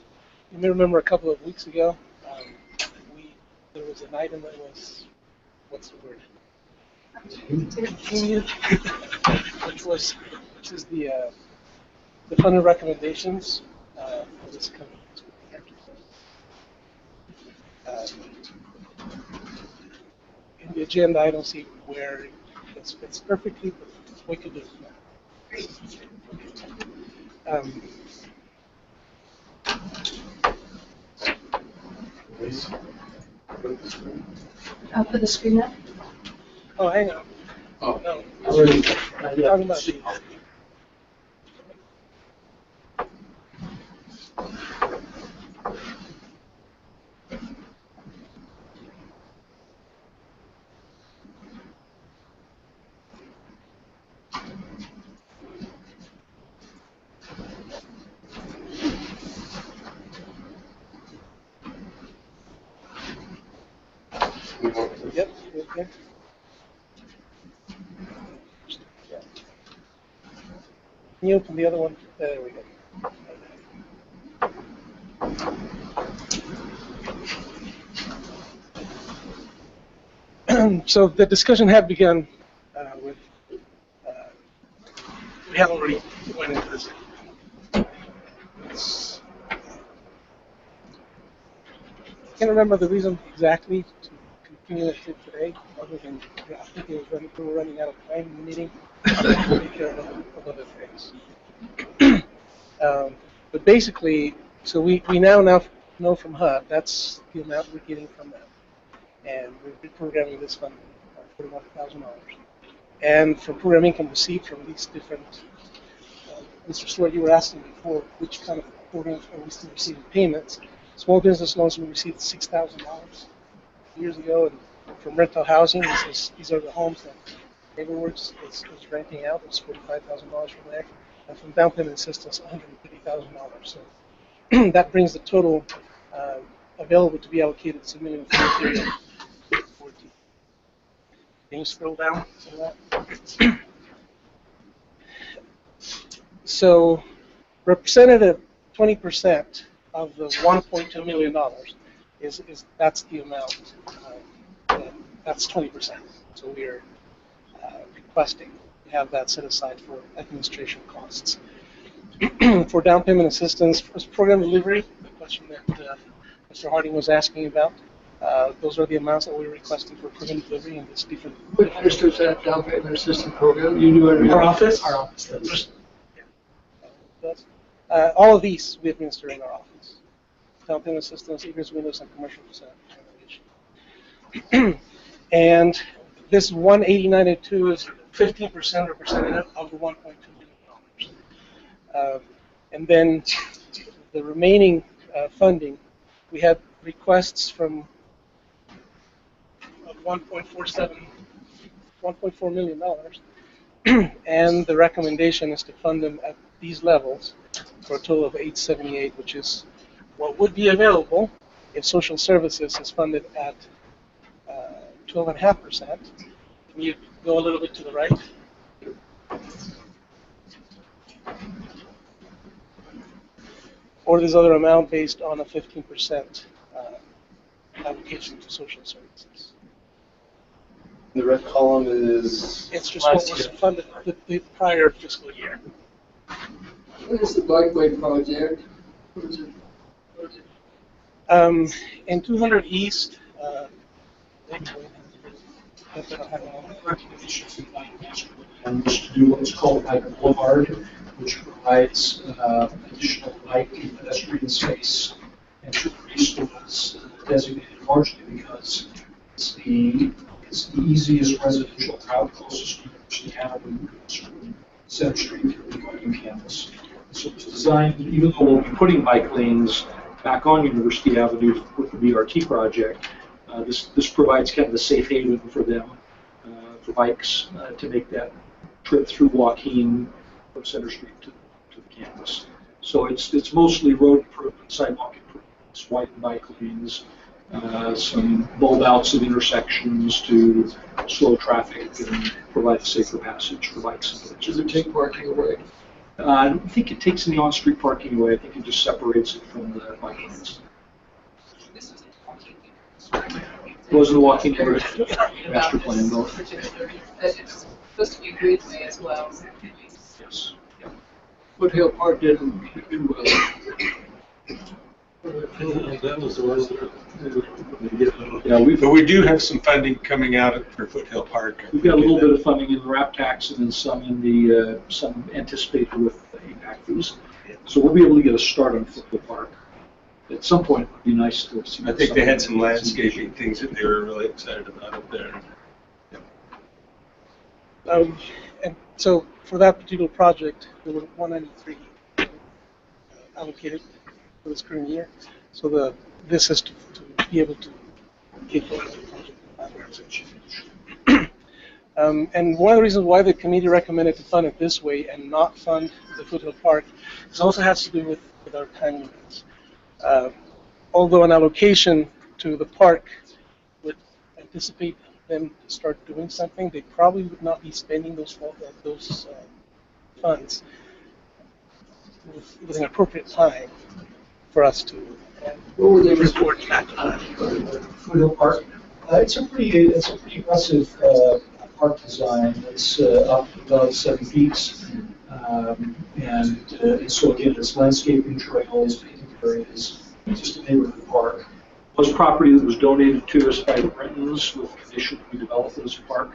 may remember a couple of weeks ago, there was an item that was, what's the word? Continued, which is the funded recommendations for this coming year. In the agenda, I don't see where it fits perfectly, but we could do it now. I'll put the screen up. Oh, hang on. Oh. No, I'm talking about these. Yep, okay. Can you open the other one? There we go. So the discussion had begun with, we had already went into this. I can't remember the reason exactly to continue it to today, other than I think we were running out of time in the meeting to take care of other things. But basically, so we now know from HUD that's the amount we're getting from them, and we're reprogramming this fund $41,000. And from program income received from these different, Mr. Stewart, you were asking before which kind of programs are we still receiving payments. Small business loans we received $6,000 years ago, and from rental housing, these are the homes that NeighborWorks is renting out. It's $45,000 from there, and from down payment assistance, $150,000. So that brings the total available to be allocated to $1,040,000. Can you scroll down to that? So, representative 20% of the $1.2 million is that's the amount. That's 20%. So we are requesting to have that set aside for administration costs. For down payment assistance, for program delivery, the question that Mr. Harding was asking about, those are the amounts that we're requesting for program delivery in this different. What administers that down payment assistance program? You do it. Our office. Our office. Yeah. All of these we administer in our office. Down payment assistance, egress windows, and commercial renovation. And this 189.2 is 15% representative of the $1.2 million. And then the remaining funding, we had requests from $1.4 million, and the recommendation is to fund them at these levels for a total of $878, which is what would be available if social services is funded at 12.5%. Can you go a little bit to the right? Or this other amount based on a 15% allocation to social services. The red column is. It's just what was funded the prior fiscal year. What is the bikeway project? What is it? In 200 East, and is to do what's called Bike Boulevard, which provides additional bike and pedestrian space and to increase what's designated largely because it's the It's the easiest residential route closest to University Avenue, Center Street, New campus. So it's designed, even though we'll be putting bike lanes back on University Avenue with the BRT project, this provides kind of a safe haven for them, for bikes, to make that trip through Joaquin from Center Street to the campus. So it's mostly road improvement, sidewalk improvements, widened bike lanes, some bulb outs at intersections to slow traffic and provide a safer passage for bikes and pedestrians. Does it take parking away? I don't think it takes any on-street parking away. I think it just separates it from the bike lanes. It wasn't a walking neighborhood master plan, though. It's supposed to be a greenway as well. Yes. Foothill Park didn't do well. That was the one. Yeah, But we do have some funding coming out for Foothill Park. we've got a little bit of funding in the RAP tax and then some in the, some anticipated with the APAC fees. So we'll be able to get a start on Foothill Park. At some point, it would be nice to see. I think they had some landscaping things that they were really excited about up there. And so for that particular project, there were 193 allocated for this current year. So this is to be able to keep going with the project. And one of the reasons why the committee recommended to fund it this way and not fund the Foothill Park is also has to do with our time limits. Although an allocation to the park would anticipate them to start doing something, they probably would not be spending those funds with an appropriate time for us to What were they report back on. Foothill Park. It's a pretty impressive park design. It's up above 7 feet, and so again, it's landscaping, trails, picnic areas, just a neighborhood park. It was property that was donated to us by the Brentons with condition to be developed as a park,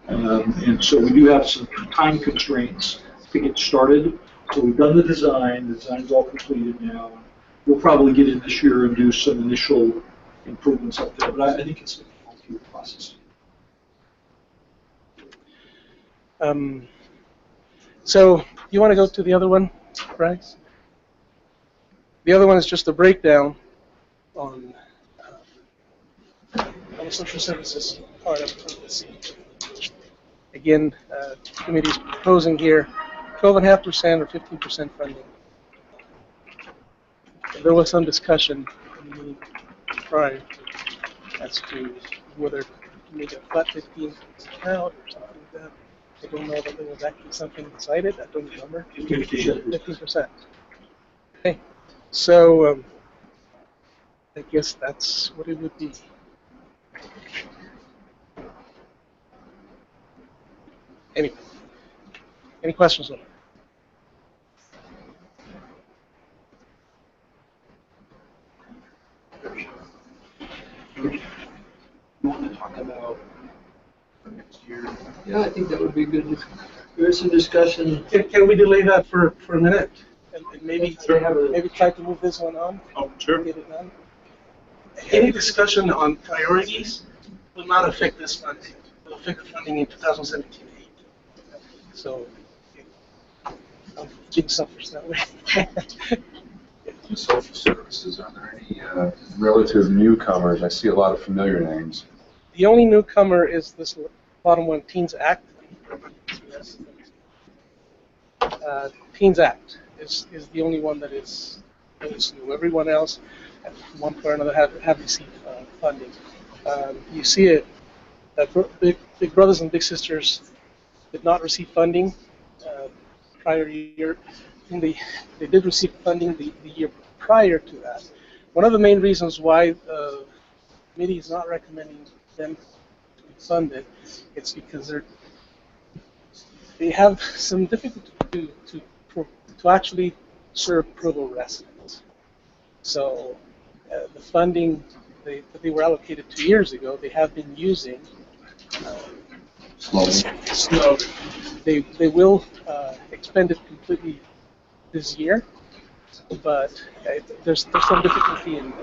and so we do have some time constraints to get started. So we've done the design. The design's all completed now. We'll probably get in this year and do some initial improvements up there, but I think it's a multi-year process. So you want to go to the other one, Bryce? The other one is just a breakdown on the social services part of this. Again, the committee is proposing here 12.5% or 15% funding. And there was some discussion in the meeting prior to, as to whether to make it a flat 15 out or something like that. I don't know that there was actually something decided. I don't remember. 15%. Okay. So I guess that's what it would be. Anyway, any questions on it? You want to talk about next year? Yeah, I think that would be good. There's some discussion. Can we delay that for a minute? And maybe Sure. maybe try to move this one on? Oh, sure. Get it done? Any discussion on priorities will not affect this funding. It will affect the funding in 2017. So I'll keep suffers that way. Social services, are there any relative newcomers? I see a lot of familiar names. The only newcomer is this bottom one, Teens Act. Teens Act is the only one that is new. Everyone else, at one point or another, have received funding. You see it that Big Brothers and Big Sisters did not receive funding prior year. I think they did receive funding the year prior to that. One of the main reasons why the committee is not recommending them to be funded, it's because they have some difficulty to actually serve Provo residents. So the funding that they were allocated 2 years ago, they have been using slowly. They will expend it completely this year, but there's some difficulty in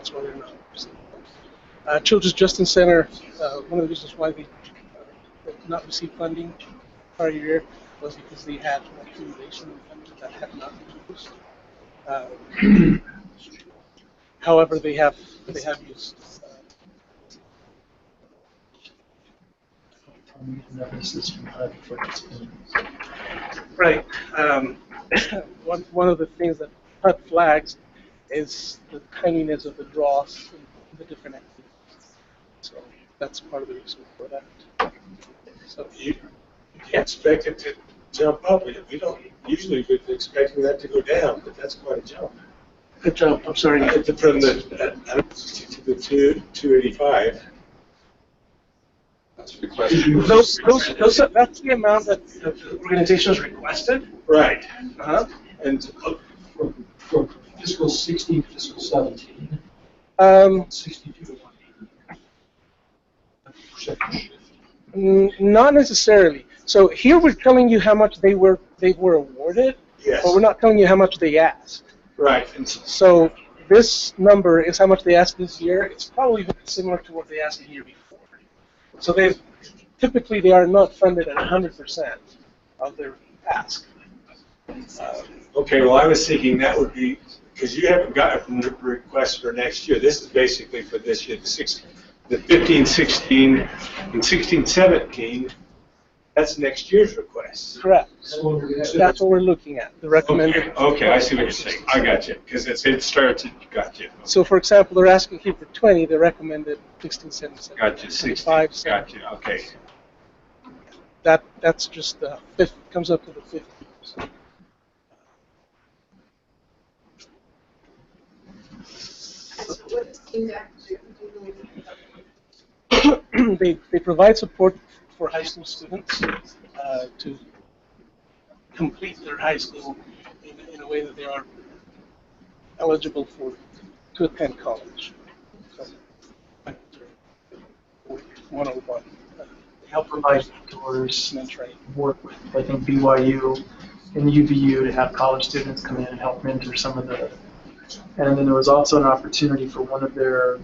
that's why they're not receiving. Children's Justice Center, one of the reasons why they did not receive funding prior year was because they had accumulation funding that had not been used. However, they have used. Right. One of the things that HUD flags is the timeliness of the draws in the different activities. So that's part of the reason for that. So You expect it to jump up. We don't usually be expecting that to go down, but that's quite a jump. Good job. I'm sorry. From the 160 to the 285. That's requested. That's the amount that the organizations requested. Right. Uh-huh. And From fiscal 16 to fiscal 17, 62 to 180. Not necessarily. So here we're telling you how much they were awarded, yes. but we're not telling you how much they asked. Right. So this number is how much they asked this year. It's probably similar to what they asked the year before. So they are not funded at 100% of their ask. Okay, well, I was thinking that would be, because you haven't got a request for next year. This is basically for this year, the 15-16 and 16-17. That's next year's request. Correct. That's what we're looking at, the recommended. Okay, I see what you're saying. I got you, because it starts, got you. So, for example, they're asking here for 20, the recommended 16, 17, Got you, 25, 60. Got you, okay. That's just the fifth, comes up to the 50%. They provide support for high school students to complete their high school in a way that they are eligible to attend college. So, 101. Help provide mentors, work with, I think, BYU and UVU to have college students come in and help mentor some of the. And then there was also an opportunity for one of their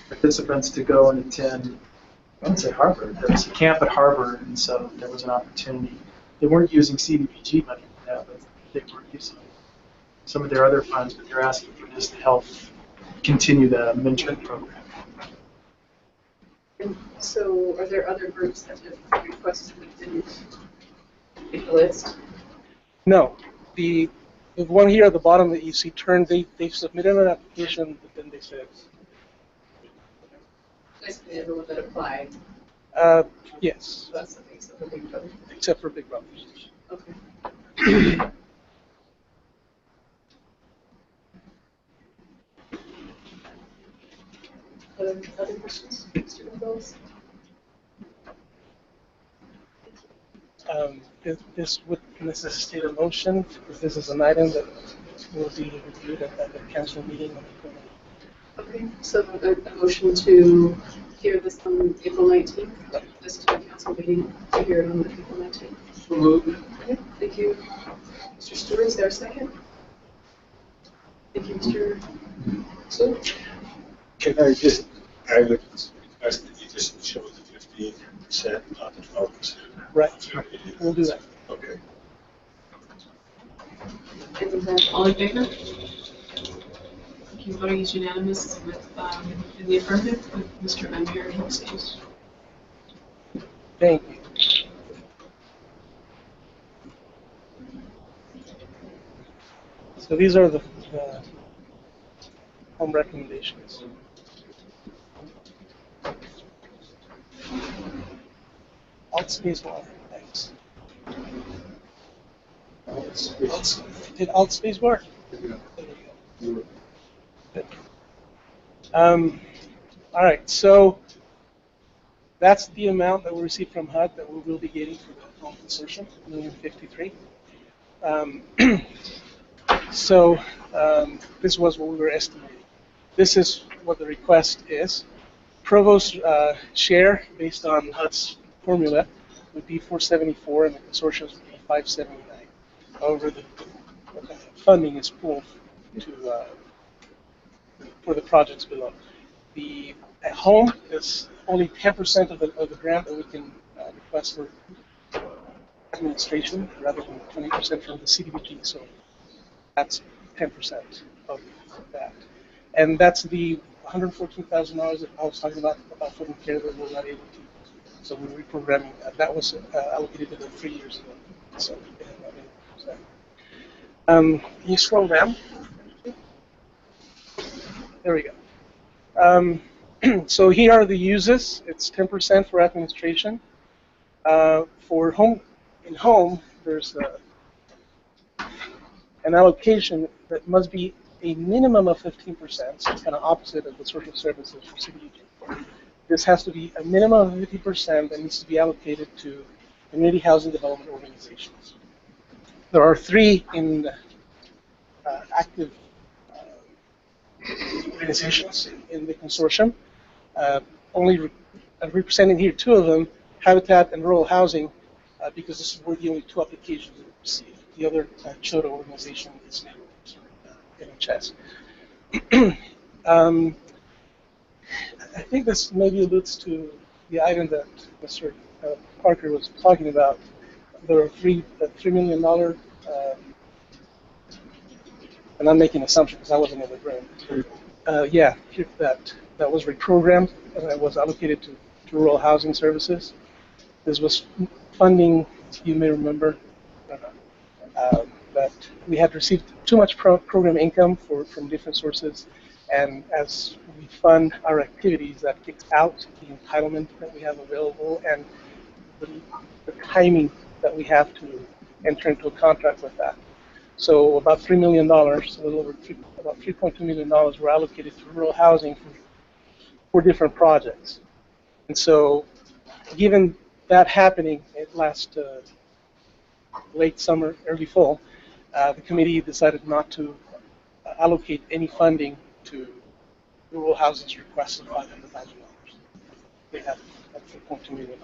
participants to go and attend, I wouldn't say Harvard, there was a camp at Harvard, and so there was an opportunity. They weren't using CDBG money for that, but they were using some of their other funds, but they're asking for this to help continue the mentoring program. And so are there other groups that have requested that didn't make the list? No. The one here at the bottom that you see turned, they submitted an application, but then they said. Basically everyone that applied. Yes. That's the thing, so the Big Brother. Except for Big Brothers. Okay. Other questions, Mr. Gonzalez? This would necessitate a motion, because this is an item that will be reviewed at the council meeting on the 20th. Okay, so a motion to hear this on April 19th, this to the council meeting to hear it on April 19th. So moved. Okay, thank you. Mr. Stewart, is there a second? Thank you, Mr. So. Can I would request that you just show the 15%, not the 12%. Right. We'll do that. Okay. And all in favor? Okay, voting is unanimous with, in the affirmative, with Mr. Van Buren abstains. Thank you. So these are the home recommendations. Alt space bar. Thanks. Did alt space work? There we go. Good. All right, so that's the amount that we received from HUD that we will be getting for the home consortium, $1,053,000. So this was what we were estimating. This is what the request is. Provo's share, based on HUD's formula, would be 474, and the consortium's would be 579. However, the funding is pooled to for the projects below. The at home is only 10% of the grant that we can request for administration rather than 20% from the CDBG. So that's 10% of that. And that's the $114,000 that I was talking about food and care that we're not able to. So we're reprogramming that. That was allocated to them 3 years ago. So can you scroll down? There we go. So here are the uses. It's 10% for administration. For home, there's an allocation that must be a minimum of 15%. So it's kind of opposite of the social services for CDBG. This has to be a minimum of 50% that needs to be allocated to community housing development organizations. There are 3 in active organizations in the consortium. Only representing here 2 of them, Habitat and Rural Housing, because this were the only 2 applications that we received. The other Choto organization is NHS. I think this maybe alludes to the item that Mr. Parker was talking about. There are $3 million, and I'm making assumptions because I wasn't in the room. Yeah, that was reprogrammed and that was allocated to rural housing services. This was funding, you may remember, that we had received too much program income from different sources, and as we fund our activities, that kicks out the entitlement that we have available and the timing that we have to enter into a contract with that. So about $3 million, a little over about $3.2 million were allocated to rural housing for different projects. And so given that happening last late summer, early fall, the committee decided not to allocate any funding to rural housing's request of $500,000. They have $3.2 million.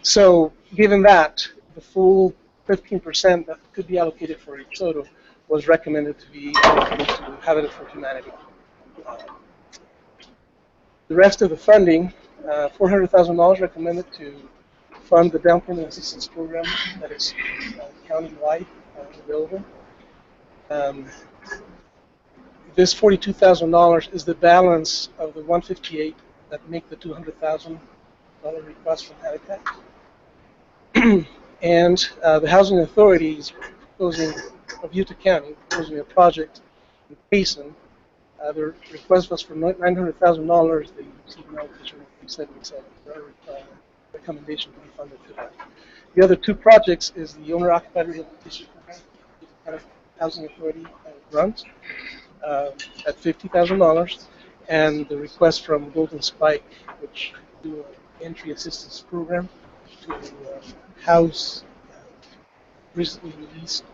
So given that, the full 15% that could be allocated for each Choto was recommended to be allocated to Habitat for Humanity. The rest of the funding, $400,000 recommended to fund the down payment assistance program that is county-wide available. This $42,000 is the balance of the $158,000 that make the $200,000 request from Habitat. And the Housing Authority is proposing, of Utah County, proposing a project in Payson. The request was for $900,000. The CDBG official said their recommendation to be funded for that. The other 2 projects is the owner-occupied rehabilitation program that Housing Authority runs at $50,000, and the request from Golden Spike, which do an entry assistance program to house recently released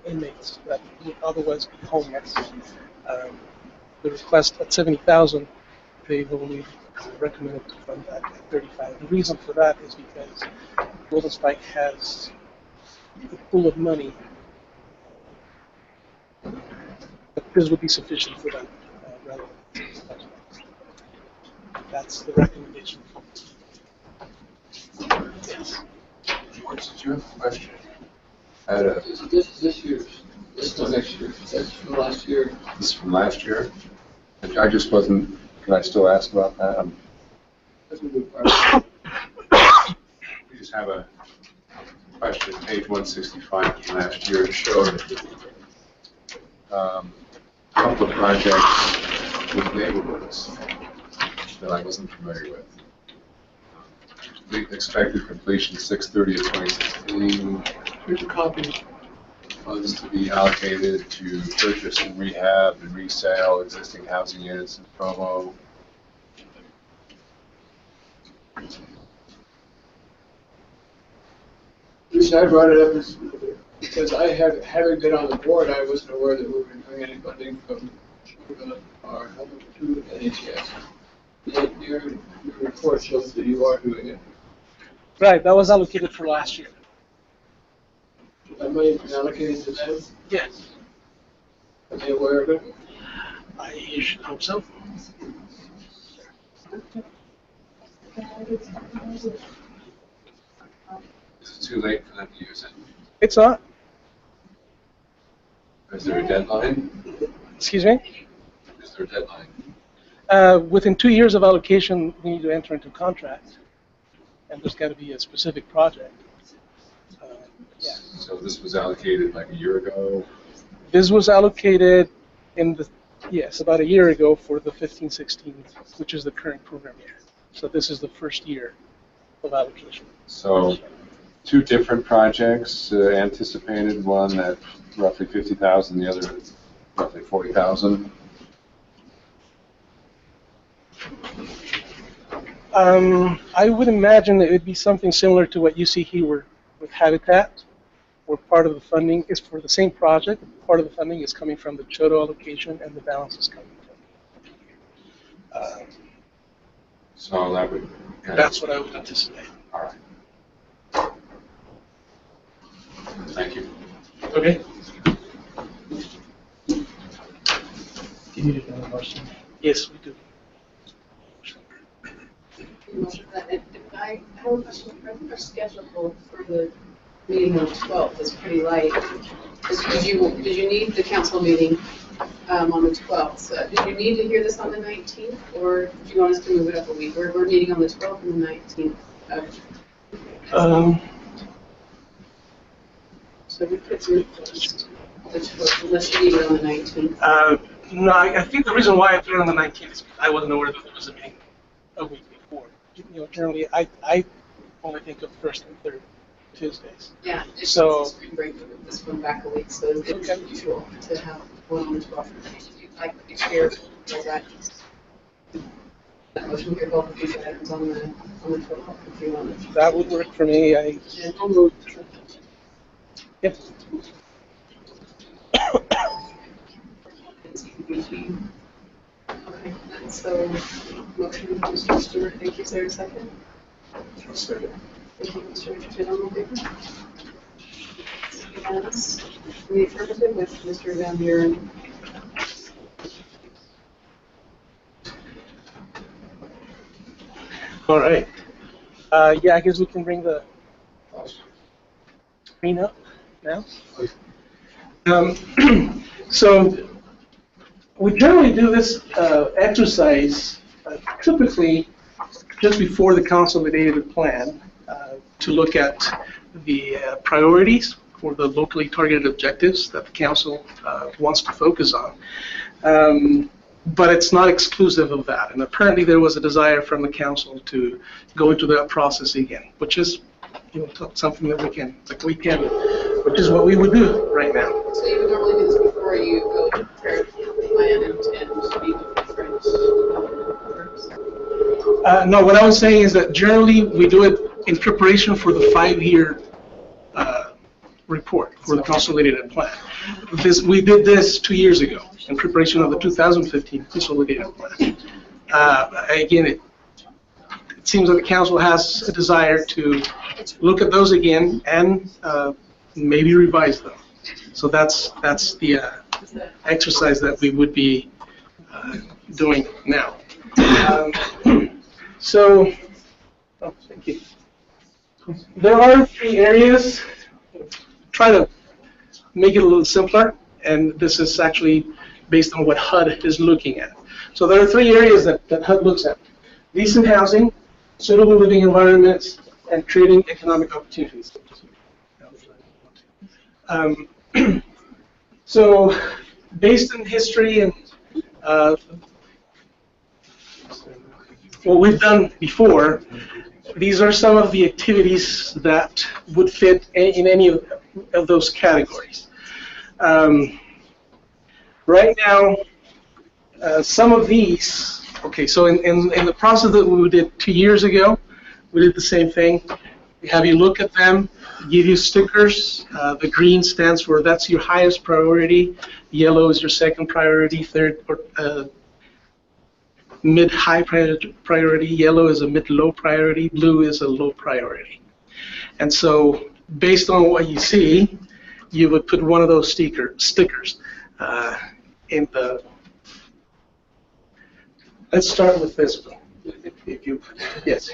inmates that would otherwise be homeless. The request at $70,000, they've only recommended to fund that at $35,000. The reason for that is because Golden Spike has a pool of money that this would be sufficient for them rather than $30,000. That's the recommendation. Yes. George, did you have a question? This year's. This is next year. That's from last year. This is from last year? I just wasn't, can I still ask about that? We just have a question, page 165 from last year. It showed a couple of projects with neighborhoods that I wasn't familiar with. Expected completion 6/30/2016. Here's a copy. Funds to be allocated to purchase and rehab and resale existing housing units in Provo. The reason I brought it up is because having been on the board, I wasn't aware that we were doing any funding from our help to NHS. Your report shows that you are doing it. Right, that was allocated for last year. That money been allocated to them? Yes. Are they aware of it? I should hope so. Is it too late for them to use it? It's not. Is there a deadline? Excuse me? Is there a deadline? Within 2 years of allocation, we need to enter into contract, and there's got to be a specific project. Yeah. So this was allocated like a year ago? This was allocated about a year ago for the 15-16, which is the current program year. So this is the first year of allocation. So 2 different projects anticipated, one at roughly 50,000, the other at roughly 40,000. I would imagine it would be something similar to what you see here with Habitat, where part of the funding is for the same project. Part of the funding is coming from the Choto allocation, and the balance is coming from. So that would. That's what I would anticipate. All right. Thank you. Okay. Do you need another motion? Yes, we do. I have a question. Our schedule for the meeting on the 12th is pretty light. Did you need the council meeting on the 12th? Did you need to hear this on the 19th, or do you want us to move it up a week? We're meeting on the 12th and the 19th. So we could move this unless you need it on the 19th. No, I think the reason why I put it on the 19th is I wasn't aware that there was a meeting a week before. You know, generally, I only think of first and third Tuesdays. Yeah, so we can bring this one back a week, so it's usual to have one on the 12th. If you'd like to share that motion here, both of these items on the 12th, if you want. That would work for me. Yep. CDBG. Okay, and so motion, Mr. Stewart, thank you. Is there a second? Second. Thank you, Mr. Richardson, all in favor? Unanimous. In the affirmative with Mr. Van Buren. All right. Yeah, I guess we can bring the screen up now. So we generally do this exercise typically just before the consolidated plan to look at the priorities for the locally targeted objectives that the council wants to focus on. But it's not exclusive of that. And apparently there was a desire from the council to go into that process again, which is something that we can, which is what we would do right now. So you would normally do this before you go to prepare the plan and meet with different groups? No, what I was saying is that generally we do it in preparation for the 5-year report for the consolidated plan. We did this 2 years ago in preparation of the 2015 consolidated plan. Again, it seems that the council has a desire to look at those again and maybe revise them. So that's the exercise that we would be doing now. Thank you. There are 3 areas. Try to make it a little simpler, and this is actually based on what HUD is looking at. So there are 3 areas that HUD looks at: decent housing, suitable living environments, and creating economic opportunities. So based on history and what we've done before, these are some of the activities that would fit in any of those categories. Right now, some of these, okay, so in the process that we did 2 years ago, we did the same thing. We have you look at them, give you stickers. The green stands for that's your highest priority. Yellow is your second priority, third or mid-high priority. Yellow is a mid-low priority. Blue is a low priority. And so based on what you see, you would put one of those stickers in Let's start with fiscal. If you, yes.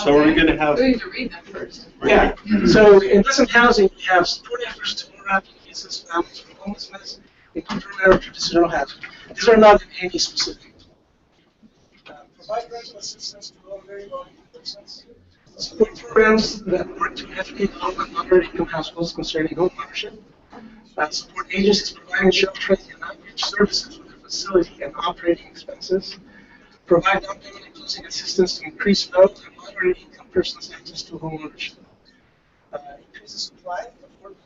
So are we gonna have? We need to read that first. Yeah, so in present housing, we have support efforts to more rapid cases of families from homelessness, including primary traditional housing. These are not in any specific. Provide rental assistance to low and very low income persons. Support programs that work to educate low and moderate income households concerning home ownership. Support agencies providing sheltering and outreach services for their facility and operating expenses. Provide down payment and closing assistance to increase low and moderate income persons' access to home ownership. Increase the supply of affordable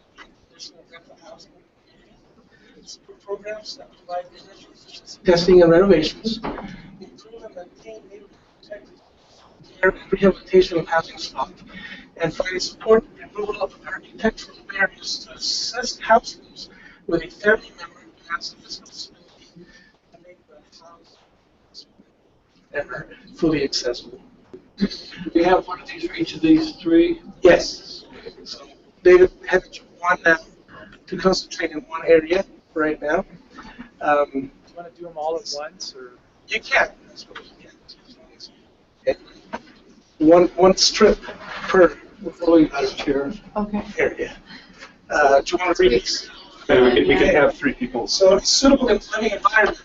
additional rental housing in the community. Support programs that provide energy efficiency testing and renovations. Improve and maintain neighborhood protected care and rehabilitation of housing stock. And finally, support removal of architectural barriers to assist households with a family member who has a physical disability to make the house ever fully accessible. Do we have one of these for each of these three? Yes. So David had one now to concentrate in one area right now. Do you want to do them all at once, or? You can. I suppose you can. One strip per Okay. area. Do you want to read these? We can have 3 people. So, suitable and living environment.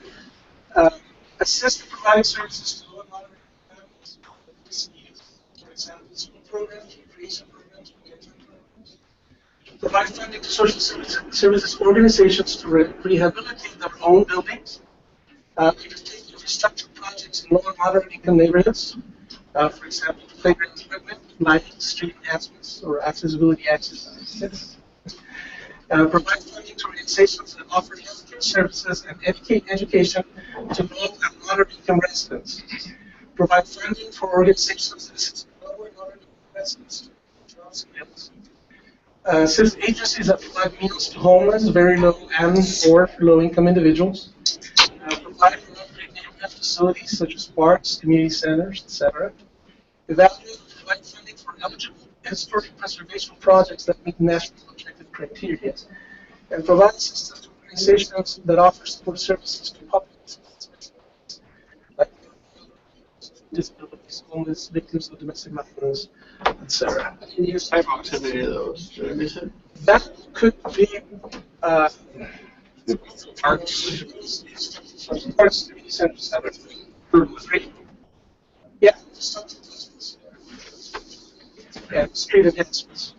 Assist in providing services to low and moderate families with disabilities. For example, school programs, recreation programs, engagement programs. Provide funding to social services organizations to rehabilitate their own buildings. Undertake infrastructure projects in low and moderate income neighborhoods. For example, playground equipment, lighting, street enhancements, or accessibility access. Provide funding to organizations that offer healthcare services and education to low and moderate income residents. Provide funding for organizations that assist low and moderate income residents to jobs and meals. Assist agencies that provide meals to homeless, very low and or low income individuals. Provide for upgrade neighborhood facilities such as parks, community centers, etc. Evaluate and provide funding for eligible historic preservation projects that meet national objective criteria, and provide assistance to organizations that offer support services to public like disabilities, homeless, victims of domestic violence, etc. Can you type out any of those? Did I miss it? That could be parks, community centers, etc. Yeah. Yeah, street enhancements.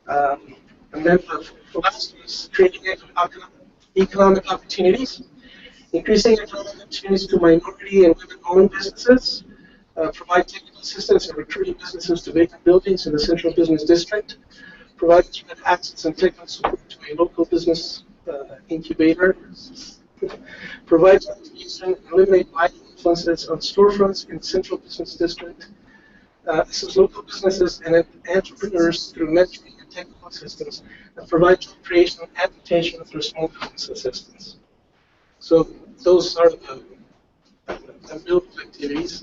And then the last is creating economic opportunities, increasing economic opportunities to minority and women-owned businesses, provide technical assistance in recruiting businesses to vacant buildings in the central business district, provide internet access and technical support to a local business incubator, provide and eliminate vital influences on storefronts in the central business district, assist local businesses and entrepreneurs through mentoring and technical assistance, and provide job creation and adaptation through small business assistance. So those are the building activities.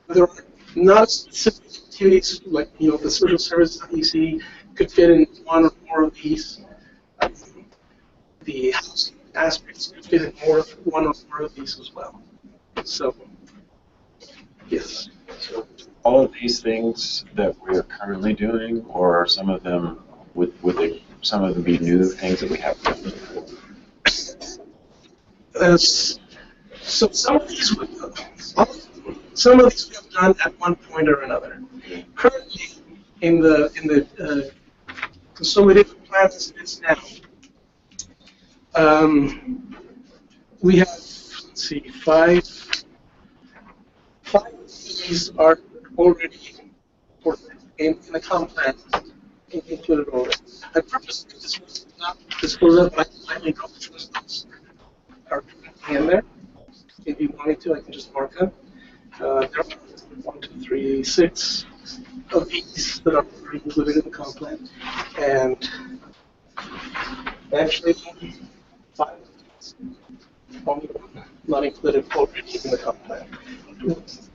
There are not specific activities like the social services that you see could fit in one or more of these. The housing aspects could fit in one or more of these as well. So. Yes. So all of these things that we're currently doing, or are some of them would some of them be new things that we haven't done before? So some of these we have done at one point or another. Currently, in the consolidated plan as it is now, we have, let's see, five of these are already in the comp plan included already. I purposely not disclose it, but I may drop which ones are in there. If you wanted to, I can just mark them. There are 1, 2, 3, 6 of these that are already included in the comp plan, and actually 5 of these only one not included already in the comp plan.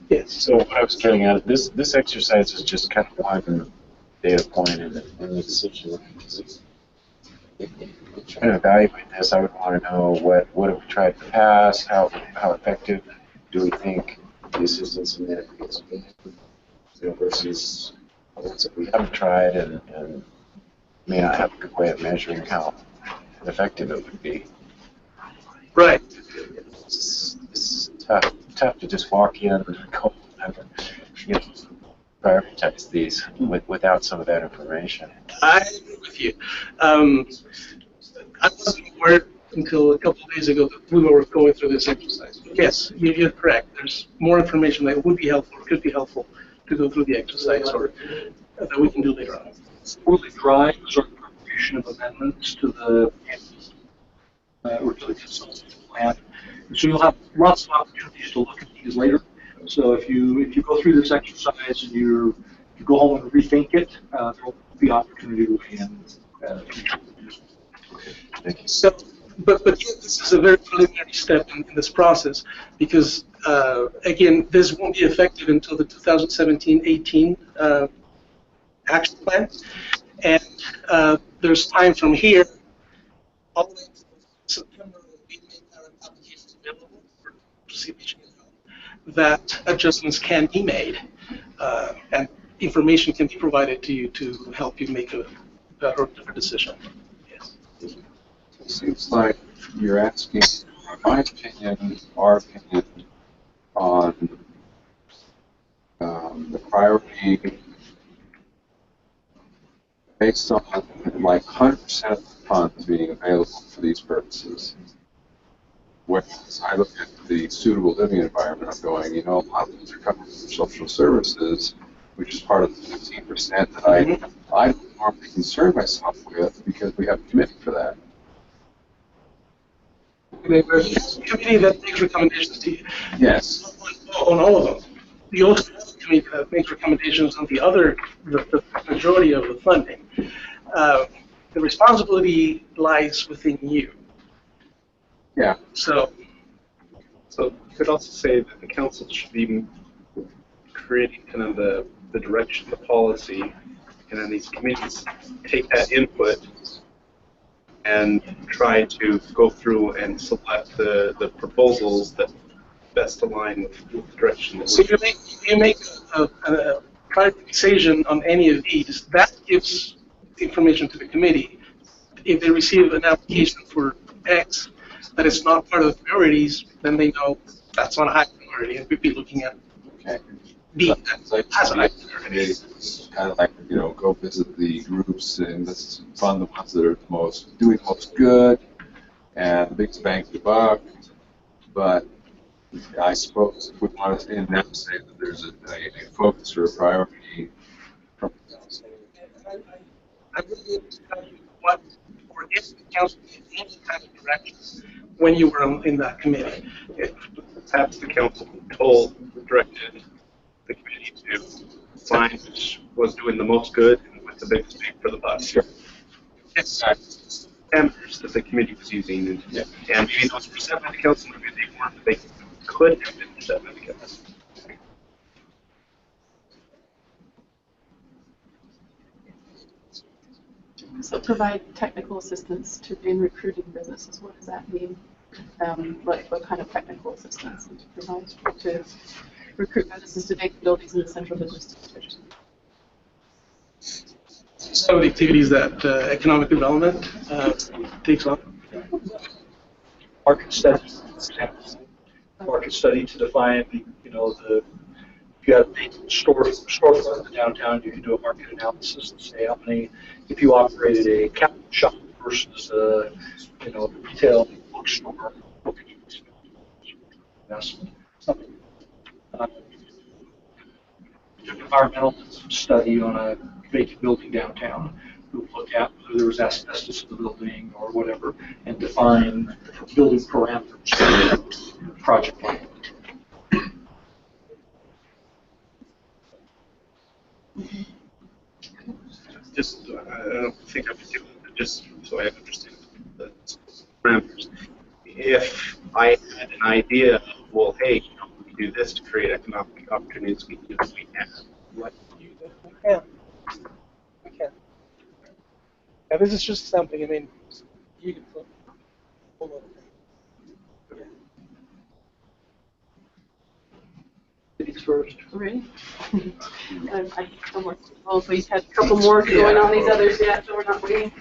Yes. So what I was getting at, this exercise is just kind of one data point in the decision. trying to evaluate this, I would want to know what have we tried in the past, how effective do we think the assistance in that is, versus ones that we haven't tried and may not have a good way of measuring how effective it would be. Right. This is tough to just walk in and go and prioritize these without some of that information. I agree with you. I wasn't aware until a couple of days ago that we were going through this exercise. Yes, you're correct. There's more information that would be helpful or could be helpful to go through the exercise or that we can do later on. It's really dry, sort of preparation of amendments to the or to the consolidated plan. And so you'll have lots of opportunities to look at these later. So if you go through this exercise and you go home and rethink it, there will be opportunity to weigh in. Thank you. So, but yet this is a very preliminary step in this process because, again, this won't be effective until the 2017-18 action plan. And there's time from here all the way to September when we make our applications available for CDBG that adjustments can be made and information can be provided to you to help you make a better decision. Yes. It seems like you're asking, in my opinion, our opinion on the priority based on like 100% of the funds being available for these purposes. Whereas I look at the suitable living environment, I'm going, a lot of these are covered for social services, which is part of the 15% that I don't normally concern myself with because we have a committee for that. There's a committee that makes recommendations to you. Yes. On all of them. The ultimate committee that makes recommendations on the majority of the funding. The responsibility lies within you. Yeah. So you could also say that the council should be creating kind of the direction, the policy, and then these committees take that input and try to go through and select the proposals that best align with the direction that So you make a private decision on any of these. That gives information to the committee. If they receive an application for X that is not part of the priorities, then they know that's not a high priority, and we'd be looking at B as a high priority. It's kind of like, go visit the groups and let's fund the ones that are doing most good and the biggest bang for the buck. But I suppose if we want to in now say that there's a focus or a priority from I really able to tell you what, or if the council gave any kind of direction when you were in that committee. Perhaps the council directed the committee to find which was doing the most good and with the biggest bang for the buck. Sure. Yes. Parameters that the committee was using, and maybe those were set by the council, maybe they weren't, but they could have been set by the council. So provide technical assistance in recruiting businesses. What does that mean? What kind of technical assistance do you provide to recruit businesses to take buildings in the central business district? Some of the activities that economic development takes on. Market study, for example. Market study to define, if you have a storefront in the downtown, you can do a market analysis and say how many, if you operated a capital shop versus a, retail bookstore, what could you expect? Investment, something. Environmental study on a vacant building downtown. We'll look at whether there was asbestos in the building or whatever, and define building parameters for the project plan. Just, I don't think I would do it, just so I understand the parameters. If I had an idea, well, hey, we can do this to create economic opportunities, we can do what we have. What do you do? We can. Yeah, this is just something. I mean, You can pull over. Ladies first. Ready? Oh, we've had a couple more going on these others yet, so we're not waiting.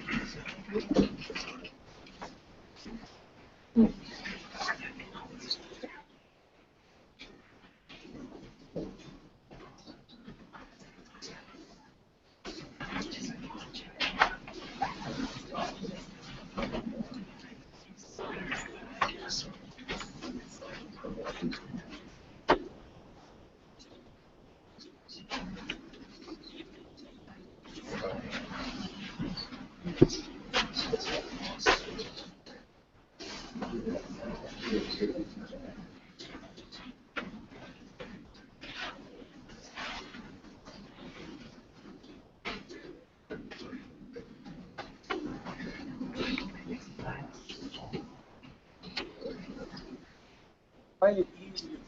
Find it easier.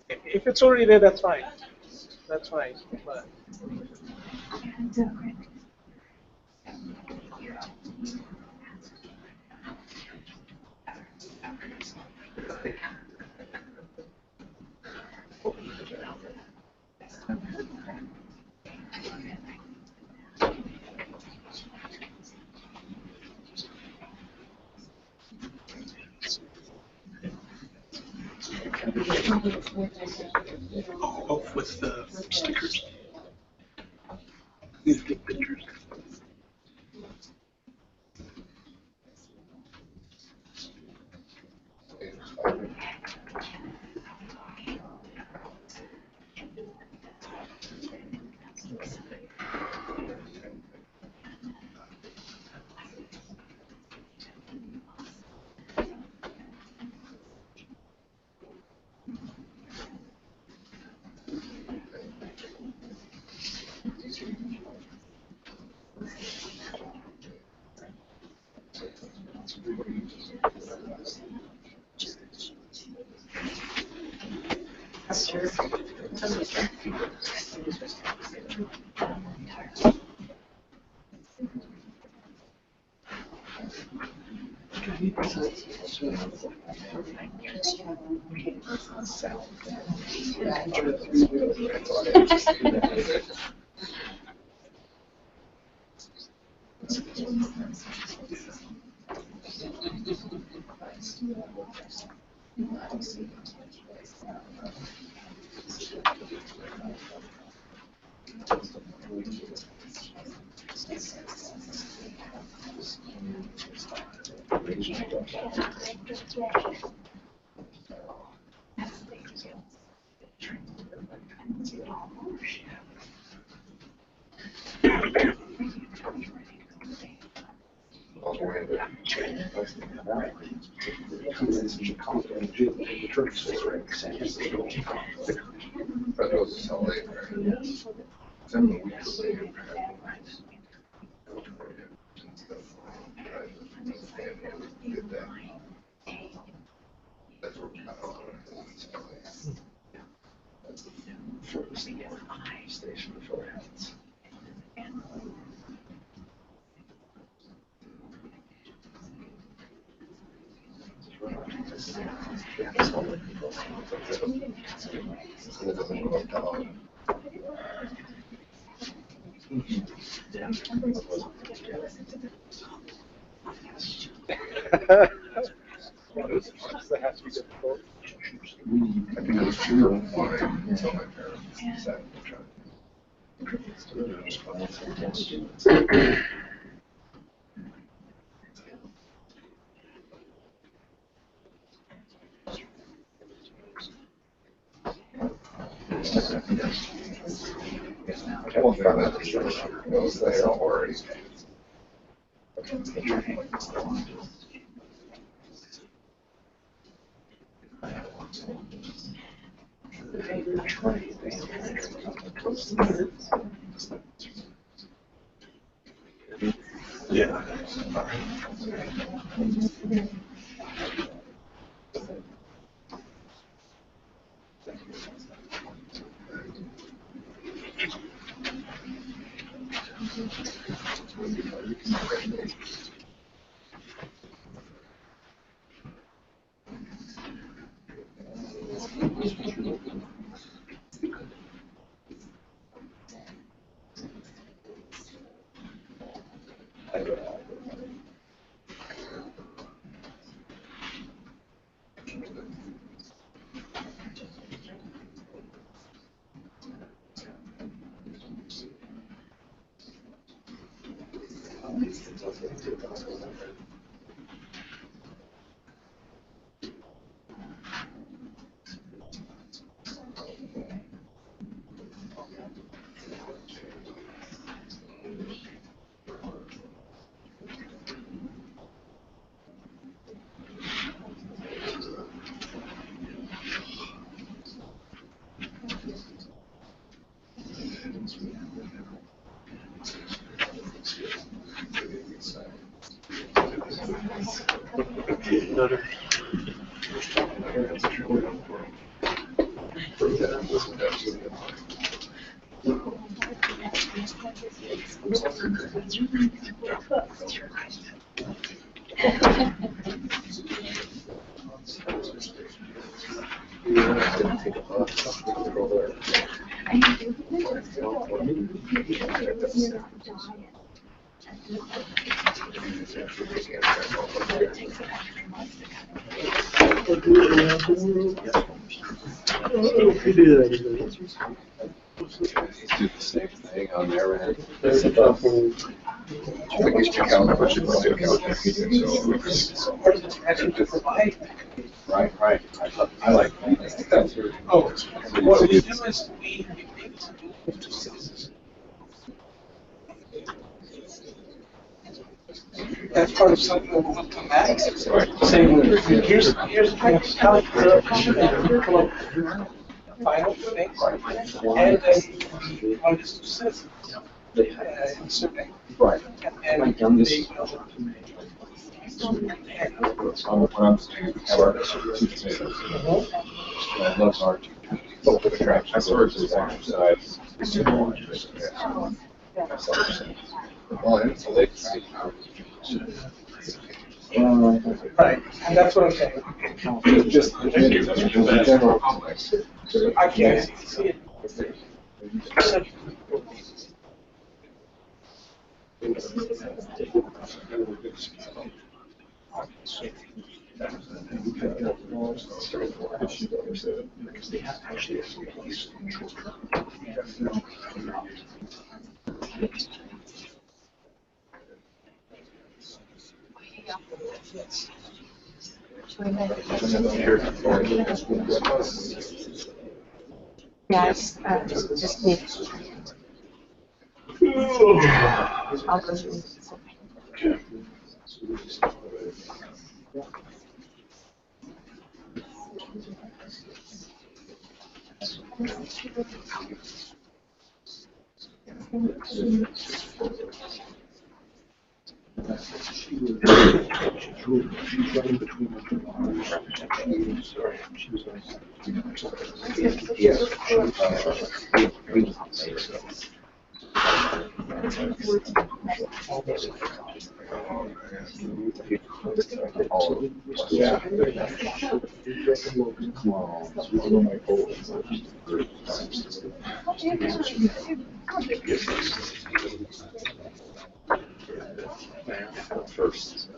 If it's already there, that's fine. That's fine. But oh, with the stickers. Need to get pictures. Yeah. Do the same thing on their end. I guess check out membership on the account. Right. I like that. Oh, what we do is we that's part of something that will come back. Saying, here's how to come up with final things, and then on this citizen survey. Right. And On this. they What I'm saying, have our two potatoes. I love our two. I sort of design sides. Well, it's a late night. Right, and that's what I'm saying. Just the general public. I can't see it. Yes, just need. I'll go through. First.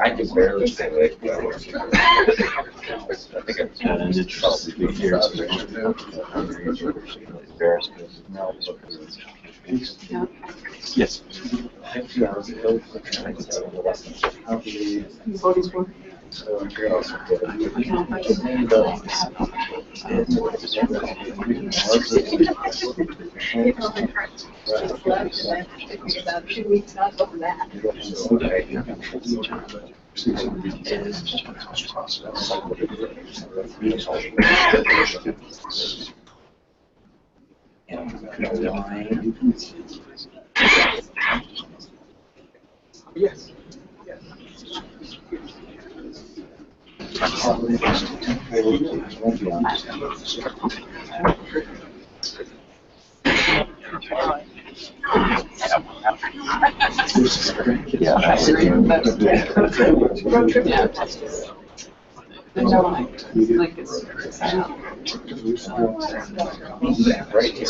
I can barely say like I think I've done an interesting years. Yes. Voting for. About 2 weeks out of that. Yes. Road trip. Yeah. Like it's.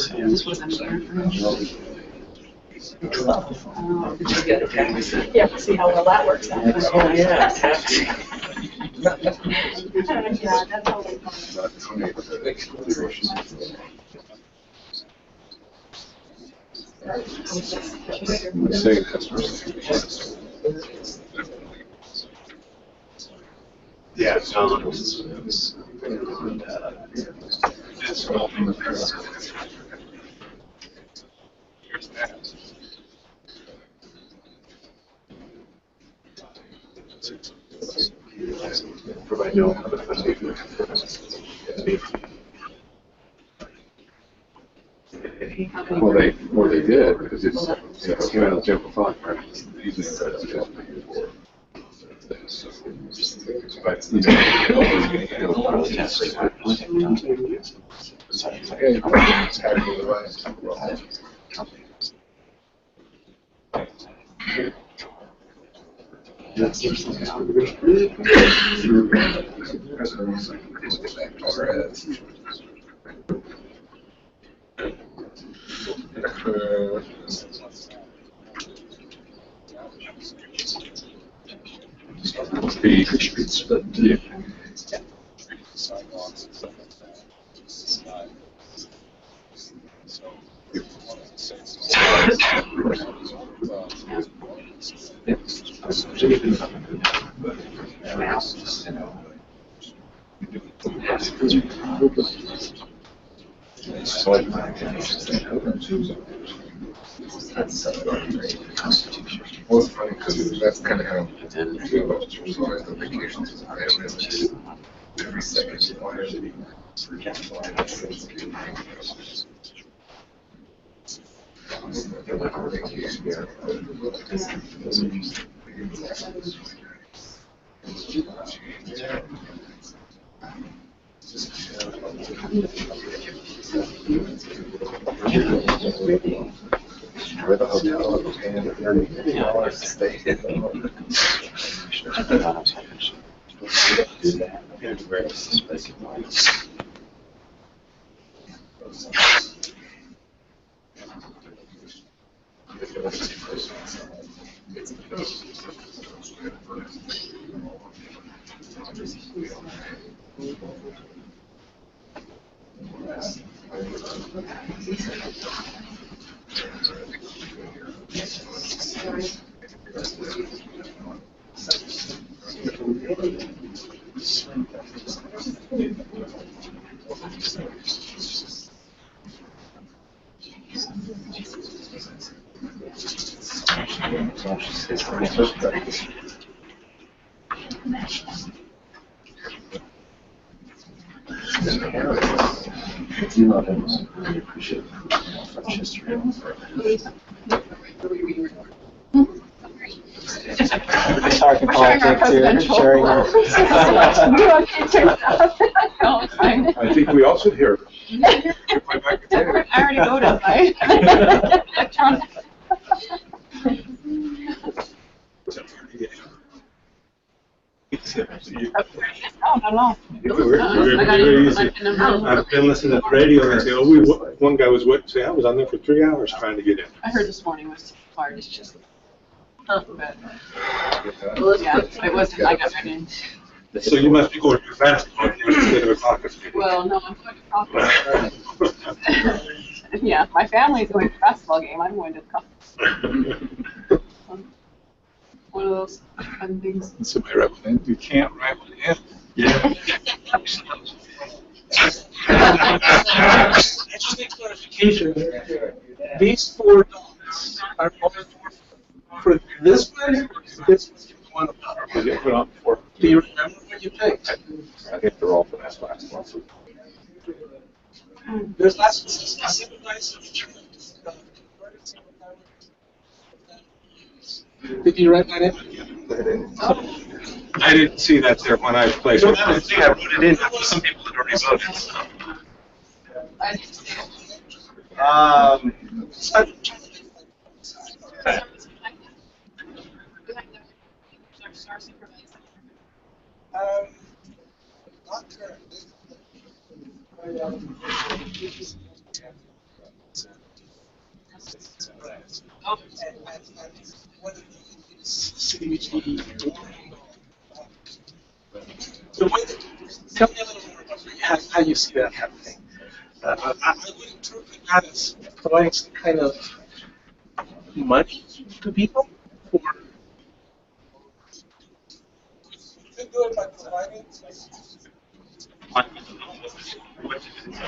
This was a year for him. Did you get it? Yeah, see how well that works out. Oh, yeah. Yeah, that's always fun. Yeah. Provide no other funding. Well, they did, because it's, it came out of the general fund, right? Usually that's the general fund. But, you well, it's funny because that's kind of how I feel about the vacations. I have every second why where the hotel was paying $30 to stay in. You know, that was really appreciate French history. Talking politics here, sharing our. I think we all should hear. I already voted, right? Electronic. No. Very easy. I've been listening to the radio and they say, oh, one guy was say, I was on there for 3 hours trying to get in. I heard this morning was hard. It's just. But, yeah, it wasn't. I got right in. So you must be going to a basketball game instead of a caucus meeting. Well, no, I'm going to caucus. Yeah, my family's going to a basketball game. I'm going to the caucus. one of those fun things. Somebody write one in. You can't write one in. Yeah. I just need clarification. These $4 are only for this one, or this one above? They get put on before. Do you remember what you picked? I think they're all for this last one. There's last one says supervisor. Did you write that in? I didn't see that there when I placed So it. that was the thing, I wrote it in after some people had already voted, so. I didn't see it. Not currently. CDBG. So tell me a little more about how you see that happening. I would interpret that as providing some kind of money to people for. You could do it by providing.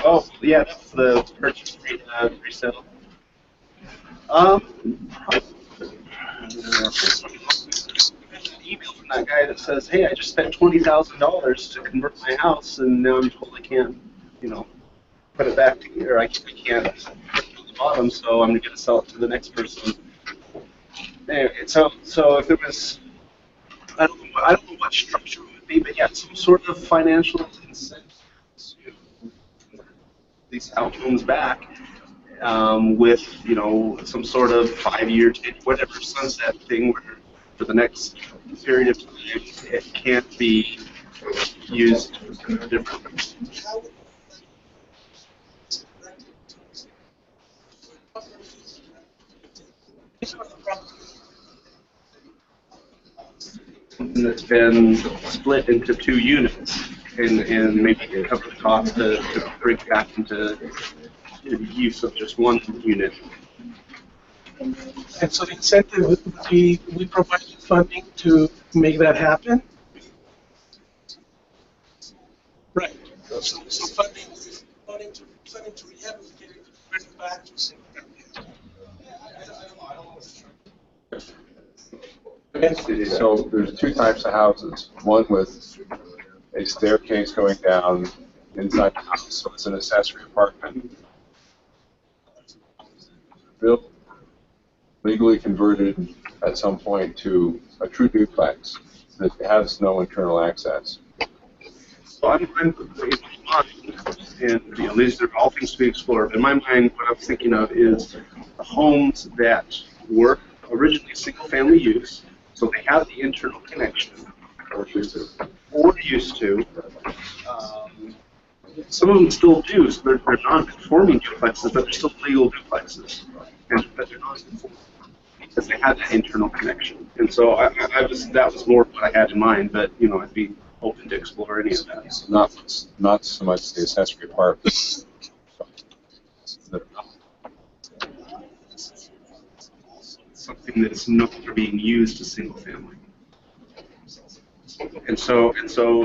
Oh, yeah, that's the purchase resale. Email from that guy that says, hey, I just spent $20,000 to convert my house, and now I'm told I can't, put it back to here. I can't put it on the bottom, so I'm going to sell it to the next person. Anyway, so if there was, I don't know what structure it would be, but yeah, some sort of financial incentive to these outcomes back. With some sort of 5-year, whatever sunset thing where for the next period of time it can't be used differently. Something that's been split into 2 units and maybe cover the cost to bring back into the use of just 1 unit. And so the incentive would be we provide you funding to make that happen? Right. So funding to rehabilitate it, to bring it back to single family. So there's 2 types of houses. One with a staircase going down inside the house, so it's an accessory apartment. Built, legally converted at some point to a true duplex that has no internal access. So I'm in my mind, and these are all things to be explored. In my mind, what I'm thinking of is the homes that were originally single-family use, so they have the internal connection, or used to. Some of them still do, so they're non-conforming duplexes, but they're still legal duplexes, but they're non-conforming because they had that internal connection. And so that was more what I had in mind, but I'd be open to explore any of that. Not so much the accessory apartment. Something that's no longer being used as single family. And so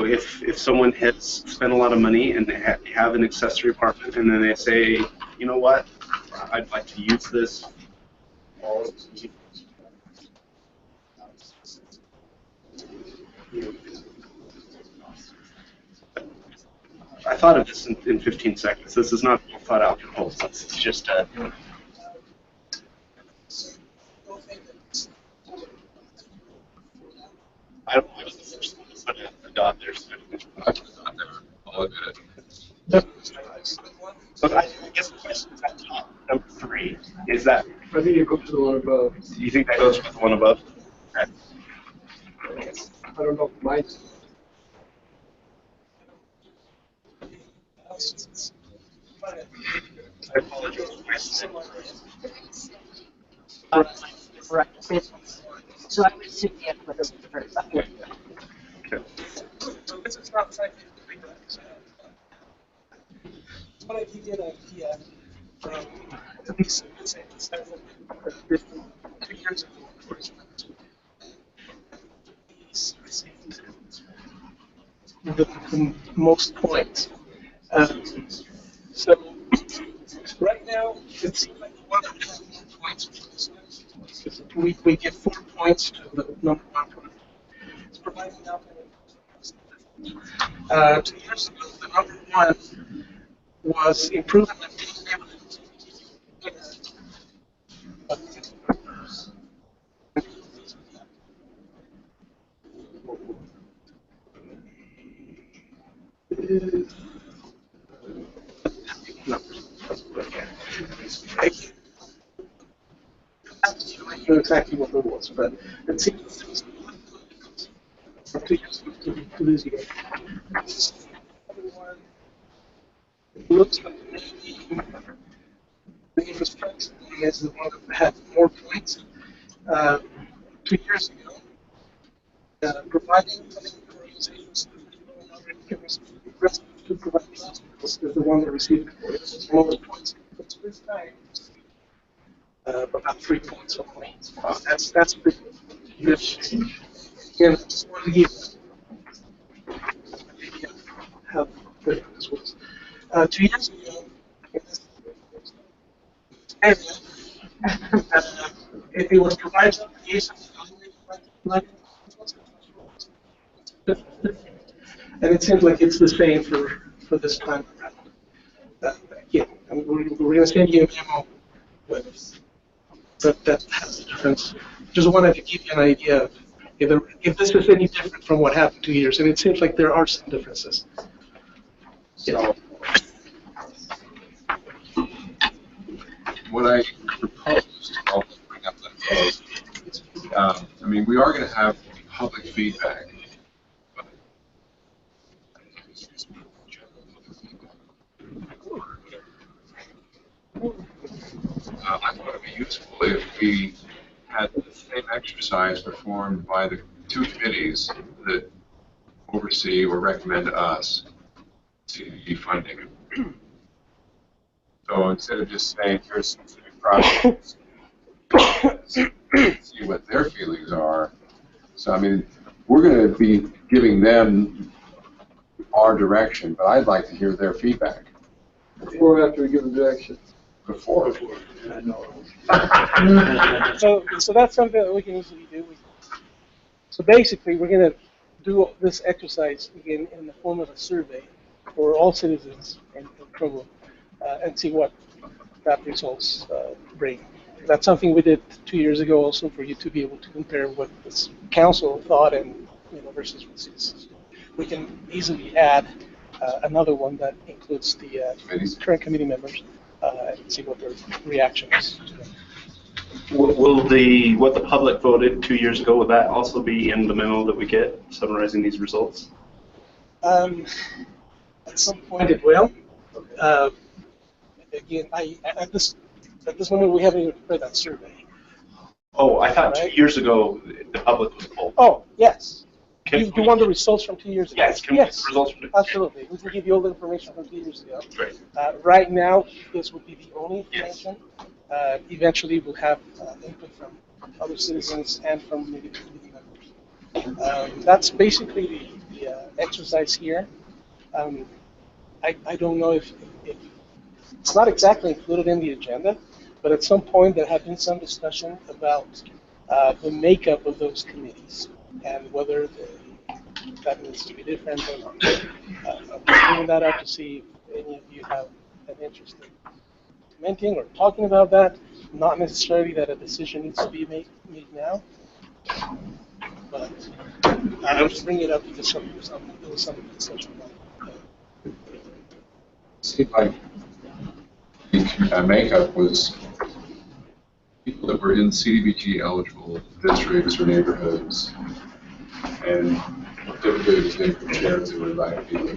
if someone has spent a lot of money and they have an accessory apartment, and then they say, you know what, I'd like to use this. I thought of this in 15 seconds. This is not a thought out proposal. It's just a. I was the first one to put a dot there. So I'll look at it. So I guess the question is at top, number 3. Is that? I think it goes to the one above. You think that goes with the one above? Okay. I don't know if mine's. I apologize. Correct business. So I would assume the equitable was the first up here. Okay. This is not trying to but I did get an idea from at least several 2 years ago. the most points. So right now, it seems like the one that has more points for this one. We give 4 points to the number one product. It's providing nothing. 2 years ago, the number one was improving the neighborhoods. I don't know exactly what it was, but it seems from 2 years ago to this year. It looks like maybe the infrastructure is the one that had more points 2 years ago. Providing organizations to provide hospitals is the one that received the most points. But this time, about 3 points only. That's pretty good. Again, I just want to give how good this was. 2 years ago, it was provided and it seems like it's the same for this time around. Again, we're going to send you a memo, but that has a difference. Just wanted to give you an idea of if this is any different from what happened 2 years, and it seems like there are some differences. So, what I proposed, I'll bring up that. I mean, we are going to have public feedback. I thought it would be useful if we had the same exercise performed by the 2 committees that oversee or recommend to us CDBG funding. So instead of just saying, here's specific projects, see what their feelings are. So, I mean, we're going to be giving them our direction, but I'd like to hear their feedback. Before or after we give them direction? Before. I know. So that's something that we can easily do. So basically, we're going to do this exercise again in the form of a survey for all citizens in Provo and see what that results bring. That's something we did 2 years ago also for you to be able to compare what this council thought and versus what citizens. We can easily add another one that includes the current committee members and see what their reaction is to it. Will what the public voted 2 years ago, will that also be in the memo that we get summarizing these results? At some point it will. Again, at this moment we haven't even prepared that survey. Oh, I thought 2 years ago the public was polled. Oh, yes. You want the results from 2 years ago? Yes, can we get the results from absolutely. We can give you all the information from 2 years ago. Great. Right now, this would be the only information. Yes. Eventually, we'll have input from other citizens and from maybe committee members. That's basically the exercise here. I don't know if it's not exactly included in the agenda, but at some point there had been some discussion about the makeup of those committees and whether that needs to be different or not. I'm bringing that up to see if any of you have an interest in commenting or talking about that. Not necessarily that a decision needs to be made now, but I'll just bring it up because there was some discussion about it. Seemed like the makeup was people that were in CDBG eligible districts or neighborhoods, and typically it was named for chairs that were invited people.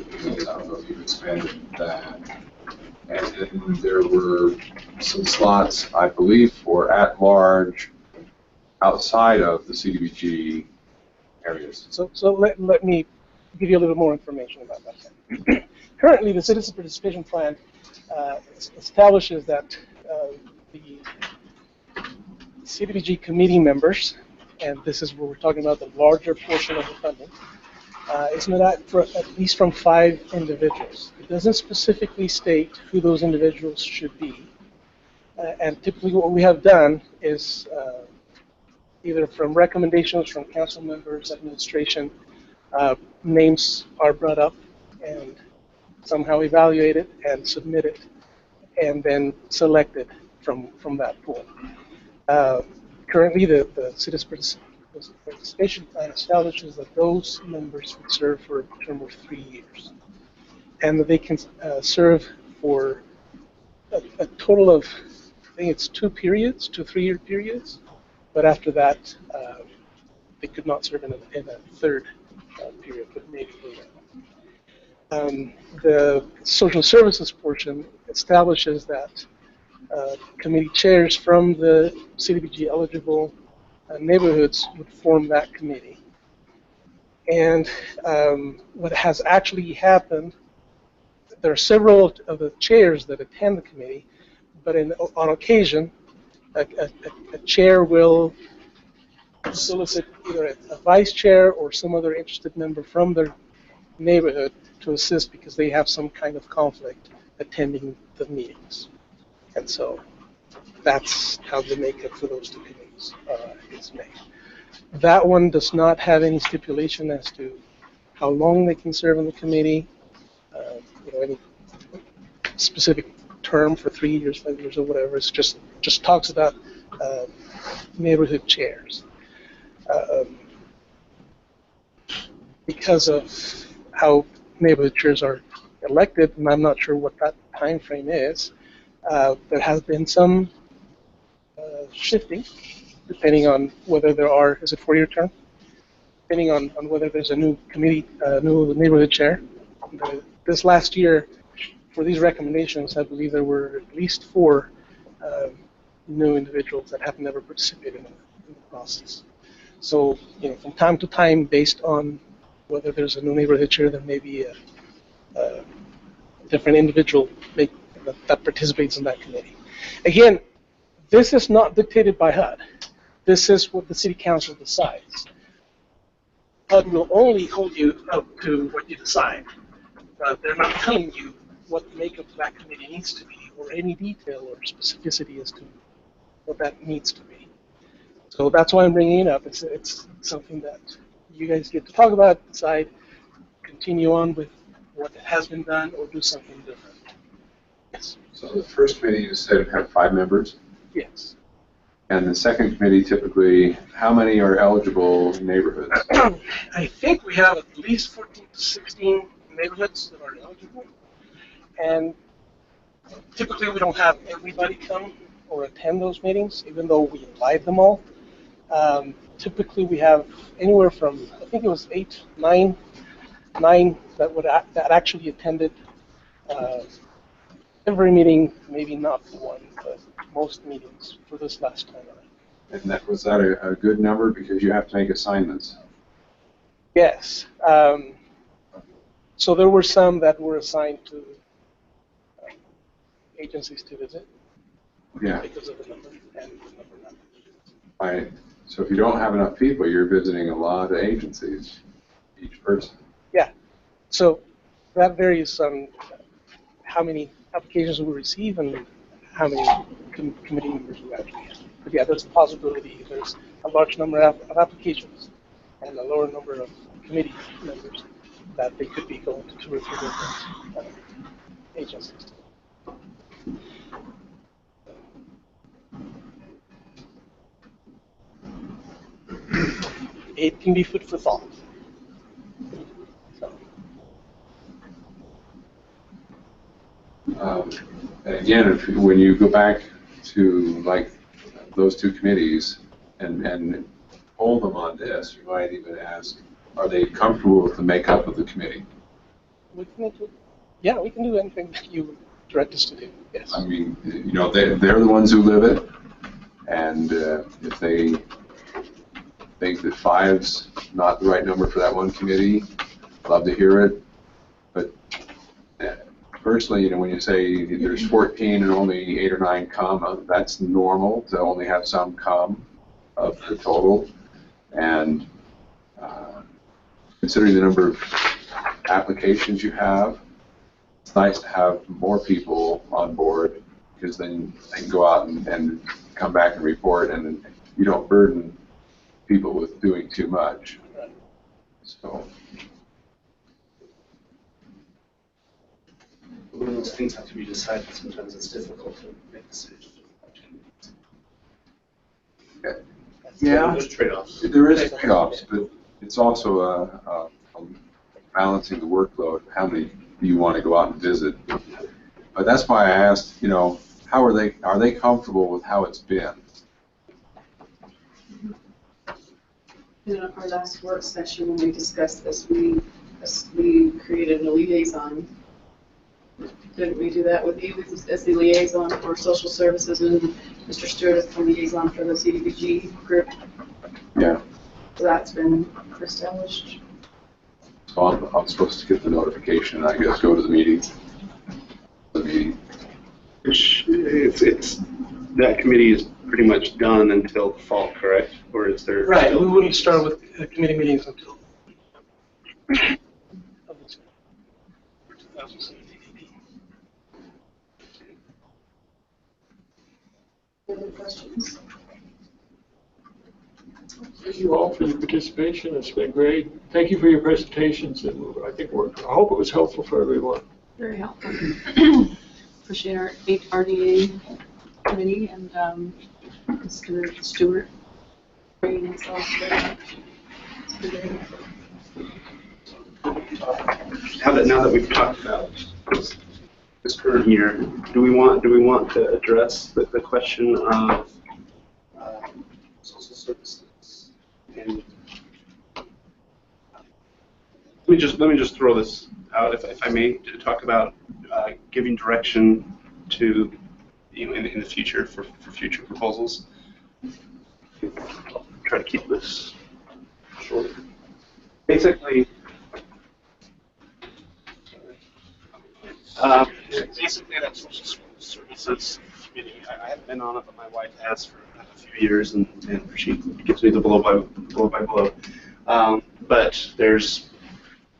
I don't know if you've expanded that. And then there were some slots, I believe, for at-large outside of the CDBG areas. So let me give you a little more information about that. Currently, the Citizen Participation Plan establishes that the CDBG committee members, and this is where we're talking about the larger portion of the funding, is not for at least from 5 individuals. It doesn't specifically state who those individuals should be. And typically what we have done is either from recommendations from council members, administration, names are brought up and somehow evaluated and submitted and then selected from that pool. Currently, the participation plan establishes that those members would serve for a term of 3 years, and that they can serve for a total of, I think it's 2 periods, 2 3-year periods, but after that, they could not serve in a third period, but maybe later. The social services portion establishes that committee chairs from the CDBG eligible neighborhoods would form that committee. And what has actually happened, there are several of the chairs that attend the committee, but on occasion, a chair will solicit either a vice chair or some other interested member from their neighborhood to assist because they have some kind of conflict attending the meetings. And so that's how the makeup for those 2 committees is made. That one does not have any stipulation as to how long they can serve on the committee, any specific term for 3 years, 5 years, or whatever. It's just talks about neighborhood chairs. Because of how neighborhood chairs are elected, and I'm not sure what that time frame is, there has been some shifting, depending on whether is it 4-year term? Depending on whether there's a new committee, new neighborhood chair. This last year, for these recommendations, I believe there were at least 4 new individuals that have never participated in the process. So, from time to time, based on whether there's a new neighborhood chair, there may be a different individual that participates in that committee. Again, this is not dictated by HUD. This is what the city council decides. HUD will only hold you up to what you decide. They're not telling you what the makeup of that committee needs to be, or any detail or specificity as to what that needs to be. So that's why I'm bringing it up. It's something that you guys get to talk about, decide, continue on with what has been done, or do something different. Yes. So the first committee, you said, have 5 members? Yes. And the second committee, typically, how many are eligible neighborhoods? I think we have at least 14 to 16 neighborhoods that are eligible. And typically we don't have everybody come or attend those meetings, even though we invite them all. Typically we have anywhere from, I think it was 8, 9 that actually attended every meeting, maybe not one, but most meetings for this last time around. And was that a good number, because you have to make assignments? Yes. So there were some that were assigned to agencies to visit. Yeah. Because of the number and the number not. Right. So if you don't have enough people, you're visiting a lot of agencies, each person. Yeah. So that varies on how many applications we receive and how many committee members we actually have. But yeah, there's a possibility there's a large number of applications and a lower number of committee members that they could be going to 2 or 3 different agencies. It can be food for thought. And again, when you go back to like those 2 committees and poll them on this, you might even ask, are they comfortable with the makeup of the committee? We can do anything that you direct us to do. Yes. I mean, they're the ones who live it, and if they think that 5's not the right number for that one committee, love to hear it. But personally, when you say there's 14 and only 8 or 9 come, that's normal to only have some come of the total. And considering the number of applications you have, it's nice to have more people on board, because then they can go out and come back and report, and then you don't burden people with doing too much. So. When those things have to be decided, sometimes it's difficult to make decisions. Yeah, there's trade-offs. There is trade-offs, but it's also a balancing the workload. How many do you want to go out and visit? But that's why I asked, you know, how are they comfortable with how it's been? In our last work session, when we discussed this, we created a liaison. Didn't we do that with you as the liaison for social services, and Mr. Stewart as the liaison for the CDBG group? Yeah. So that's been established. So I'm supposed to get the notification, and I guess go to the meeting. Which it's that committee is pretty much done until the fall, correct? Or is there? Right. We wouldn't start with committee meetings until. Other questions? Thank you all for your participation. It's been great. Thank you for your presentations. I hope it was helpful for everyone. Very helpful. Appreciate our HRDA committee and Mr. Stewart bringing himself very much. It's been very helpful. Now that we've talked about this current year, do we want to address the question of social services? And let me just throw this out, if I may, to talk about giving direction to, in the future for future proposals. I'll try to keep this short. Basically, that social services committee, I haven't been on it, but my wife has for a few years, and she gives me the blow by blow. But there's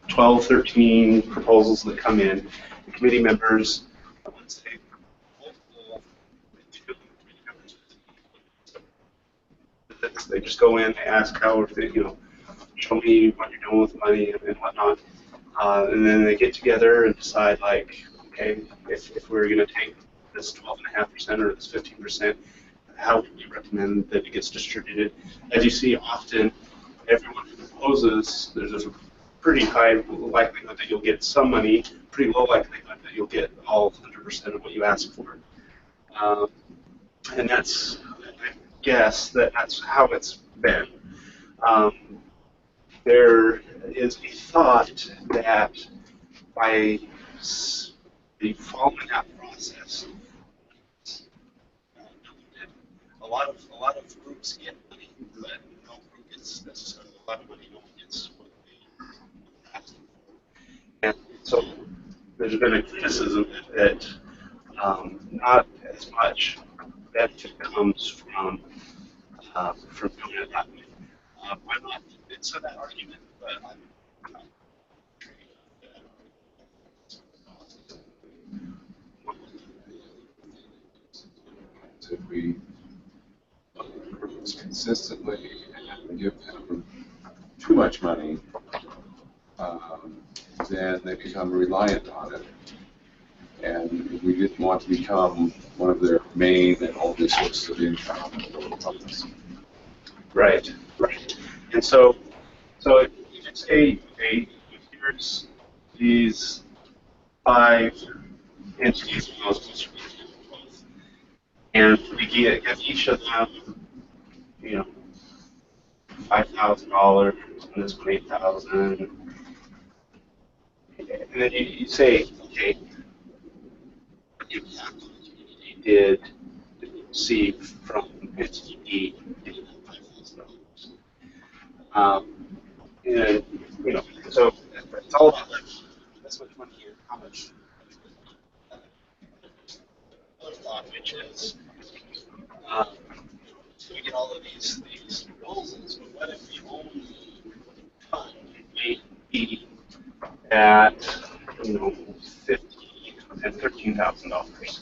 12, 13 proposals that come in. The committee members, let's say, they just go in, they ask how, show me what you're doing with money and whatnot. And then they get together and decide, like, okay, if we're going to take this 12.5% or this 15%, how would you recommend that it gets distributed? As you see, often everyone who proposes, there's a pretty high likelihood that you'll get some money, pretty low likelihood that you'll get all 100% of what you ask for. And that's, I guess, that's how it's been. There is a thought that by following that process, a lot of groups get money, but no group gets necessarily a lot of money. No one gets what they asked for. And so there's been a criticism that not as much benefit comes from doing it that way. I'm not convinced of that argument, but I'm not If we consistently and give them too much money, then they become reliant on it. And we didn't want to become one of their main and only sources of income. Right. And so if it's here's these 5 entities, and we give each of them, $5,000, and this one $8,000, and then you say, okay, what impact on the community did receive from entity B getting that $5,000? And so it's all about, like, this much money here, how much. Another thought, which is, so we get all of these proposals, but what if the only fund made at, $50,000 and $13,000.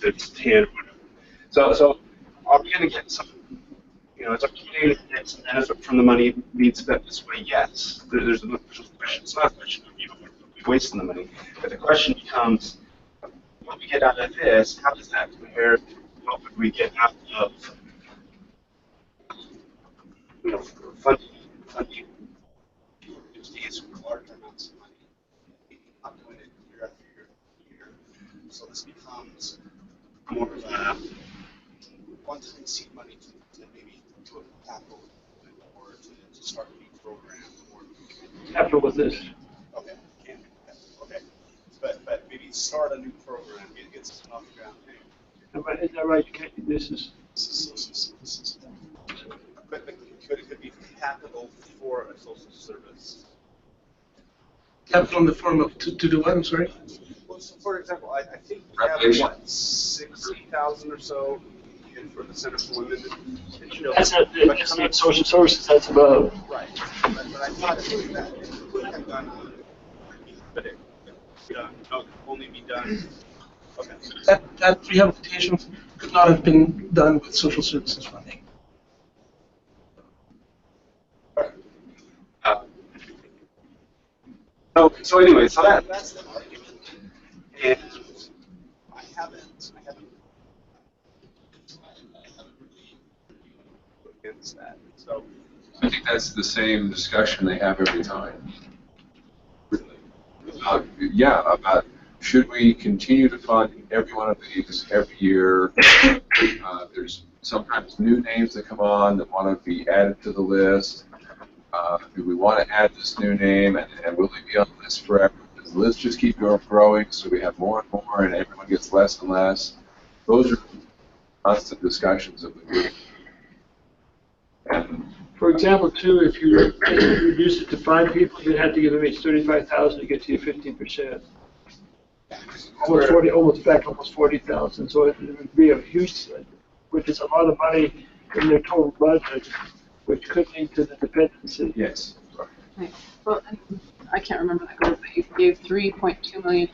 It's 10. So are we going to get some? Is our community going to get some benefit from the money being spent this way? Yes. There's a question. It's not a question of we're wasting the money, but the question becomes, what we get out of this? How does that compare to what would we get out of funding these larger amounts of money? Not doing it year after year after year. So this becomes more of a one-time seed money to maybe do a capital or to start a new program. Capital with this. Okay. Okay. But maybe start a new program, get something off the ground. Is that right? This is. But it could be capital for a social service. Capital in the form of to do what? I'm sorry. Well, so for example, I think we have what 60,000 or so for the Center for Women. That's not social services. That's about. Right. But I thought it would have done. But it could only be done. Okay. That rehabilitation could not have been done with social services funding. So anyway, so that's the argument, and I haven't really against that. So I think that's the same discussion they have every time. About should we continue to fund every one of these every year? There's sometimes new names that come on that want to be added to the list. Do we want to add this new name, and will it be on the list forever? Does the list just keep growing so we have more and more and everyone gets less and less? Those are constant discussions of the group. And For example, too, if you reduce it to 5 people, you'd have to give them each 35,000 to get to your 15%. Almost 40,000. So it would be a huge, which is a lot of money in their total budget, which could lead to the dependency. Yes. Right. Well, I can't remember the group, but you gave $3.2 million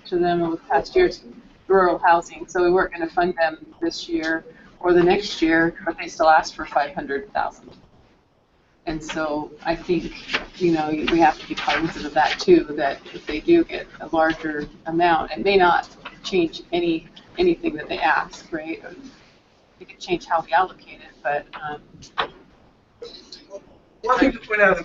to them over the past year's rural housing. So we weren't going to fund them this year or the next year, but they still asked for $500,000. And so I think, we have to be cognizant of that too, that if they do get a larger amount, it may not change anything that they ask, right? It could change how we allocate it, but One thing to point out,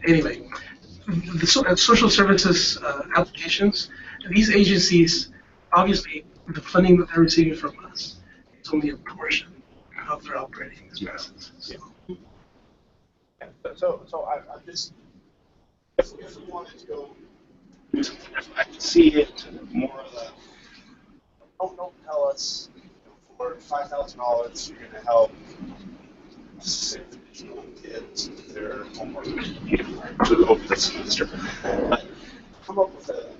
the social services applications, these agencies, obviously, the funding that they're receiving from us is only a portion of their operating expenses. So I'm just, if we wanted to go, if I could see it more of a, don't tell us for $5,000 you're going to help 6 additional kids with their homework over the semester. But come up with a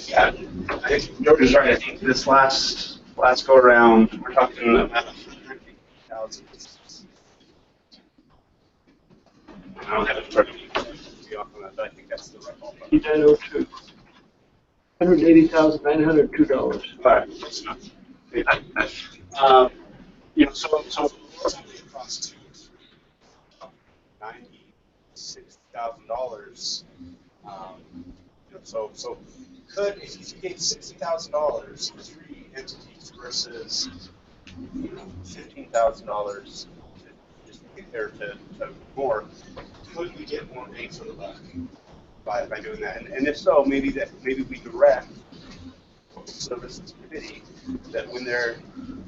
yeah, I think George is right. I think this last go around, we're talking about 150,000. I don't have it in front of me to be off on that, but I think that's the right ballpark. 902. $180,902. Right. That's not. So across 2 or 3, $96,000. So could, if you gave $60,000 for 3 entities versus $15,000 just compared to more, could we get more bang for the buck by doing that? And if so, maybe we direct the services committee that when they're,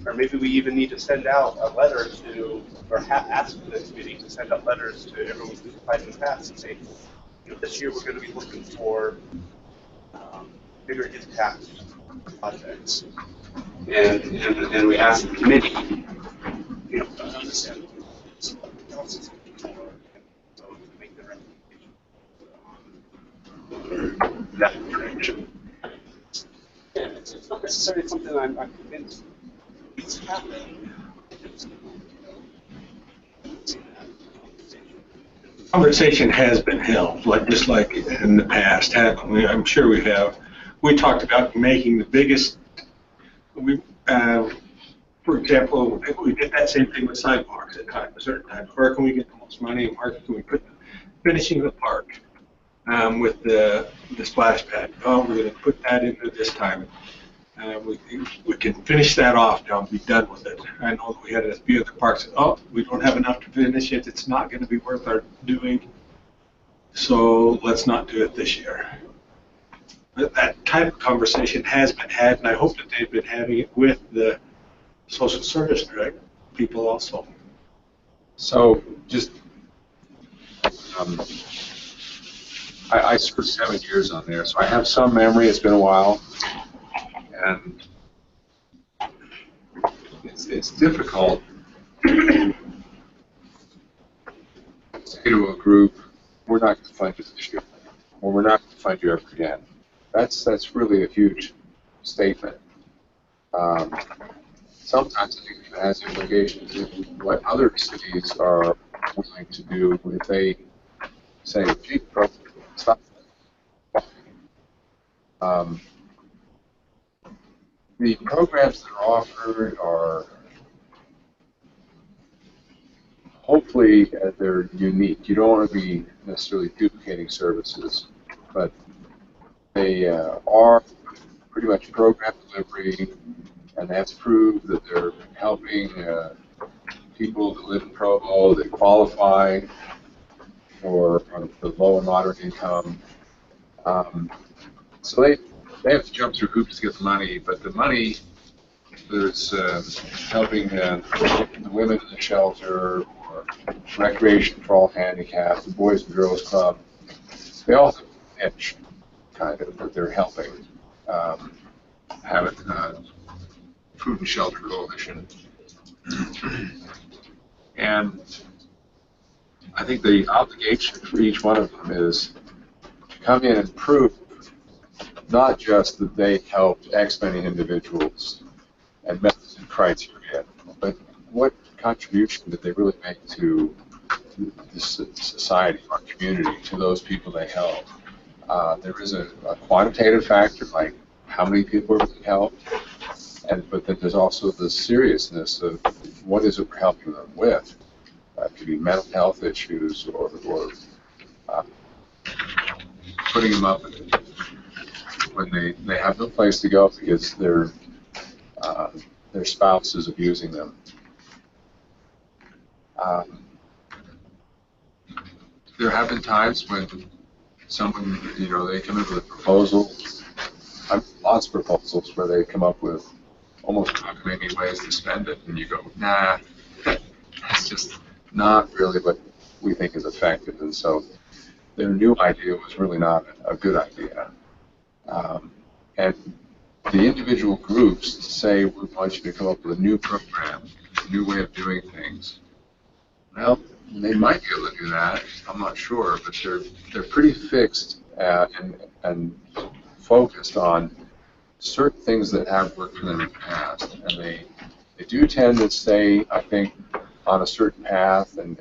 or maybe we even need to send out a letter to, or ask the committee to send out letters to everyone who's applied in the past and say, this year we're going to be looking for bigger impact projects, and we ask the committee, to understand what else is looking for, and so to make the recommendation that direction. Yeah, it's not necessarily something I'm convinced we Conversation has been held, just like in the past, haven't we? I'm sure we have. We talked about making the biggest, for example, we did that same thing with sidewalks at a certain time. Where can we get the most money, and where can we put finishing the park with the splash pad? Oh, we're going to put that into this time. We can finish that off now and be done with it. I know that we had a few of the parks. Oh, we don't have enough to finish it. It's not going to be worth our doing. So let's not do it this year. But that type of conversation has been had, and I hope that they've been having it with the social service direct people also. So just, I served 7 years on there, so I have some memory. It's been a while. And it's difficult to say to a group, we're not going to fund you this year, or we're not going to fund you ever again. That's really a huge statement. Sometimes I think it has implications in what other cities are willing to do if they say, gee, stop. The programs that are offered are hopefully they're unique. You don't want to be necessarily duplicating services, but they are pretty much program delivery, and that's proved that they're helping people that live in Provo that qualify for the low and moderate income. So they have to jump through hoops to get the money, but the money there's helping the women in the shelter, or recreation for all handicapped, the Boys and Girls Club. They all have a niche, kind of, that they're helping. Have it, Food and Shelter Coalition. And I think the obligation for each one of them is to come in and prove not just that they helped X many individuals and met the criteria, but what contribution did they really make to the society, our community, to those people they help. There is a quantitative factor, like how many people are being helped, but then there's also the seriousness of what is it we're helping them with. It could be mental health issues, or putting them up when they have no place to go because their spouse is abusing them. There have been times when someone, they come in with a proposal. Lots of proposals where they come up with almost calculating ways to spend it, and you go, nah, that's just not really what we think is effective. And so their new idea was really not a good idea. And the individual groups say, we want you to come up with a new program, a new way of doing things. Well, they might be able to do that. I'm not sure, but they're pretty fixed and focused on certain things that have worked for them in the past, and they do tend to stay, I think, on a certain path. And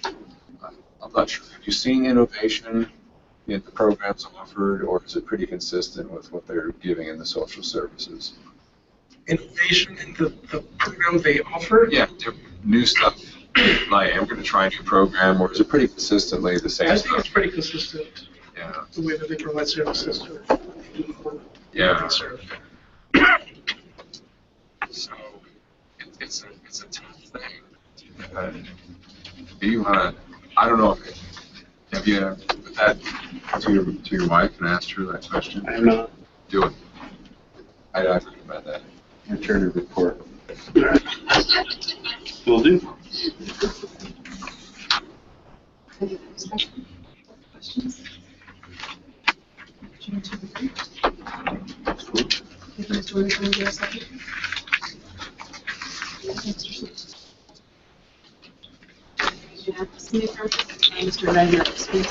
I'm not sure. Have you seen innovation in the programs offered, or is it pretty consistent with what they're giving in the social services? Innovation in the program they offer? Yeah, new stuff. Like, I'm going to try a new program, or is it pretty consistently the same I stuff? think it's pretty consistent. Yeah. The way that they provide services to people. Yeah. So it's a tough thing. Do you want to? I don't know. Have you put that to your wife and asked her that question? I have not. Do it. I recommend that. Return to report. Will do. Any discussion? Questions? June to the group. If Mr. Williams will do a second. Mr. Sneaker, Mr. Regular, speak.